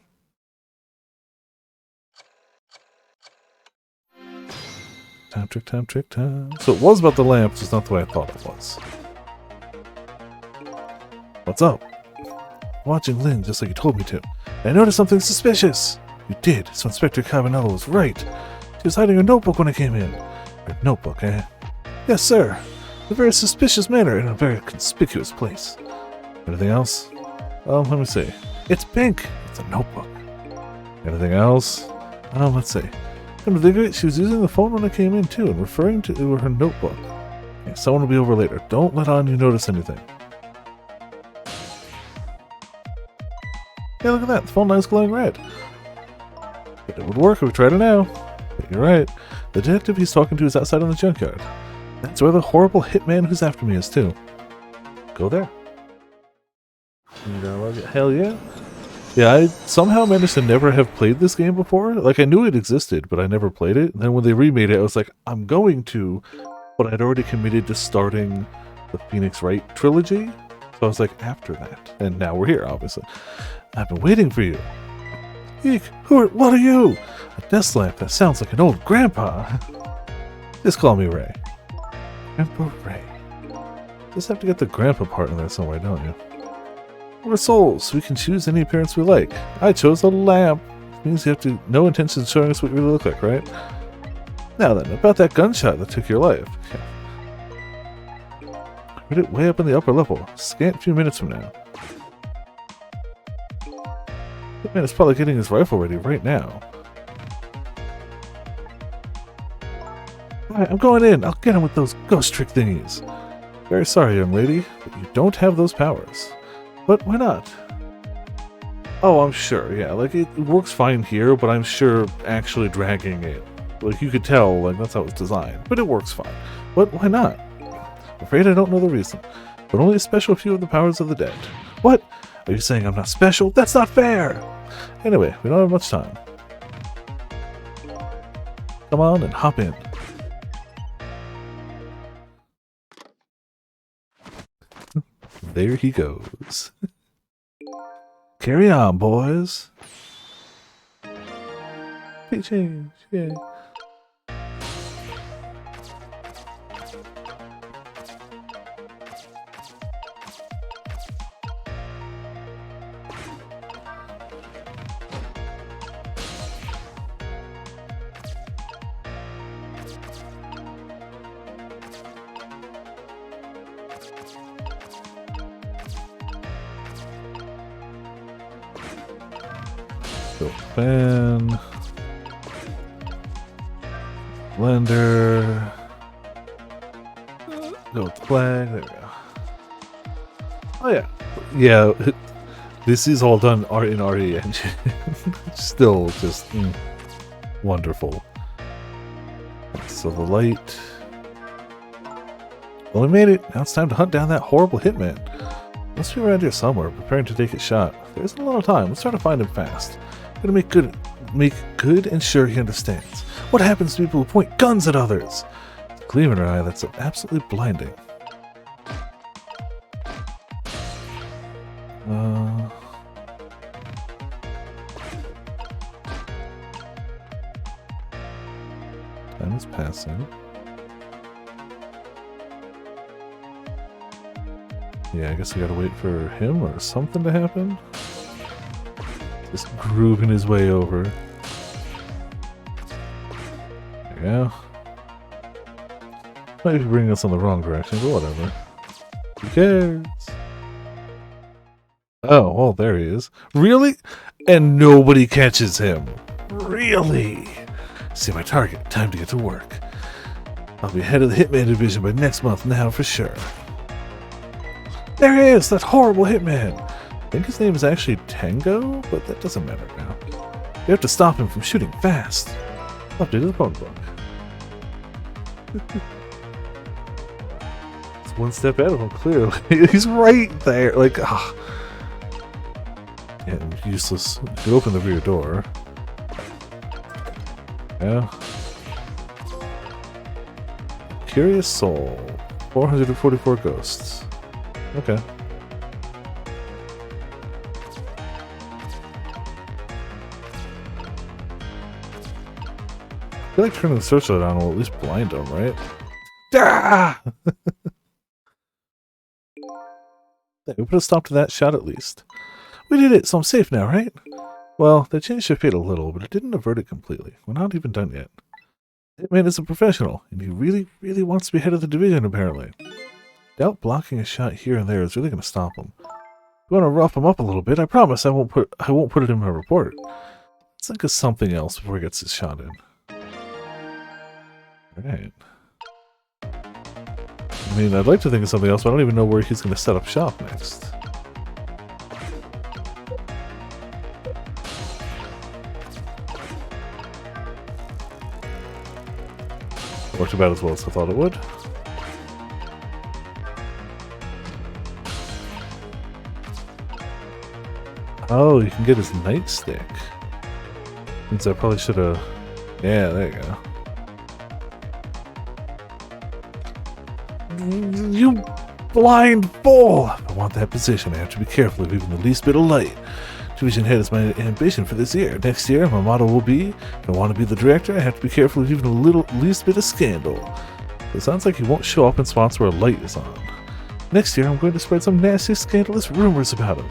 Time, trick, time. So it was about the lamp, just not the way I thought it was. What's up? Watching Lynn just like you told me to. I noticed something suspicious. You did, so Inspector Cabanello was right. She was hiding her notebook when I came in. Her notebook, eh? Yes, sir. In a very suspicious manner in a very conspicuous place. Anything else? Let me see. It's pink. It's a notebook. Anything else? Let's see. Come to think of it, she was using the phone when I came in too and referring to her notebook. Okay, someone will be over later. Don't let on you notice anything. Hey, look at that. The phone line's glowing red. It would work if we tried it now. But you're right. The detective he's talking to is outside in the junkyard. That's where the horrible hitman who's after me is too. Go there. Hell yeah. Yeah, I somehow managed to never have played this game before. Like, I knew it existed, but I never played it. And then when they remade it, I was like, I'm going to, but I'd already committed to starting the Phoenix Wright trilogy. So I was like, after that. And now we're here, obviously. I've been waiting for you. Eek, what are you? A desk lamp that sounds like an old grandpa. Just call me Ray. Grandpa Ray. Just have to get the grandpa part in there somewhere, don't you? We're souls. We can choose any appearance we like. I chose a lamp. It means you have to no intention of showing us what you really look like, right? Now then, about that gunshot that took your life. Heard it way up in the upper level. Scant few minutes from now. That man is probably getting his rifle ready right now. Alright, I'm going in. I'll get him with those ghost trick thingies. Very sorry, young lady, but you don't have those powers. But why not? Oh, I'm sure, yeah. Like, it works fine here, but I'm sure actually dragging it, like, you could tell, like, that's how it's designed. But it works fine. But why not? I'm afraid I don't know the reason. But only a special few of the powers of the dead. What? Are you saying I'm not special? That's not fair! Anyway, we don't have much time. Come on and hop in. There he goes. Carry on, boys. Big change, yeah. Go fan. Blender. Go with flag. There we go. Oh yeah. Yeah. This is all done in RE Engine. Still just wonderful. So the light. Well, we made it. Now it's time to hunt down that horrible hitman. Must be around here somewhere, preparing to take his shot. There isn't a lot of time. Let's try to find him fast. Gotta make good and sure he understands. What happens to people who point guns at others? It's a gleam in her eye that's absolutely blinding. Time is passing. Yeah, I guess we gotta wait for him or something to happen. Just grooving his way over. There we go. Might be bringing us in the wrong direction, but whatever. Who cares? Oh, well, there he is. Really? And nobody catches him. Really? See my target. Time to get to work. I'll be head of the Hitman division by next month now for sure. There he is! That horrible Hitman! I think his name is actually Tango, but that doesn't matter now. You have to stop him from shooting fast. Update the phone book. It's one step ahead of him, clearly. He's right there! Like, ah. Yeah, useless. You could open the rear door. Yeah. Curious Soul. 444 ghosts. Okay. I feel like turning the searchlight on will at least blind them, right? Ah! We put a stop to that shot at least. We did it, so I'm safe now, right? Well, they changed your fate a little, but it didn't avert it completely. We're not even done yet. Hitman is a professional, and he really, really wants to be head of the division, apparently. Doubt blocking a shot here and there is really going to stop him. You want to rough him up a little bit? I promise I won't put it in my report. Let's think of something else before he gets his shot in. Alright. I mean, I'd like to think of something else, but I don't even know where he's going to set up shop next. Worked about as well as I thought it would. Oh, you can get his nightstick. Means I probably should have... Yeah, there you go. You blind fool! If I want that position, I have to be careful of even the least bit of light. Division head is my ambition for this year. Next year, my motto will be, if I want to be the director, I have to be careful of even the least bit of scandal. It sounds like he won't show up in spots where a light is on. Next year, I'm going to spread some nasty, scandalous rumors about him.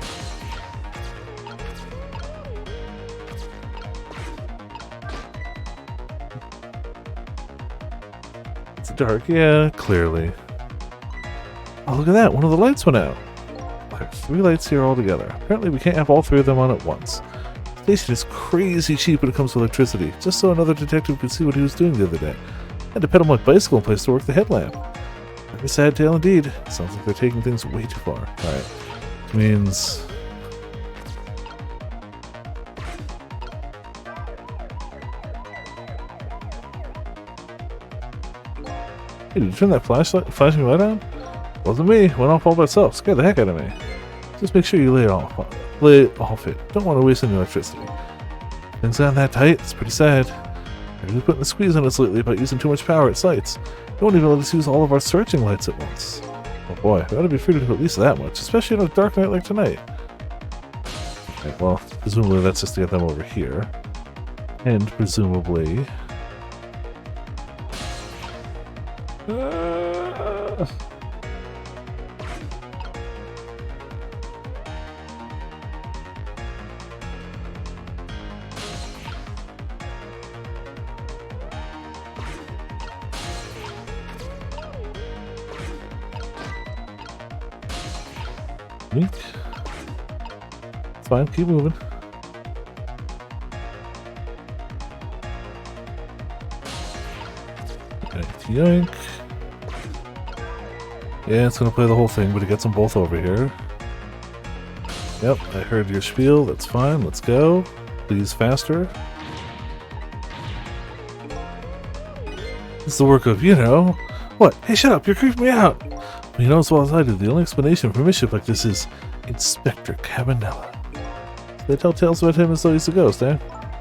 It's dark, yeah, clearly. Oh, look at that, one of the lights went out. There's 3 lights here altogether. Apparently we can't have all 3 of them on at once. The station is crazy cheap when it comes to electricity, just so another detective could see what he was doing the other day. I had to pedal my bicycle in place to work the headlamp. Very sad tale indeed. Sounds like they're taking things way too far. Alright. Means... Hey, did you turn that flashing light on? Wasn't me. Went off all by itself. Scared the heck out of me. Just make sure you lay it off it. Don't want to waste any electricity. Things gotten that tight. It's pretty sad. I've really putting the squeeze on us lately about using too much power at sites. They won't even let us use all of our searching lights at once. Oh boy, we ought to be free to do at least that much, especially on a dark night like tonight. Okay, well, presumably that's just to get them over here. And presumably... It's fine, keep moving. Yoink. Yeah, it's gonna play the whole thing, but it gets them both over here. Yep, I heard your spiel. That's fine. Let's go. Please, faster. It's the work of, What? Hey, shut up. You're creeping me out. Well, you know as well as I do, the only explanation for mischief like this is Inspector Cabanela. They tell tales about him as though he's a ghost, eh?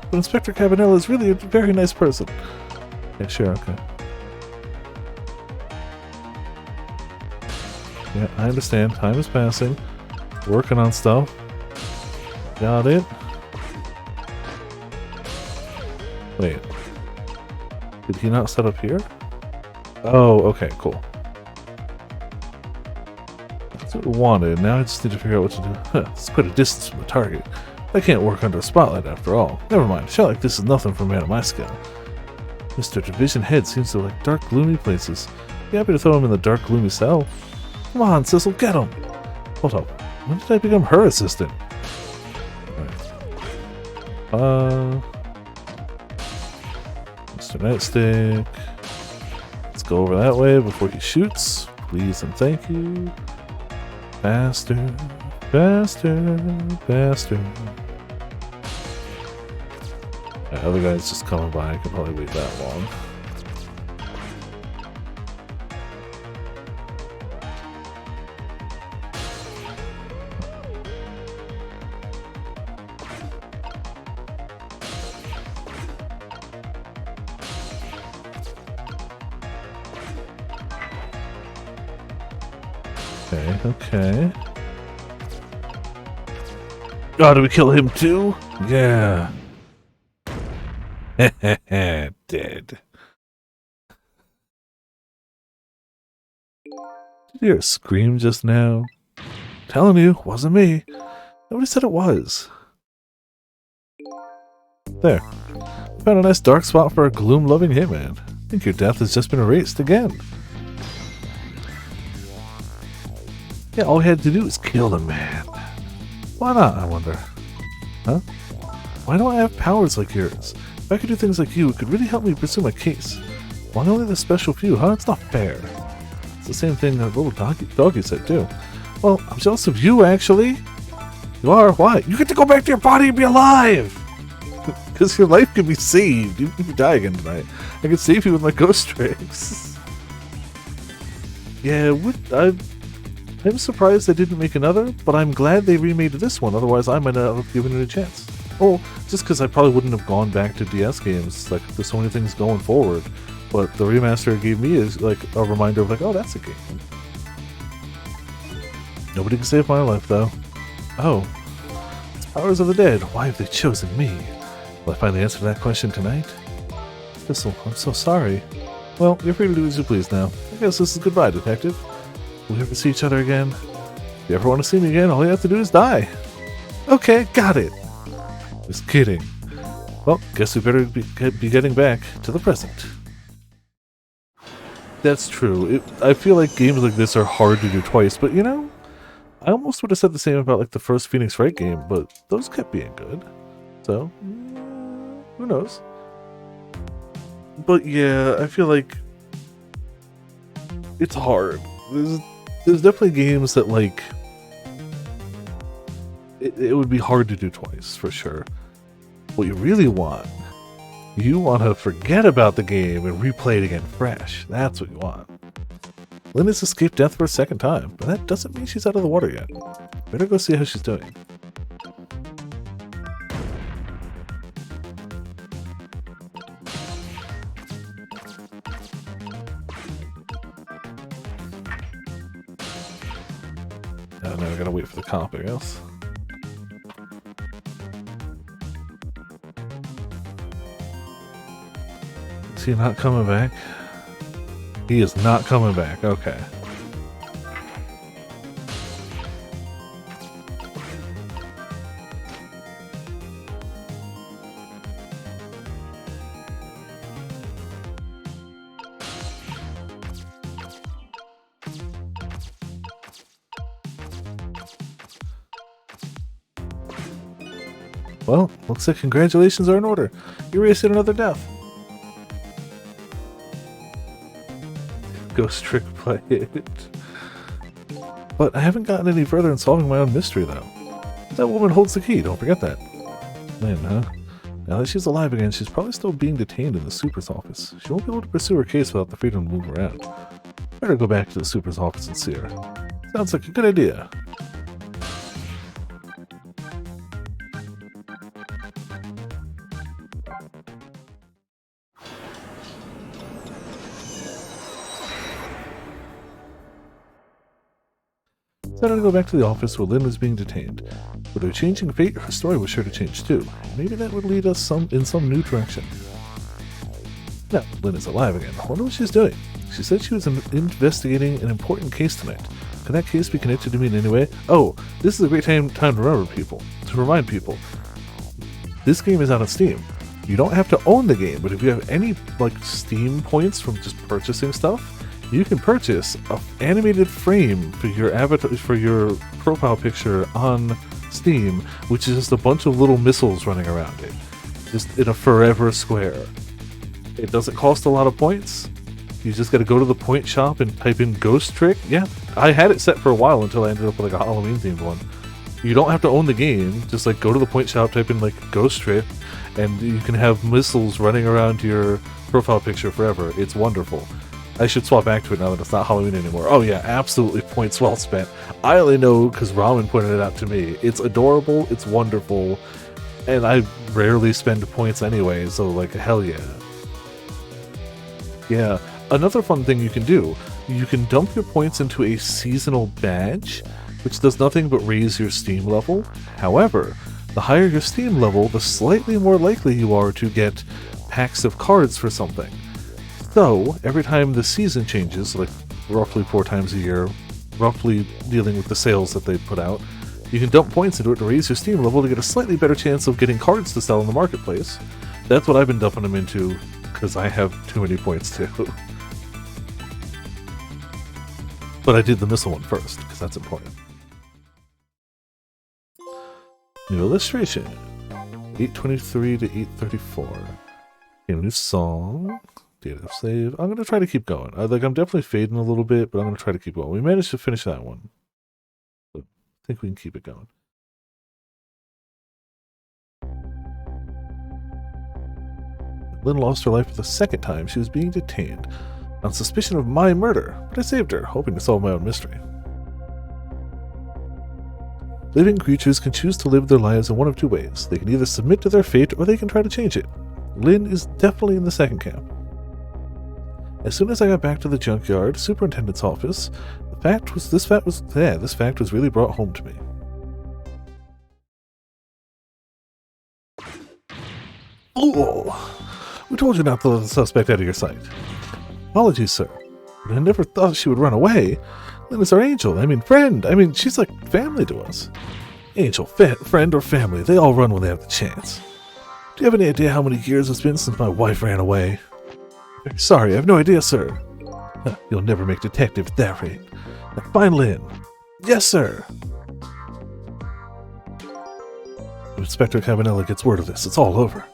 But Inspector Cabanela is really a very nice person. Yeah, sure, okay. Yeah, I understand. Time is passing. Working on stuff. Got it. Wait. Did he not set up here? Oh, okay, cool. That's what we wanted. Now I just need to figure out what to do. It's quite a distance from the target. I can't work under a spotlight after all. Never mind. A shot like this is nothing for a man of my skill. Mr. Division Head seems to like dark, gloomy places. Be happy to throw him in the dark, gloomy cell. Come on, Sissel, get him! Hold up. When did I become her assistant? Right. Mr. Nightstick. Let's go over that way before he shoots. Please and thank you. Faster, faster, faster. That other guy's just coming by. I can probably wait that long. Okay. Oh, did we kill him too? Yeah. Dead. Did you hear a scream just now? I'm telling you, wasn't me. Nobody said it was. There. Found a nice dark spot for a gloom-loving hitman. I think your death has just been erased again. Yeah, all we had to do was kill the man. Why not, I wonder? Huh? Why don't I have powers like yours? If I could do things like you, it could really help me pursue my case. Why only the special few, huh? It's not fair. It's the same thing that little doggy said, too. Well, I'm jealous of you, actually. You are? Why? You get to go back to your body and be alive! Because your life can be saved. Even if you die again tonight, I can save you with my ghost tricks. Yeah, I'm surprised they didn't make another, but I'm glad they remade this one, otherwise I might not have given it a chance. Oh, just because I probably wouldn't have gone back to DS games, like, there's so many things going forward, but the remaster it gave me is, like, a reminder of, like, oh, that's a game. Nobody can save my life, though. Oh. It's Powers of the Dead. Why have they chosen me? Will I find the answer to that question tonight? Thistle, I'm so sorry. Well, you're free to do as you please now. I guess this is goodbye, Detective. Will we ever see each other again? If you ever want to see me again, all you have to do is die. Okay, got it. Just kidding. Well, guess we better be getting back to the present. That's true. I feel like games like this are hard to do twice, but I almost would have said the same about like the first Phoenix Wright game, but those kept being good. So, who knows? But yeah, I feel like it's hard. There's definitely games that like it would be hard to do twice for sure. What you really want, you want to forget about the game and replay it again fresh. That's what you want. Linus escaped death for a second time, but that doesn't mean she's out of the water yet. Better go see how she's doing. Oh, now I gotta wait for the comp, I guess. Is he not coming back? He is not coming back, okay. Well, looks like congratulations are in order. You erased another death. Ghost Trick play it. But I haven't gotten any further in solving my own mystery, though. That woman holds the key, don't forget that. Lynn, huh? Now that she's alive again, she's probably still being detained in the Super's office. She won't be able to pursue her case without the freedom to move around. Better go back to the Super's office and see her. Sounds like a good idea. Decided to go back to the office where Lynn was being detained. With her changing fate, her story was sure to change too. Maybe that would lead us in some new direction. Now, Lynn is alive again. I wonder what she's doing. She said she was investigating an important case tonight. Can that case be connected to me in any way? Oh, this is a great time to remind people. This game is out on Steam. You don't have to own the game, but if you have any Steam points from just purchasing stuff, you can purchase an animated frame for your avatar, for your profile picture on Steam, which is just a bunch of little missiles running around it, just in a forever square. It doesn't cost a lot of points. You just got to go to the point shop and type in Ghost Trick. Yeah, I had it set for a while until I ended up with a Halloween themed one. You don't have to own the game. Just go to the point shop, type in Ghost Trick, and you can have missiles running around your profile picture forever. It's wonderful. I should swap back to it now that it's not Halloween anymore. Oh yeah, absolutely points well spent. I only know because Ramen pointed it out to me. It's adorable, it's wonderful, and I rarely spend points anyway, so hell yeah. Yeah, another fun thing you can do, you can dump your points into a seasonal badge, which does nothing but raise your Steam level. However, the higher your Steam level, the slightly more likely you are to get packs of cards for something. So, every time the season changes, roughly 4 times a year, roughly dealing with the sales that they put out, you can dump points into it to raise your Steam level to get a slightly better chance of getting cards to sell in the marketplace. That's what I've been dumping them into, because I have too many points too. But I did the missile one first, because that's important. New illustration. 823 to 834. A new song. Data save. I'm going to try to keep going. I'm definitely fading a little bit, but I'm going to try to keep going. We managed to finish that one. So I think we can keep it going. Lynn lost her life for the second time. She was being detained on suspicion of my murder, but I saved her, hoping to solve my own mystery. Living creatures can choose to live their lives in one of 2 ways. They can either submit to their fate, or they can try to change it. Lynn is definitely in the second camp. As soon as I got back to the junkyard superintendent's office, this fact was really brought home to me. Oh, we told you not to let the suspect out of your sight. Apologies, sir, but I never thought she would run away. Lynn is our angel. Friend. She's like family to us. Angel, friend, or family, they all run when they have the chance. Do you have any idea how many years it's been since my wife ran away? Sorry, I have no idea, sir. You'll never make detective at that rate. Now find Lynn. Yes, sir. If Inspector Cabanela gets word of this, it's all over.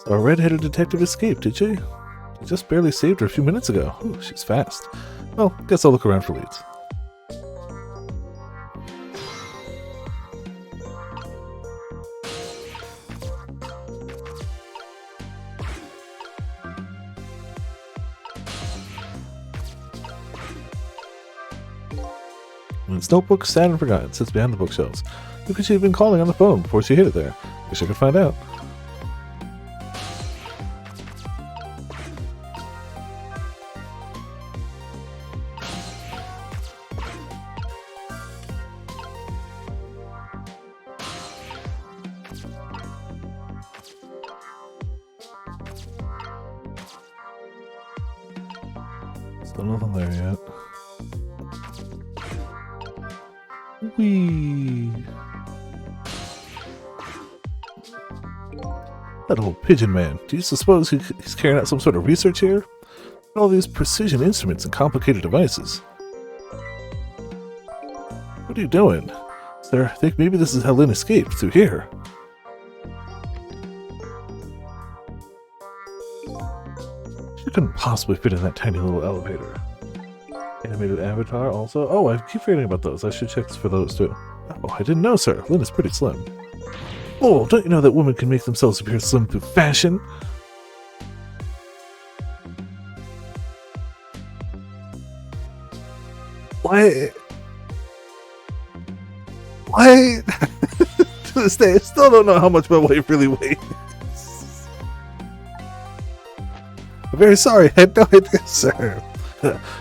So our red-headed detective escaped, did she? You just barely saved her a few minutes ago. Ooh, she's fast. Well, guess I'll look around for leads. Lynn's notebook, sad and forgotten, sits behind the bookshelves. Who could she have been calling on the phone before she hid it there? Wish I could find out. Still nothing there yet. Whee! That old pigeon man. Do you suppose he's carrying out some sort of research here? All these precision instruments and complicated devices. What are you doing? Sir, I think maybe this is how Lynn escaped, through here. couldn't possibly fit in that tiny little elevator. Animated avatar also. Oh, I keep forgetting about those. I should check for those too. Oh, I didn't know, sir. Lynn is pretty slim. Oh, don't you know that women can make themselves appear slim through fashion? Why? To this day, I still don't know how much my wife really weighs. I'm very sorry, I had no idea, sir.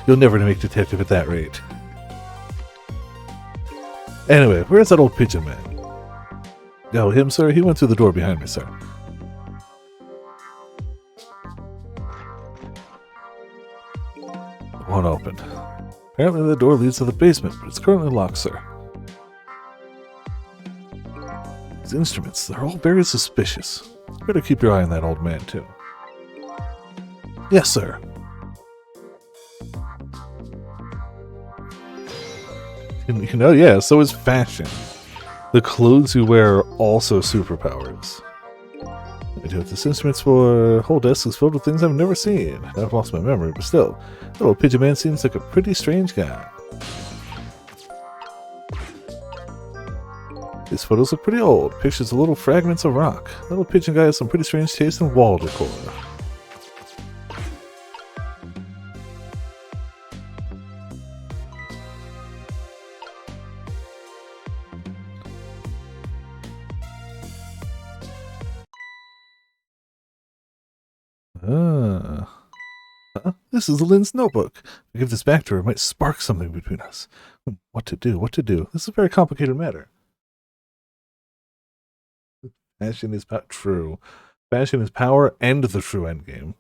You'll never make detective at that rate. Anyway, where's that old pigeon man? Oh, him, sir? He went through the door behind me, sir. It won't open. Apparently the door leads to the basement, but it's currently locked, sir. These instruments, they're all very suspicious. Better keep your eye on that old man, too. Yes, sir. You know, yeah, so is fashion. The clothes you wear are also superpowers. I do what this instrument's for. Whole desk is filled with things I've never seen. I've lost my memory, but still, that little pigeon man seems like a pretty strange guy. These photos look pretty old. Pictures of little fragments of rock. That little pigeon guy has some pretty strange taste in wall decor. This is Lynn's notebook. If I give this back to her, it might spark something between us. What to do? What to do? This is a very complicated matter. Fashion is true. Fashion is power and the true endgame.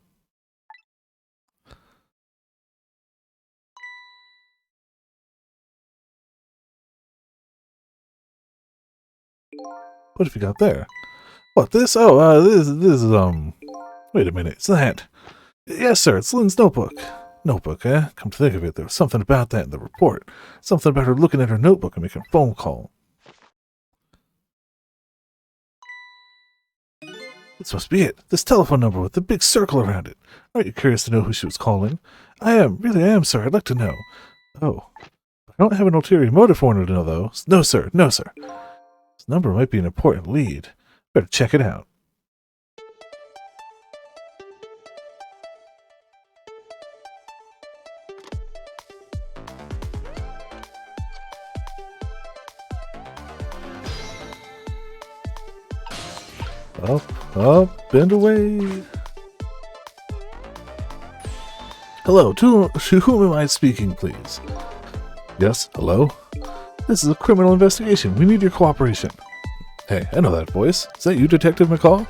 What have you got there? What, this? Oh, this is, wait a minute, it's that. Yes, sir, it's Lynn's notebook. Notebook, eh? Come to think of it, there was something about that in the report. Something about her looking at her notebook and making a phone call. This must be it. This telephone number with the big circle around it. Aren't you curious to know who she was calling? I am. Really, I am, sir. I'd like to know. Oh. I don't have an ulterior motive for her to know, though. No, sir. No, sir. This number might be an important lead. Better check it out. Up, and away. Hello, to whom am I speaking, please? Yes, hello? This is a criminal investigation. We need your cooperation. Hey, I know that voice. Is that you, Detective McCall?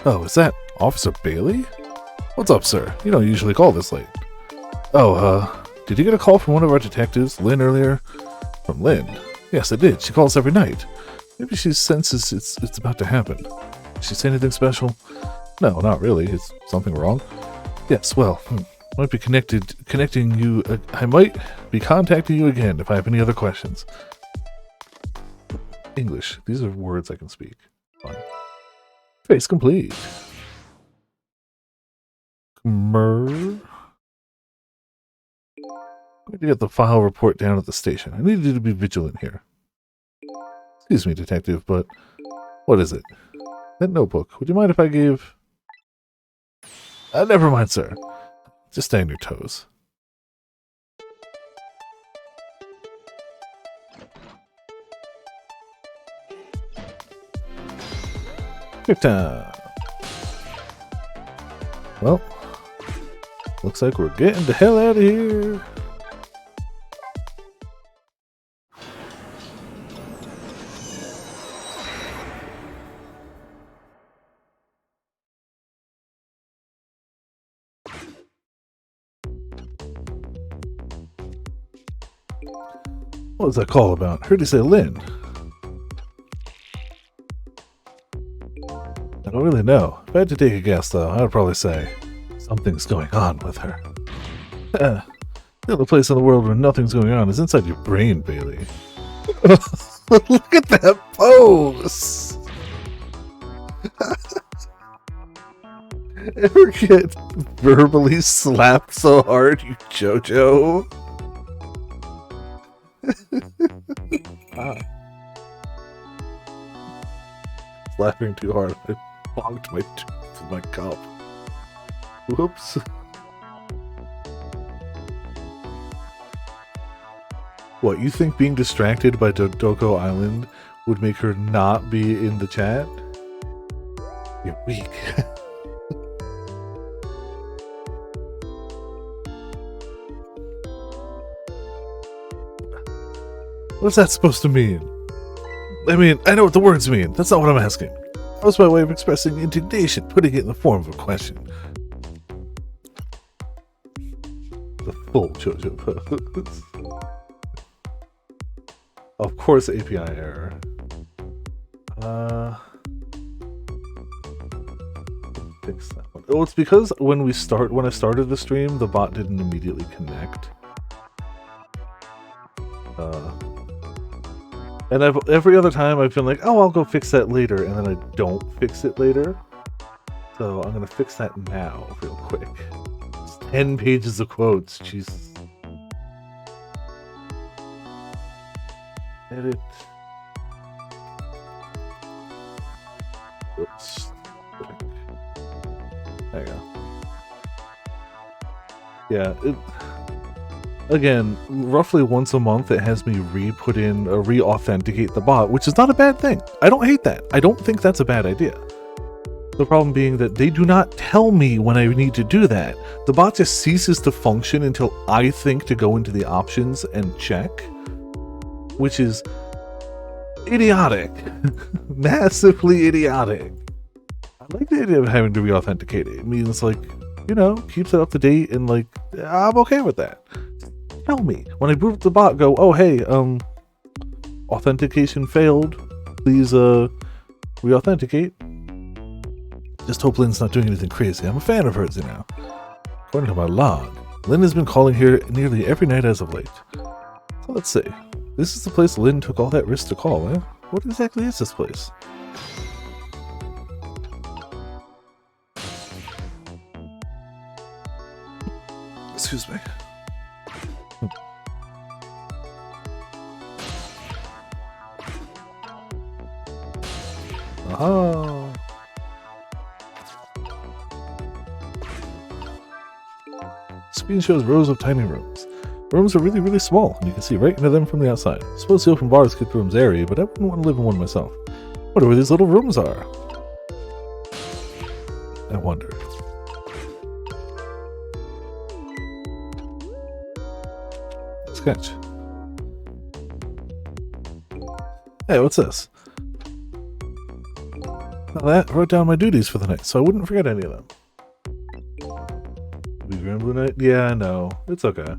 Oh, is that Officer Bailey? What's up, sir? You don't usually call this late. Oh, did you get a call from one of our detectives, Lynn, earlier? From Lynn? Yes, I did. She calls every night. Maybe she senses it's about to happen. Did she say anything special? No, not really. Is something wrong? Yes, well, might be connecting you. I might be contacting you again if I have any other questions. English. These are words I can speak. Fine. Face complete. Need to get the file report down at the station. I need you to be vigilant here. Excuse me, detective, but what is it? That notebook. Would you mind if I gave... never mind, sir. Just stay on your toes. Quick time. Well, looks like we're getting the hell out of here. What was that call about? Heard you say Lynn. I don't really know. If I had to take a guess, though, I would probably say something's going on with her. The only place in the world where nothing's going on is inside your brain, Bailey. Look at that pose! Ever get verbally slapped so hard, you JoJo? Slapping too hard, I bonked my tooth with my cup. Whoops. What, you think being distracted by Dodoko Island would make her not be in the chat? You're weak. What's that supposed to mean? I mean, I know what the words mean. That's not what I'm asking. That was my way of expressing indignation, putting it in the form of a question. The full JoJo pose. Of course, API error. Fix that one. Oh, it's because when I started the stream, the bot didn't immediately connect. And every other time I've been like, oh, I'll go fix that later, and then I don't fix it later. So I'm gonna fix that now, real quick. It's 10 pages of quotes, Jesus. Edit. Oops. There you go. Yeah, again, roughly once a month it has me re-authenticate the bot, which is not a bad thing. I don't hate that. I don't think that's a bad idea. The problem being that they do not tell me when I need to do that. The bot just ceases to function until I think to go into the options and check, which is idiotic. Massively idiotic. I like the idea of having to re-authenticate it. It means, like, you know, keeps it up to date, and like, I'm okay with that. Tell me. When I boot up the bot, go, oh hey, authentication failed. Please re-authenticate. Just hope Lynn's not doing anything crazy. I'm a fan of hers, you know. According to my log, Lynn has been calling here nearly every night as of late. So let's see. This is the place Lynn took all that risk to call, eh? What exactly is this place? Excuse me. Aha! Screen shows rows of tiny rooms. Rooms are really, really small, and you can see right into them from the outside. I suppose the open bars keep the rooms airy, but I wouldn't want to live in one myself. I wonder where these little rooms are. I wonder. Sketch. Hey, what's this? Well, that wrote down my duties for the night, so I wouldn't forget any of them. Be Grand Blue Night? Yeah, I know. It's okay.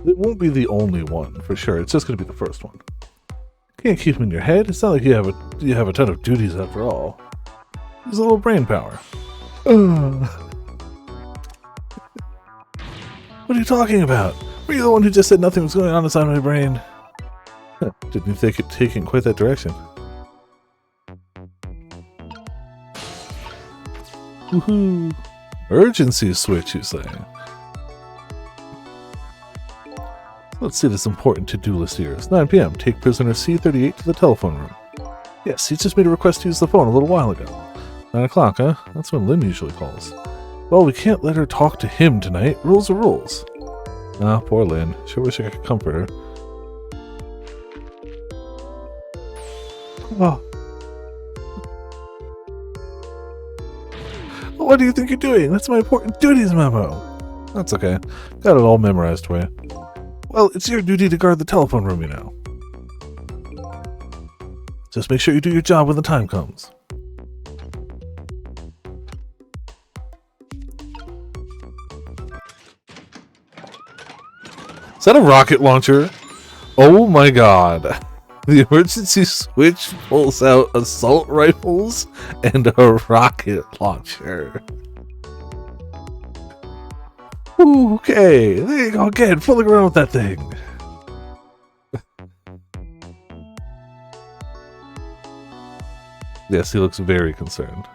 It won't be the only one, for sure. It's just going to be the first one. Can't keep them in your head. It's not like you have a ton of duties after all. Use a little brain power. What are you talking about? Were you the one who just said nothing was going on inside my brain? Didn't think it take in quite that direction. Woohoo! Urgency switch, you say? Let's see this important to-do list here. It's 9 p.m. Take prisoner C-38 to the telephone room. Yes, he just made a request to use the phone a little while ago. 9 o'clock, huh? That's when Lynn usually calls. Well, we can't let her talk to him tonight. Rules are rules. Ah, poor Lynn. Sure wish I could comfort her. Oh. What do you think you're doing? That's my important duties memo. That's okay. Got it all memorized for you. Well, it's your duty to guard the telephone room, you know. Just make sure you do your job when the time comes. Is that a rocket launcher? Oh my god. The emergency switch pulls out assault rifles and a rocket launcher. Ooh, okay, there you go again, fooling around with that thing. Yes, he looks very concerned.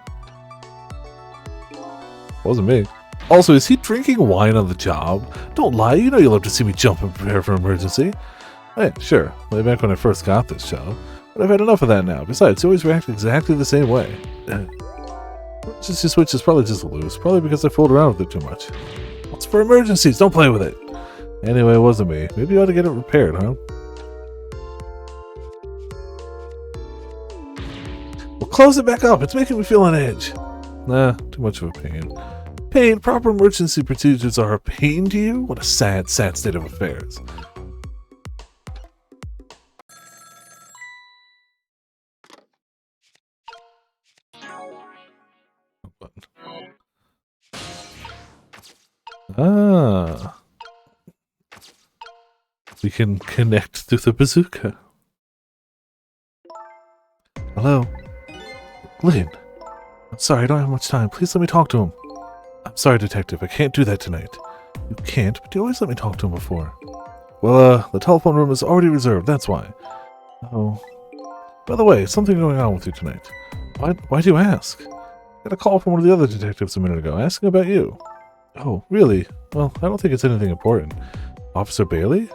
Wasn't me. Also, is he drinking wine on the job? Don't lie, you know you love to see me jump and prepare for emergency. Hey, sure, way back when I first got this job. But I've had enough of that now. Besides, you always react exactly the same way. Emergency switch is probably just loose, probably because I fooled around with it too much. What's for emergencies? Don't play with it. Anyway, it wasn't me. Maybe you ought to get it repaired, huh? Well, close it back up. It's making me feel on edge. Nah, too much of a pain. Pain? Proper emergency procedures are a pain to you? What a sad, sad state of affairs. Ah. We can connect through the bazooka. Hello? Lynn. I'm sorry, I don't have much time. Please let me talk to him. I'm sorry, Detective. I can't do that tonight. You can't, but you always let me talk to him before. Well, the telephone room is already reserved, that's why. Oh. By the way, something going on with you tonight. Why do you ask? I got a call from one of the other detectives a minute ago, asking about you. Oh, really? Well, I don't think it's anything important. Officer Bailey? Do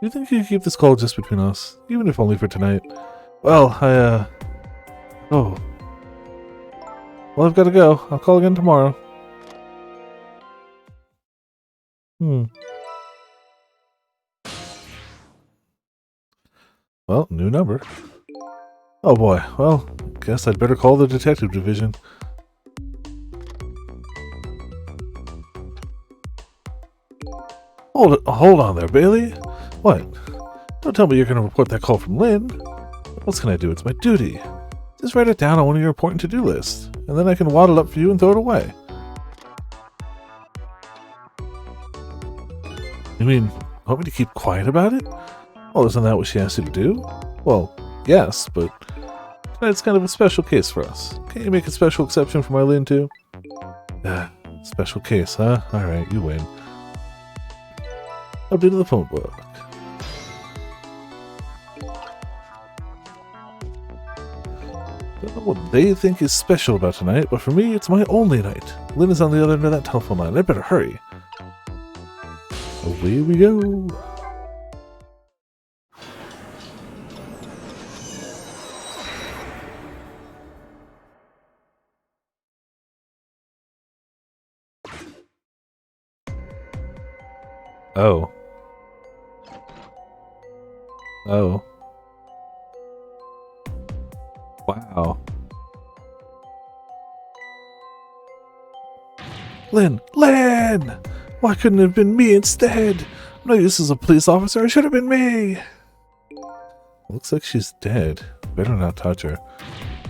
you think you could keep this call just between us? Even if only for tonight? Well, Oh. Well, I've got to go. I'll call again tomorrow. Well, new number. Oh boy. Well, guess I'd better call the detective division. Hold on there, Bailey. What? Don't tell me you're going to report that call from Lynn. What else can I do? It's my duty. Just write it down on one of your important to-do lists, and then I can wad it up for you and throw it away. You mean, want me to keep quiet about it? Well, isn't that what she asked you to do? Well, yes, but tonight's kind of a special case for us. Can't you make a special exception for my Lynn, too? Special case, huh? Alright, you win. Update to the phone book. Don't know what they think is special about tonight, but for me, it's my only night. Lynn is on the other end of that telephone line. I better hurry. Away we go. Oh. Oh. Wow. Lynn! Lynn! Why couldn't it have been me instead? No use as a police officer. It should have been me. Looks like she's dead. Better not touch her.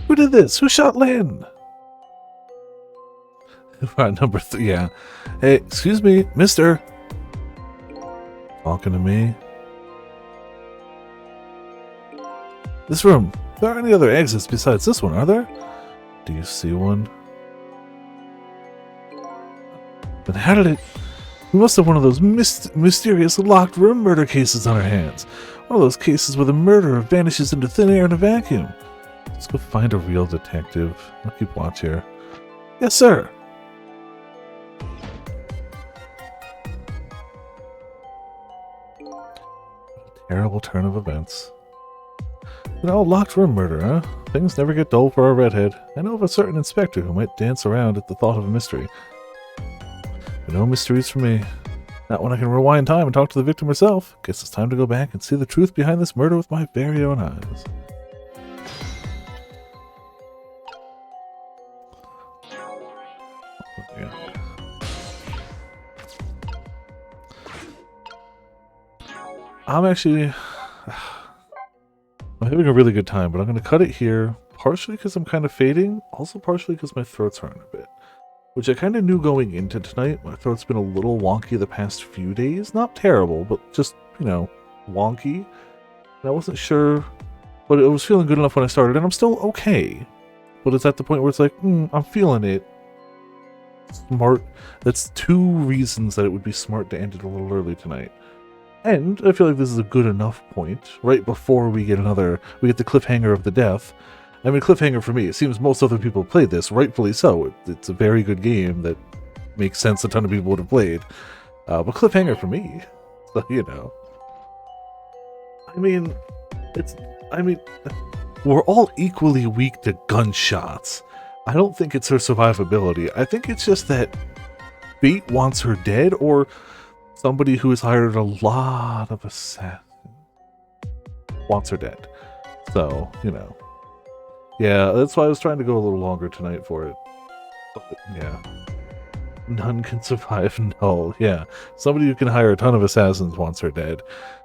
Who did this? Who shot Lynn? Right, number 3, yeah. Hey, excuse me, mister. Talking to me. This room. There aren't any other exits besides this one, are there? Do you see one? Then how did it... We must have one of those mysterious locked room murder cases on our hands. One of those cases where the murderer vanishes into thin air in a vacuum. Let's go find a real detective. I'll keep watch here. Yes, sir. Terrible turn of events. An old locked room murder, huh? Things never get dull for our redhead. I know of a certain inspector who might dance around at the thought of a mystery. But no mysteries for me. Not when I can rewind time and talk to the victim herself. Guess it's time to go back and see the truth behind this murder with my very own eyes. Yeah. I'm having a really good time, but I'm going to cut it here, partially because I'm kind of fading, also partially because my throat's hurting a bit. Which I kind of knew going into tonight. My throat's been a little wonky the past few days. Not terrible, but just, you know, wonky. And I wasn't sure, but it was feeling good enough when I started, and I'm still okay. But it's at the point where it's like, I'm feeling it. Smart. That's 2 reasons that it would be smart to end it a little early tonight. And I feel like this is a good enough point, right before we get the cliffhanger of the death. I mean, cliffhanger for me. It seems most other people played this, rightfully so. It's a very good game that makes sense a ton of people would have played. But cliffhanger for me. So, you know. I mean, we're all equally weak to gunshots. I don't think it's her survivability. I think it's just that Fate wants her dead, or somebody who has hired a lot of assassins wants her dead. So, you know. Yeah, that's why I was trying to go a little longer tonight for it. But, yeah. None can survive Null. Yeah. Somebody who can hire a ton of assassins wants her dead.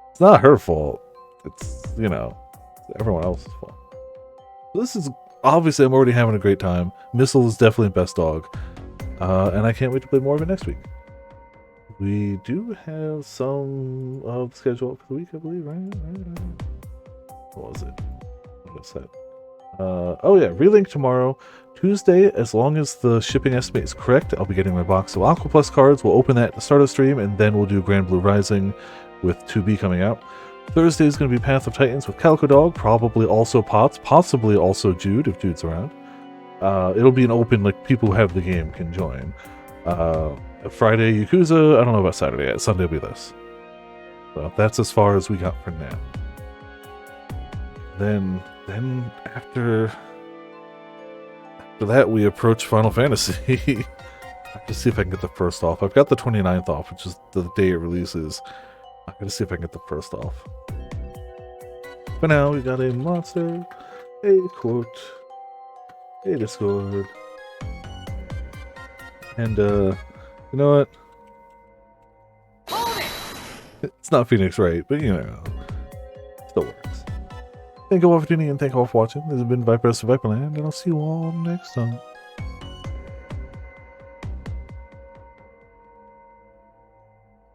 It's not her fault. It's, you know, everyone else's fault. This is, obviously, I'm already having a great time. Missile is definitely best dog. And I can't wait to play more of it next week. We do have some of the schedule up for the week, I believe, right? What was it? What was that? Oh yeah, Relink tomorrow. Tuesday, as long as the shipping estimate is correct, I'll be getting my box of Aqua Plus cards. We'll open that at the start of the stream, and then we'll do Grand Blue Rising with 2B coming out. Thursday is going to be Path of Titans with Calico Dog, probably also Potts, possibly also Jude, if Jude's around. It'll be an open, like, people who have the game can join. Friday, Yakuza. I don't know about Saturday yet. Sunday will be this. So that's as far as we got for now. Then after that, we approach Final Fantasy. I have to see if I can get the first off. I've got the 29th off, which is the day it releases. I gotta see if I can get the first off. For now, we got a monster, a quote, a Discord, and you know what? It's not Phoenix Wright, but you know, still works. Thank you all for tuning in, thank you all for watching. This has been Viper of Viperland, and I'll see you all next time.